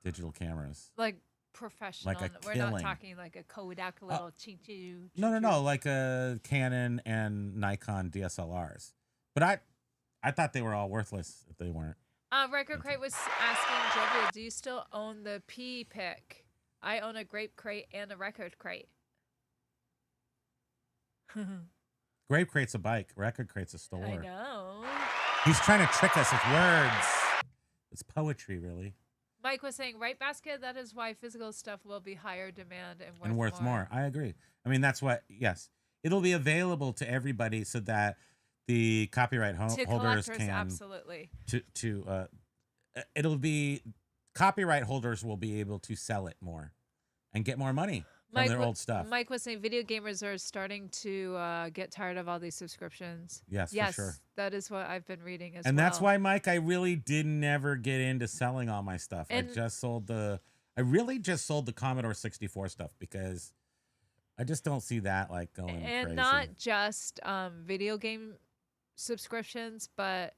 digital cameras.
Like professional.
Like a
We're not
killing.
talking like a Kodak little ching-ching.
No, like a Canon and Nikon DSLRs. But I thought they were all worthless if they weren't.
Record Crate was asking Jovial, do you still own the P pick? I own a grape crate and a record crate.
Grape Crate's a bike. Record Crate's a store.
I know.
He's trying to trick us with words. It's poetry, really.
Mike was saying, right, Basket? That is why physical stuff will be higher demand and
worth more. I agree. I mean, that's what, yes. It'll be available to everybody so that the copyright holders can.
Absolutely.
It'll be, copyright holders will be able to sell it more and get more money from their old stuff.
Mike was saying video gamers are starting to get tired of all these subscriptions.
Yes, for sure.
That is what I've been reading as well.
And that's why, Mike, I really did never get into selling all my stuff. I really just sold the Commodore 64 stuff because I just don't see that like going crazy.
And not just video game subscriptions, but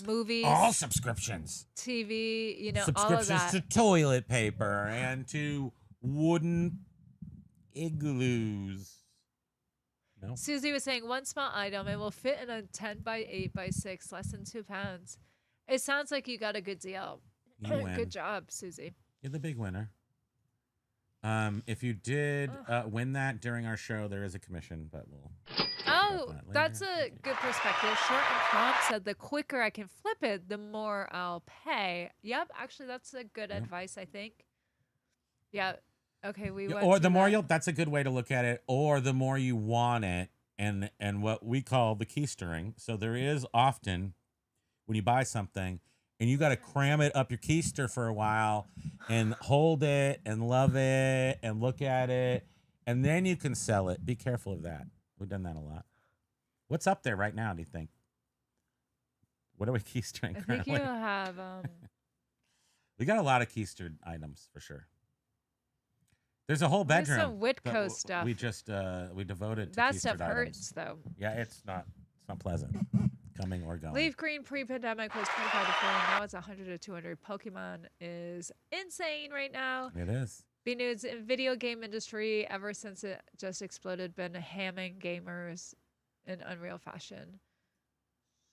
movies.
All subscriptions.
TV,
subscriptions
all of that.
to toilet paper and to wooden igloos. No.
Susie was saying one small item. It will fit in a 10 by 8 by 6, less than 2 pounds. It sounds like you got a good deal.
You win.
Good job, Susie.
You're the big winner. If you did win that during our show, there is a commission, but we'll.
Oh, that's a good perspective. Short and Prompt said the quicker I can flip it, the more I'll pay. Yep, actually, that's a good advice, I think. Yeah. Okay,
or the more that's a good way to look at it, or the more you want it, and what we call the keystering. So there is often when you buy something and you got to cram it up your keister for a while and hold it and love it and look at it, and then you can sell it. Be careful of that. We've done that a lot. What's up there right now, do you think? What are we keystering currently?
I think you have
we got a lot of keistered items for sure. There's a whole bedroom.
There's some Whitco stuff.
We just we devoted to
that
keistered
stuff
items.
hurts though.
Yeah, it's not pleasant. Coming or going.
Leaf Green pre-pandemic was 25 to 40. Now it's 100 to 200. Pokemon is insane right now.
It is.
B News in video game industry ever since it just exploded been hamming gamers in unreal fashion.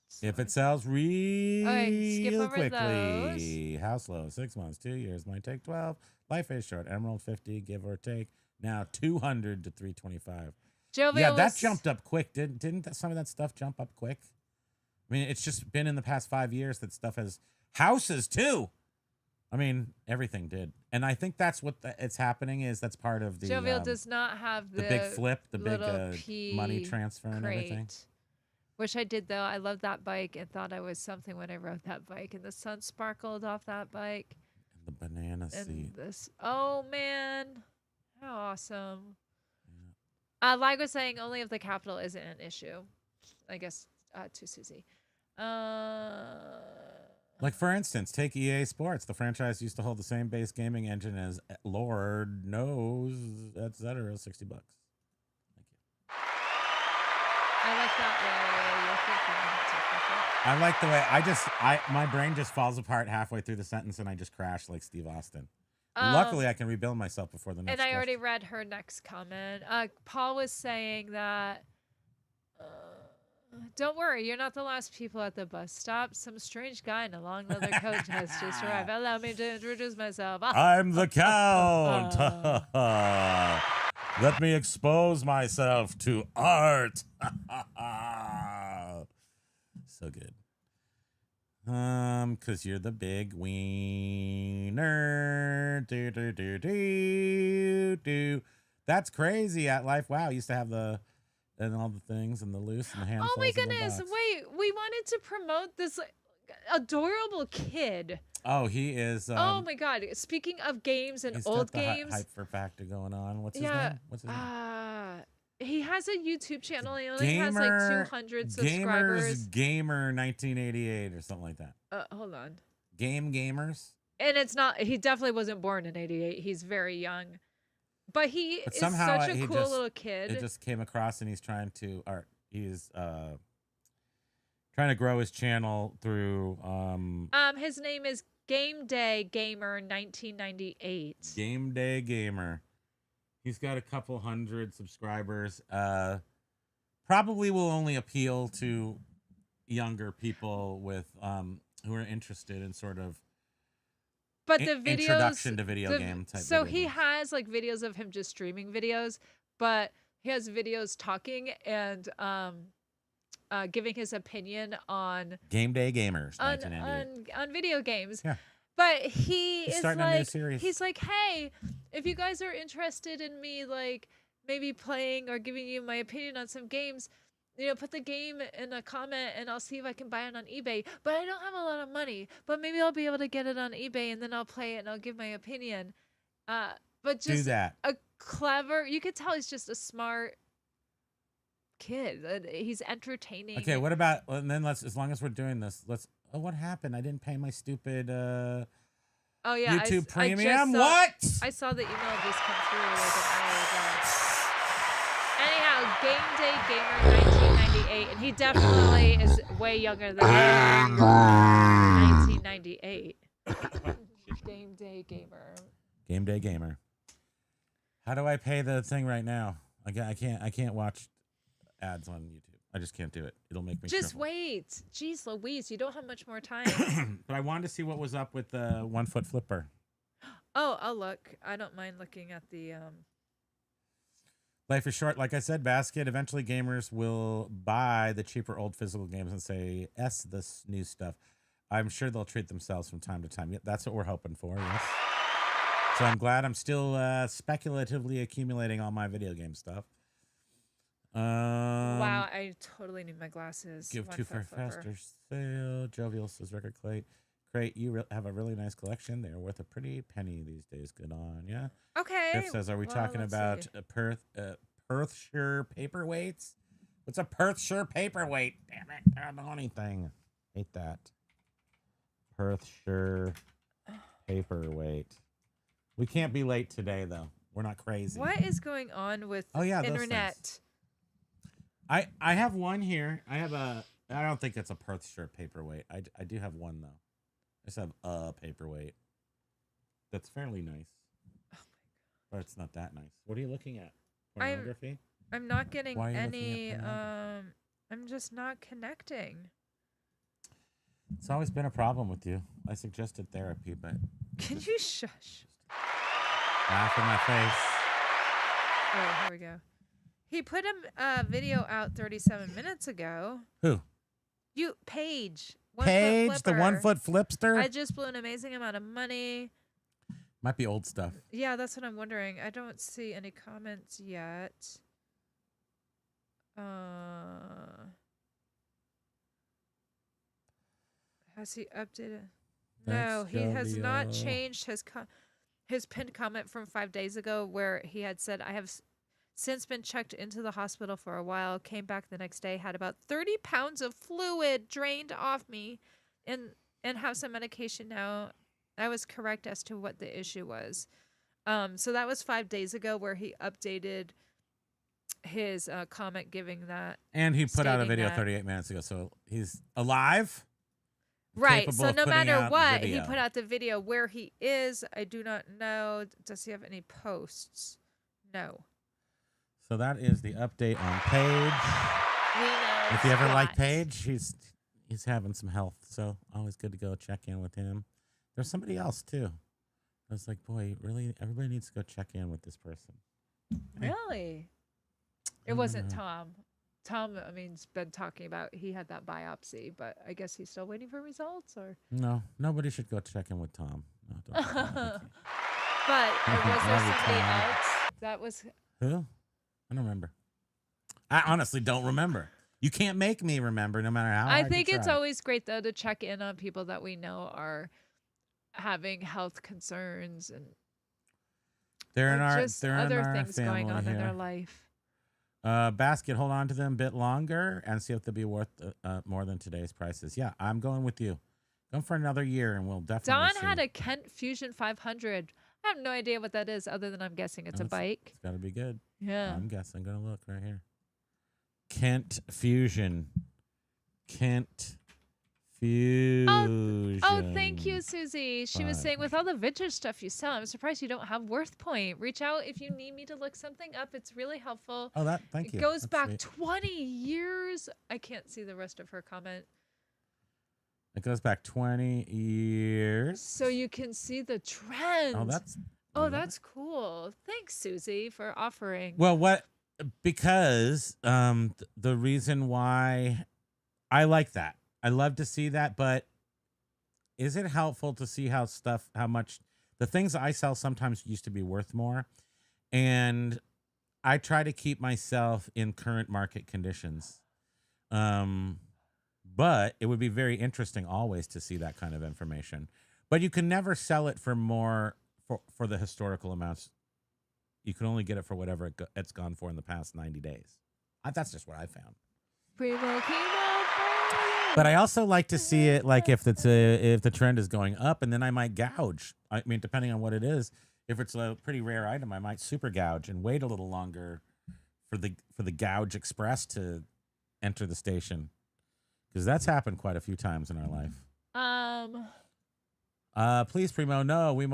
So
if it sells real
over
quickly, house low, 6 months, 2 years, might take 12. Life is short. Emerald 50, give or take. Now 200 to 325.
Jovial
that jumped up quick. Didn't some of that stuff jump up quick? I mean, it's just been in the past 5 years that stuff has houses too. I mean, everything did, and I think that's what it's happening is that's part of the
Jovial does not have the
big flip, the big
P
money transfer and everything.
Wish I did though. I love that bike and thought I was something when I rode that bike, and the sun sparkled off that bike.
And the banana seat.
Oh man, how awesome! Yeah. Like was saying, only if the capital isn't an issue. I guess to Susie.
Like, for instance, take EA Sports. The franchise used to hold the same base gaming engine as Lord knows, etc. $60. Thank you.
that way. You're thinking
I like the way my brain just falls apart halfway through the sentence and I just crash like Steve Austin. Luckily, I can rebuild myself before the next.
And I already read her next comment. Paul was saying that. Don't worry, you're not the last people at the bus stop. Some strange guy in a long leather coat has just arrived. Allow me to introduce myself.
I'm the Count. Let me expose myself to art. So good. Cause you're the big wiener. Do. That's crazy at life. Wow, used to have the and all the things and the loose and the handfuls.
Oh my goodness! Wait, we wanted to promote this adorable kid.
Oh, he is.
Oh my god! Speaking of games and old games,
hyper factor going on. What's his name? What's his name?
He has a YouTube channel. He only has like 200 subscribers.
Gamer 1988 or something like that.
Hold on.
Gamers.
And it's not. He definitely wasn't born in '88. He's very young. But he is such a cool little kid.
It just came across, and he's trying to grow his channel through.
His name is Game Day Gamer 1998.
Game Day Gamer. He's got a couple hundred subscribers. Probably will only appeal to younger people with who are interested in sort of.
But the videos,
introduction to video game type.
So he has like videos of him just streaming videos, but he has videos talking and giving his opinion on
Game Day Gamers
on video games.
Yeah.
But he's
starting a new series.
He's like, hey, if you guys are interested in me, like maybe playing or giving you my opinion on some games, put the game in a comment and I'll see if I can buy it on eBay. But I don't have a lot of money. But maybe I'll be able to get it on eBay and then I'll play it and I'll give my opinion. But just
do that.
A clever, you could tell he's just a smart kid. He's entertaining.
Okay, what about, and then as long as we're doing this, what happened? I didn't pay my stupid YouTube Premium. What?
I saw the email just come through like an hour ago. Anyhow, Game Day Gamer 1998, and he definitely is way younger than 1998. Game Day Gamer.
Game Day Gamer. How do I pay the thing right now? I can't watch ads on YouTube. I just can't do it. It'll make me
just
triple.
Wait. Jeez Louise, you don't have much more time.
But I wanted to see what was up with the 1 foot flipper.
Oh, I'll look. I don't mind looking at the
Life is short. Like I said, basket. Eventually gamers will buy the cheaper old physical games and say, this new stuff. I'm sure they'll treat themselves from time to time. That's what we're hoping for, yes. So I'm glad I'm still speculatively accumulating all my video game stuff.
Wow, I totally need my glasses.
Give 2 for a faster sale. Jovial says record crate. You have a really nice collection. They're worth a pretty penny these days. Good on, yeah.
Okay.
Jeff says, are we talking about Perthshire paperweights? What's a Perthshire paperweight? Damn it, I don't know anything. Hate that. Perthshire paperweight. We can't be late today though. We're not crazy.
What is going on with internet?
I have one here. I don't think it's a Perthshire paperweight. I do have one though. I just have a paperweight. That's fairly nice. Oh my god. But it's not that nice. What are you looking at? Pornography?
I'm not getting any
I'm
just not connecting.
It's always been a problem with you. I suggested therapy, but
can you shush?
Laugh in my face.
Oh, here we go. He put a video out 37 minutes ago.
Who?
Paige.
Paige, the 1 foot flipster?
I just blew an amazing amount of money.
Might be old stuff.
Yeah, that's what I'm wondering. I don't see any comments yet. Has he updated? No, he has not changed his pinned comment from 5 days ago where he had said, I have since been checked into the hospital for a while, came back the next day, had about 30 pounds of fluid drained off me and have some medication now. I was correct as to what the issue was. So that was 5 days ago where he updated his comment giving that.
And he put out a
Stating
video
that.
38 minutes ago, so he's alive.
Right.
Capable
So
of
no
putting
matter
out
what, he
video.
put out the video. Where he is, I do not know. Does he have any posts? No.
So that is the update on Paige.
We know.
If you ever like
squat.
Paige, he's having some health, so always good to go check in with him. There's somebody else too. I was like, boy, really, everybody needs to go check in with this person. Hey.
Really? It wasn't Tom. Tom, I mean, has been talking about he had that biopsy, but I guess he's still waiting for results, or.
No, nobody should go check in with Tom. No, don't. do that.
But was there
Love you,
somebody
Tom.
else that was?
Who? I don't remember. I honestly don't remember. You can't make me remember, no matter how
I
hard
think
you
it's
try.
always great though to check in on people that we know are having health concerns and
They're in
or
our.
just
They're
other
in our
things
family
going on
here.
in their life.
Basket, hold on to them a bit longer and see if they'll be worth more than today's prices. Yeah, I'm going with you. Going for another year, and we'll definitely
Don
see.
had a Kent Fusion 500. I have no idea what that is, other than I'm guessing it's a bike.
It's got to be good.
Yeah.
I'm guessing. I'm going to look right here. Kent Fusion. Kent Fusion.
Oh, thank you, Susie. She was saying with all the vintage stuff you sell, I'm surprised you don't have Worth Point. Reach out if you need me to look something up. It's really helpful.
Oh, thank you.
It goes
That's
back
sweet.
20 years. I can't see the rest of her comment.
It goes back 20 years.
So you can see the trend.
That's
cool. Thanks, Susie, for offering.
well. Because the reason why I like that, I love to see that, but is it helpful to see how much the things I sell sometimes used to be worth more, and I try to keep myself in current market conditions. But it would be very interesting always to see that kind of information. But you can never sell it for more for the historical amounts. You can only get it for whatever it's gone for in the past 90 days. That's just what I found.
Primo, Kimo.
But I also like to see it like if the trend is going up, and then I might gouge. I mean, depending on what it is. If it's a pretty rare item, I might super gouge and wait a little longer for the gouge express to enter the station. Because that's happened quite a few times in our life. Please, Primo. No, we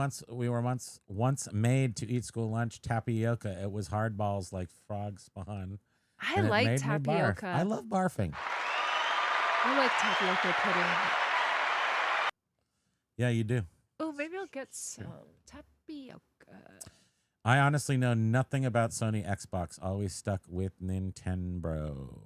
were once made to eat school lunch tapioca. It was hard balls like frog spawn.
I like tapioca.
I love barfing.
I like tapioca pudding.
Yeah, you do.
Oh, maybe I'll get some tapioca.
I honestly know nothing about Sony Xbox. Always stuck with Nintendo.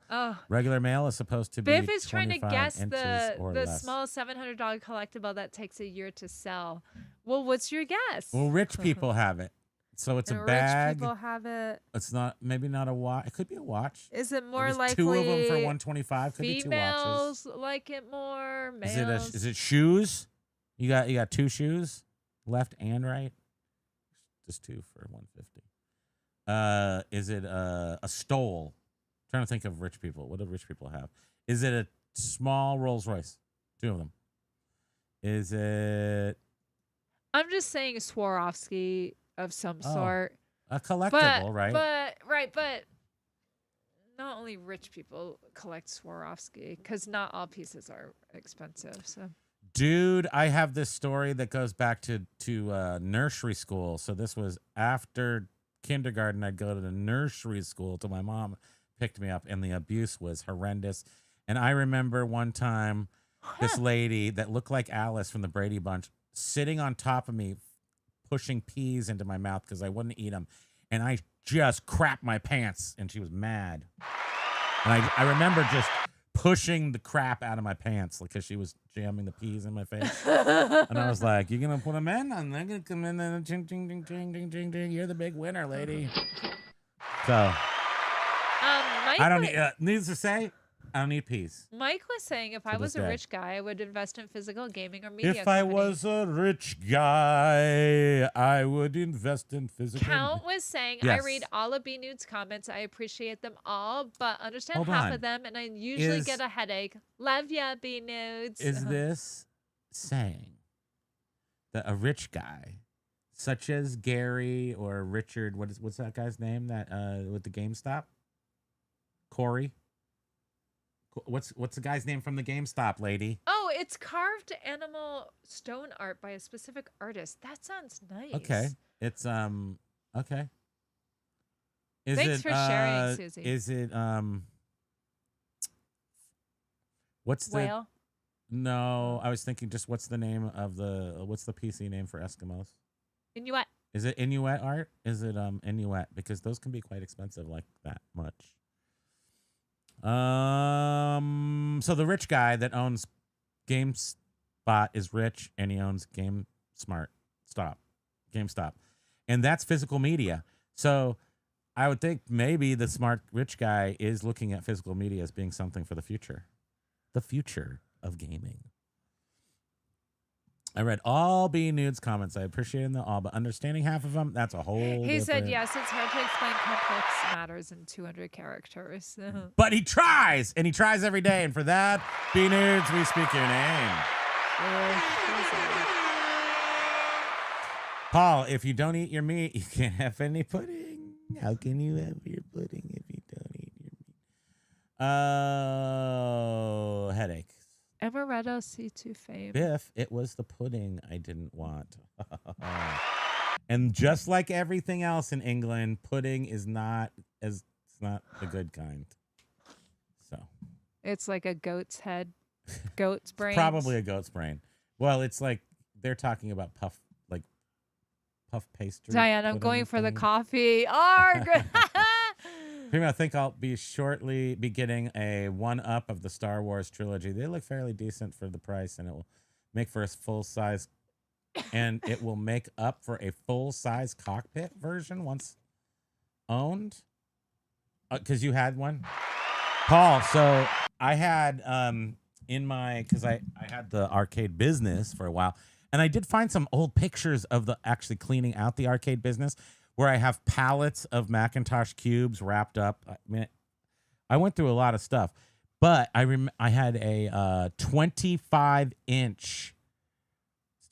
Oh,
Regular mail is supposed to be
Biff is trying to
25
guess
inches or
the
less.
small $700 collectible that takes a year to sell. Well, what's your guess?
Well, rich people have it. So it's
And
a bag.
Rich people have it.
It's maybe not a watch. It could be a watch.
Is it more
There's
likely
two of them for 125? Could be two watches.
females like it more? Males?
Is it shoes? You got two shoes, left and right. Just two for 150. Is it a stole? Trying to think of rich people. What do rich people have? Is it a small Rolls Royce? Two of them. Is it
I'm just saying Swarovski of some sort.
a collectible, right?
But not only rich people collect Swarovski, because not all pieces are expensive. So,
Dude, I have this story that goes back to nursery school. So this was after kindergarten. I'd go to the nursery school till my mom picked me up, and the abuse was horrendous. And I remember one time this lady that looked like Alice from the Brady Bunch sitting on top of me, pushing peas into my mouth because I wouldn't eat them. And I just crapped my pants, and she was mad. And I remember just pushing the crap out of my pants because she was jamming the peas in my face. And I was like, "You gonna put them in? And they're gonna come in and ching, ching, ching, ching, ching, ching, ching. You're the big winner, lady." So I don't need. Needless to say, I don't need peas.
Mike was saying if I
To
was
this
a
day.
rich guy, I would invest in physical gaming or media.
If I was a rich guy, I would invest in physical.
Count was saying,
Yes.
I read all of B Nude's comments. I appreciate them all, but understand
Hold
half
on.
of them, and I usually
Is-
get a headache. Love ya, B Nudes.
Is this saying that a rich guy such as Gary or Richard. What's that guy's name? That with the GameStop, Corey. What's the guy's name from the GameStop lady?
Oh, it's carved animal stone art by a specific artist. That sounds nice.
Okay, it's okay.
Thanks for sharing, Susie.
Is it what's the
Whale?
No, I was thinking just what's the PC name for Eskimos?
Inuit.
Is it Inuit art? Is it Inuit? Because those can be quite expensive, like that much. So the rich guy that owns GameSpot is rich, and he owns GameStop, and that's physical media. So I would think maybe the smart rich guy is looking at physical media as being something for the future of gaming. I read all B Nude's comments. I appreciated them all, but understanding half of them, that's a whole
He said, yes, it's hard to explain complex matters in 200 characters.
But he tries, and he tries every day. And for that, B Nudes, we speak your name. Paul, if you don't eat your meat, you can't have any pudding. How can you have your pudding if you don't eat your meat? Oh, headaches.
Amaretto C2 fame.
Biff, it was the pudding I didn't want. And just like everything else in England, pudding is not the good kind. So
it's like a goat's head, goat's brain.
Probably a goat's brain. Well, it's like they're talking about puff pastry.
Diane, I'm going for the coffee. Arg!
Primo, I think I'll be shortly be getting a one-up of the Star Wars trilogy. They look fairly decent for the price, and it will make for a full-size, and it will make up for a full-size cockpit version once owned. Because you had one, Paul. So I had because I had the arcade business for a while, and I did find some old pictures of the actually cleaning out the arcade business, where I have pallets of Macintosh cubes wrapped up. I mean, I went through a lot of stuff, but I had a 25-inch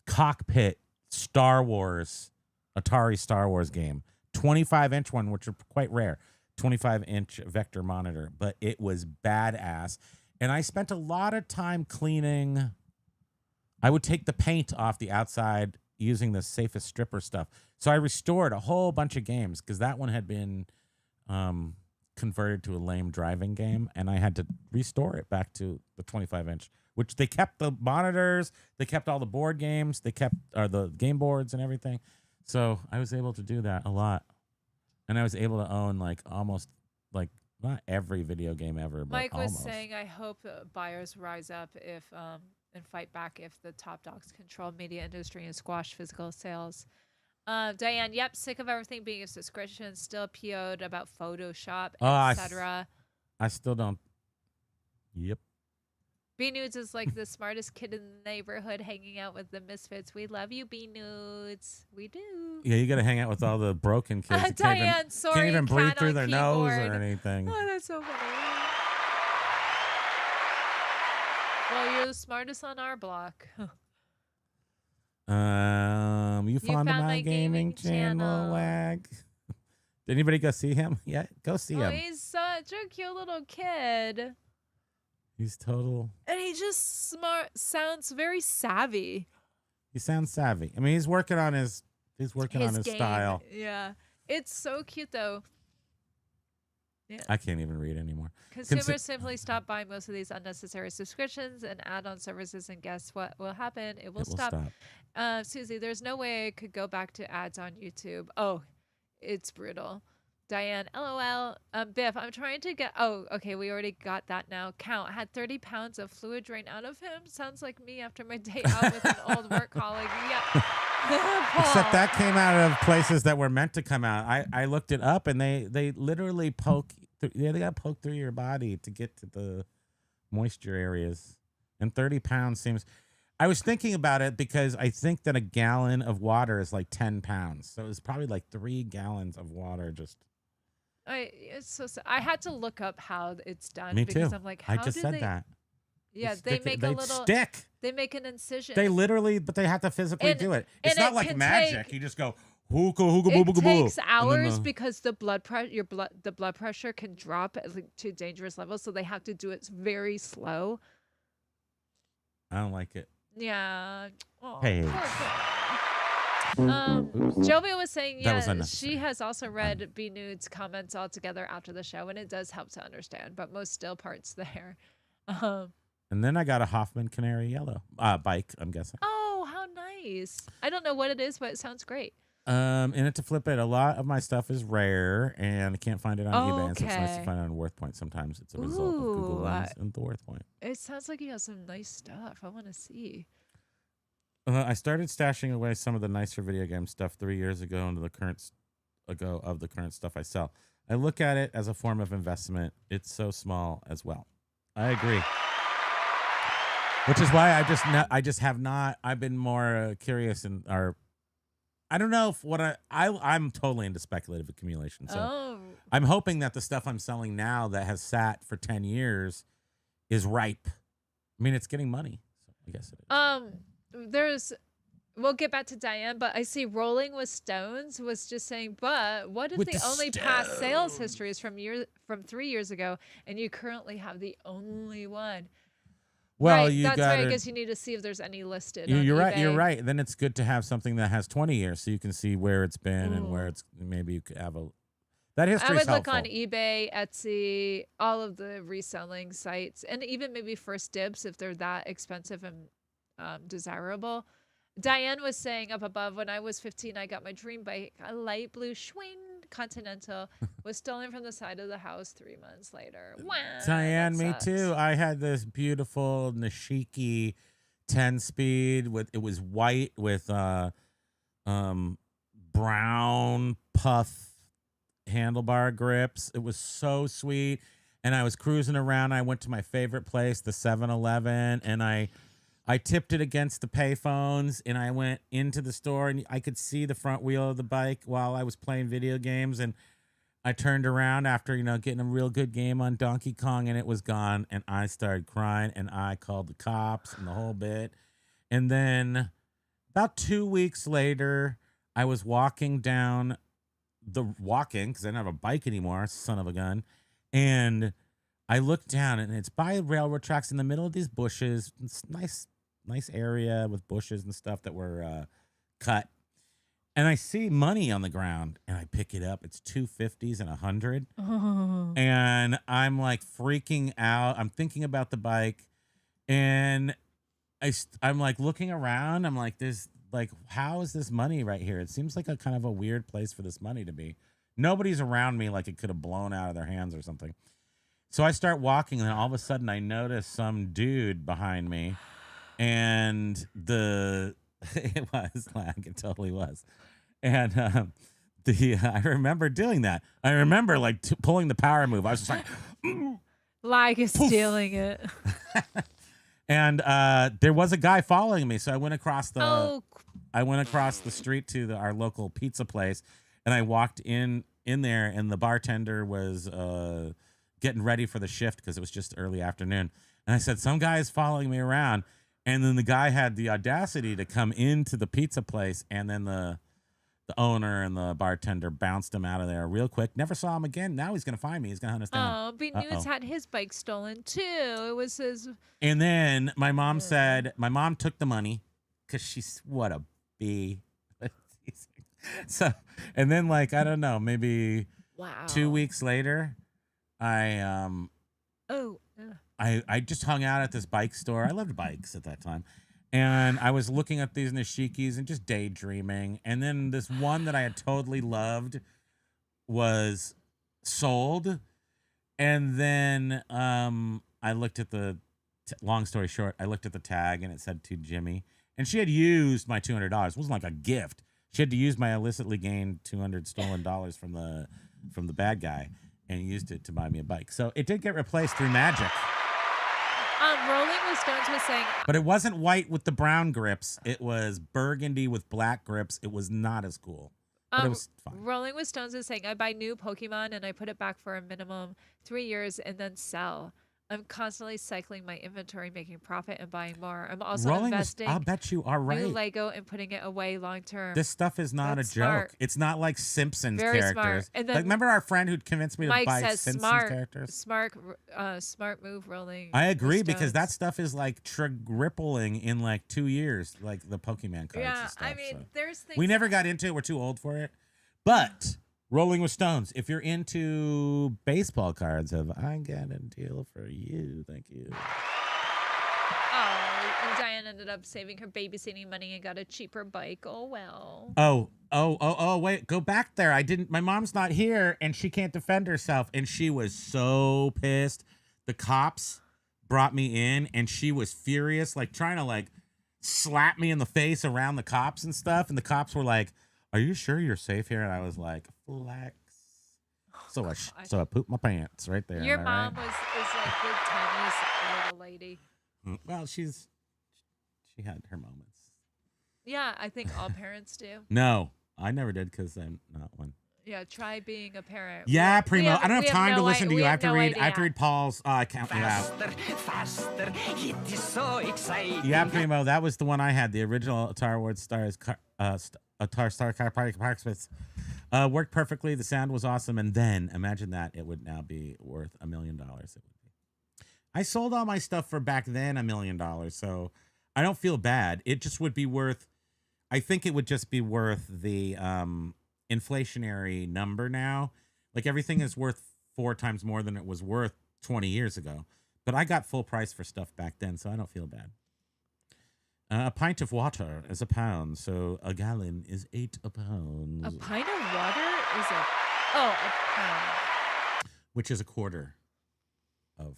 cockpit Atari Star Wars game, 25-inch one, which are quite rare, 25-inch vector monitor, but it was badass. And I spent a lot of time cleaning. I would take the paint off the outside using the safest stripper stuff. So I restored a whole bunch of games because that one had been converted to a lame driving game, and I had to restore it back to the 25-inch, which they kept the monitors, they kept all the board games, they kept the game boards and everything. So I was able to do that a lot. And I was able to own almost not every video game ever, but
Mike was
almost.
saying, I hope buyers rise up and fight back if the top dogs control media industry and squash physical sales. Diane, yep, sick of everything being a subscription, still PO'd about Photoshop, etc.
I still don't. Yep.
B Nudes is like the smartest kid in the neighborhood hanging out with the misfits. We love you, B Nudes. We do.
Yeah, you got to hang out with all the broken kids. Who
Diane,
can't even breathe through their nose or anything.
Oh, that's so funny. Well, you're the smartest on our block.
You found my gaming channel, wag. Did anybody go see him? Yeah, go see him.
He's such a cute little kid.
He's total.
And he just sounds very savvy.
He sounds savvy. I mean, he's working on his style.
Yeah. It's so cute though. Yeah.
I can't even read anymore.
Consumers simply stop buying most of these unnecessary subscriptions and add-on services, and guess what will happen? It will stop. Susie, there's no way I could go back to ads on YouTube. Oh, it's brutal. Diane, LOL. Biff, I'm trying to get. Oh, okay, we already got that now. Count. Had 30 pounds of fluid drain out of him. Sounds like me after my day out with an old work colleague. Yeah.
Except that came out of places that were meant to come out. I looked it up, and they literally poke. They got to poke through your body to get to the moisture areas. And 30 pounds seems. I was thinking about it because I think that a gallon of water is like 10 pounds. So it's probably like 3 gallons of water just.
It's so sad. I had to look up how it's done.
Me
because
too.
I'm like,
I just said that.
Yeah, they make a
They
little.
stick.
They make an incision.
They literally, but they have to physically
And
do it. It's
and
not
it
like
can
magic.
take
You just go hookah hookah boo
it
boo boo,
takes
and then
hours because the blood pressure can drop at, like, to dangerous levels, so they have to do it very slow.
I don't like it.
Yeah. Oh,
Hey.
Jovi was saying,
That was
yeah,
unnecessary.
she has also read B Nude's comments all together after the show, and it does help to understand, but most still parts there. Um,
And then I got a Hoffman Canary Yellow bike. I'm guessing.
oh, how nice! I don't know what it is, but it sounds great.
In it to flip it, a lot of my stuff is rare, and I can't find it on eBay, and so it's nice to
Okay.
find it on WorthPoint. Sometimes it's a result of Google
Ooh,
Lens and the WorthPoint.
it sounds like you have some nice stuff. I want to see.
I started stashing away some of the nicer video game stuff 3 years ago into the current stuff I sell. I look at it as a form of investment. It's so small as well. I agree. Which is why I just have not. I've been more curious or I don't know if I'm totally into speculative accumulation. So
Oh,
I'm hoping that the stuff I'm selling now that has sat for 10 years is ripe. I mean, it's getting money. So I guess it is.
we'll get back to Diane, but I see Rolling with Stones was just saying, but what if
With
the
the
only past sales
Stones.
history is from 3 years ago and you currently have the only one?
Well,
Right,
you
that's
got
right. I
to.
guess you need to see if there's any listed on
You're right. You're
eBay.
right. Then it's good to have something that has 20 years, so you can see where it's been and where
Ooh.
it's. Maybe you could have that
I
history
would
is
look
helpful.
on eBay, Etsy, all of the reselling sites, and even maybe First Dibs if they're that expensive and desirable. Diane was saying up above, when I was 15, I got my dream bike, a light blue Schwinn Continental, was stolen from the side of the house 3 months later. Wow,
Diane,
that
me
sucks.
too. I had this beautiful Nishiki 10 speed it was white with brown puff handlebar grips. It was so sweet. And I was cruising around. I went to my favorite place, the 7-Eleven, and I tipped it against the payphones, and I went into the store, and I could see the front wheel of the bike while I was playing video games. And I turned around after, getting a real good game on Donkey Kong, and it was gone. And I started crying, and I called the cops and the whole bit. And then about 2 weeks later, I was walking because I didn't have a bike anymore, son of a gun. And I looked down, and it's by railroad tracks in the middle of these bushes. It's nice area with bushes and stuff that were cut. And I see money on the ground, and I pick it up. It's 250s and 100. And I'm like freaking out. I'm thinking about the bike, and I'm like looking around. I'm like, there's like, how is this money right here? It seems like a kind of a weird place for this money to be. Nobody's around me, like it could have blown out of their hands or something. So I start walking, and then all of a sudden I notice some dude behind me, and it was like it totally was, and I remember doing that. I remember like pulling the power move. I was just like,
Like is
Poof.
stealing it.
and there was a guy following me, so I went across the
Oh,
street to our local pizza place, and I walked in there, and the bartender was getting ready for the shift because it was just early afternoon. And I said, some guy is following me around. And then the guy had the audacity to come into the pizza place, and then the owner and the bartender bounced him out of there real quick. Never saw him again. Now he's going to find me. He's going to hunt us down.
oh, B Nudes had his bike stolen too. It was his.
And then my mom took the money because she's what a bee. So, and then like, I don't know, maybe
Wow.
2 weeks later, I
Oh.
I just hung out at this bike store. I loved bikes at that time. And I was looking at these Nishikis and just daydreaming. And then this one that I had totally loved was sold. And then I looked at long story short, I looked at the tag, and it said to Jimmy. And she had used my $200. It wasn't like a gift. She had to use my illicitly gained $200 stolen dollars from the bad guy, and used it to buy me a bike. So it did get replaced through magic.
Rolling with Stones was saying,
But it wasn't white with the brown grips. It was burgundy with black grips. It was not as cool. But it was fine.
Rolling with Stones is saying, I buy new Pokemon and I put it back for a minimum 3 years and then sell. I'm constantly cycling my inventory, making profit and buying more. I'm also
Rolling with, I'll
investing
bet you are
new
right.
Lego and putting it away long term.
This stuff is not a
That's
joke.
smart.
It's not like Simpsons
Very smart.
characters.
And
Like,
then
remember our friend who'd convinced me to
Mike
buy
says
Simpsons characters?
smart move rolling.
I agree
with
because that
stones.
stuff is like rippling in like 2 years, like the Pokemon cards
Yeah,
and stuff.
I mean,
so.
there's things
We never got into it. We're too old for it. But Rolling with Stones, if you're into baseball cards, have I got a deal for you? Thank you.
Oh, and Diane ended up saving her babysitting money and got a cheaper bike. Oh well.
Oh, wait, go back there. My mom's not here and she can't defend herself. And she was so pissed. The cops brought me in and she was furious, like trying to like slap me in the face around the cops and stuff. And the cops were like, "Are you sure you're safe here?" And I was like, "Flex." So I pooped my pants right there.
Your
am I
mom
right?
is like Big Timmy's little lady.
Well, she had her moments.
Yeah, I think all parents do.
No, I never did because I'm not one.
Yeah, try being a parent.
Yeah, Primo. I don't have time to listen to you. I have to read. I have to
idea.
read Paul's. I can't.
Faster, faster, it is so exciting.
Yeah, Primo. That was the one I had. The original Atari Wars Stars. Atari Star Car Party Parksmiths. Worked perfectly. The sound was awesome. And then imagine that it would now be worth $1 million. It would be. I sold all my stuff for back then $1 million. So I don't feel bad. It just would be worth. I think it would just be worth the inflationary number now. Like everything is worth 4 times more than it was worth 20 years ago. But I got full price for stuff back then, so I don't feel bad. A pint of water is £1 pound, so a gallon is 8 pounds.
A pint of water is a pound.
Which is a quarter of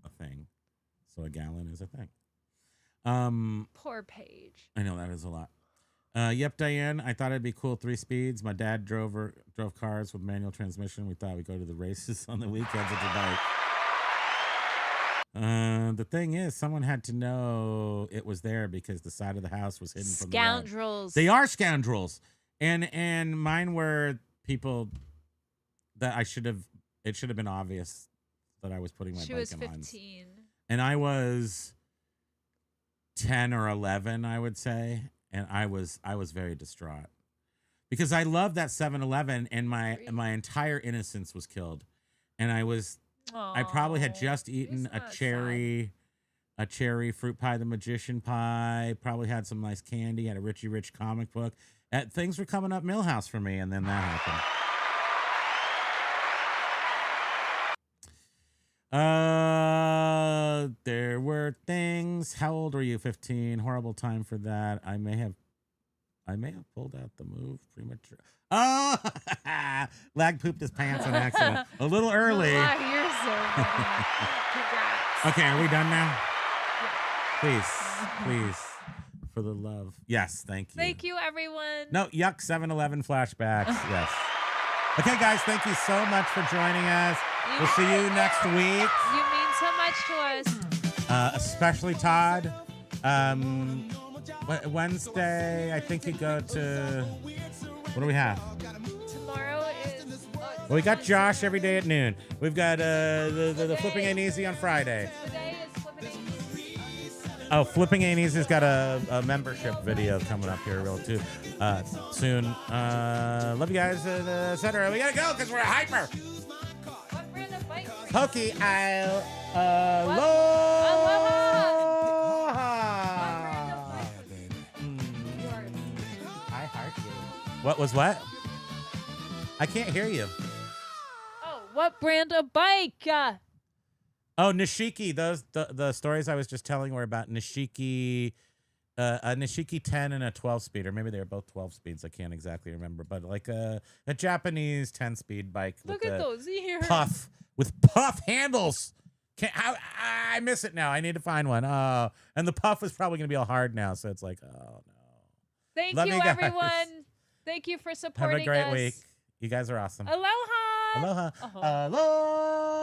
a thing. So a gallon is a thing.
Poor Paige.
I know that is a lot. Yep, Diane. I thought it'd be cool 3 speeds. My dad drove cars with manual transmission. We thought we'd go to the races on the weekends with the bike. The thing is, someone had to know it was there because the side of the house was hidden from the road.
Scoundrels.
They are scoundrels, and mine were people that it should have been obvious that I was putting my
She
bike
was
in lines.
15.
And I was 10 or 11, I would say. And I was very distraught because I loved that 7-Eleven and my entire innocence was killed. And I probably had just eaten a cherry fruit pie, the magician pie, probably had some nice candy, had a Richie Rich comic book. Things were coming up Millhouse for me. And then that happened. There were things. How old were you? 15. Horrible time for that. I may have pulled out the move premature. Oh, Lag pooped his pants on accident. A little early.
Wow, you're so funny. Congrats.
Okay, are we done now?
Yeah.
Please, for the love. Yes, thank you.
Thank you, everyone.
No, yuck, 7-Eleven flashbacks. Yes. Okay, guys, thank you so much for joining us. We'll see you next week.
You mean so much to us.
Especially Todd. Wednesday, I think you go to. What do we have?
Tomorrow is.
Well, we got Josh every day at noon. We've got the Flipping Ain't Easy on Friday.
Today is flipping.
Oh, Flipping Ain't Easy's got a membership video coming up here soon. Love you guys, etc. We gotta go because we're hyper.
What brand of bike?
Pokey Isle. I heart you. What was what? I can't hear you.
Oh, what brand of bike?
Oh, Nishiki. The stories I was just telling were about Nishiki, a Nishiki 10 and a 12 speed, or maybe they were both 12 speeds. I can't exactly remember, but like a Japanese 10-speed bike.
Look at those ears.
With puff handles. I miss it now. I need to find one. Oh, and the puff is probably going to be all hard now, so it's like, oh no.
Thank
Love
you,
you guys.
everyone. Thank you for
Have
supporting us.
a great week. You guys are awesome.
Aloha.
Aloha.
Uh-huh.
Aloha.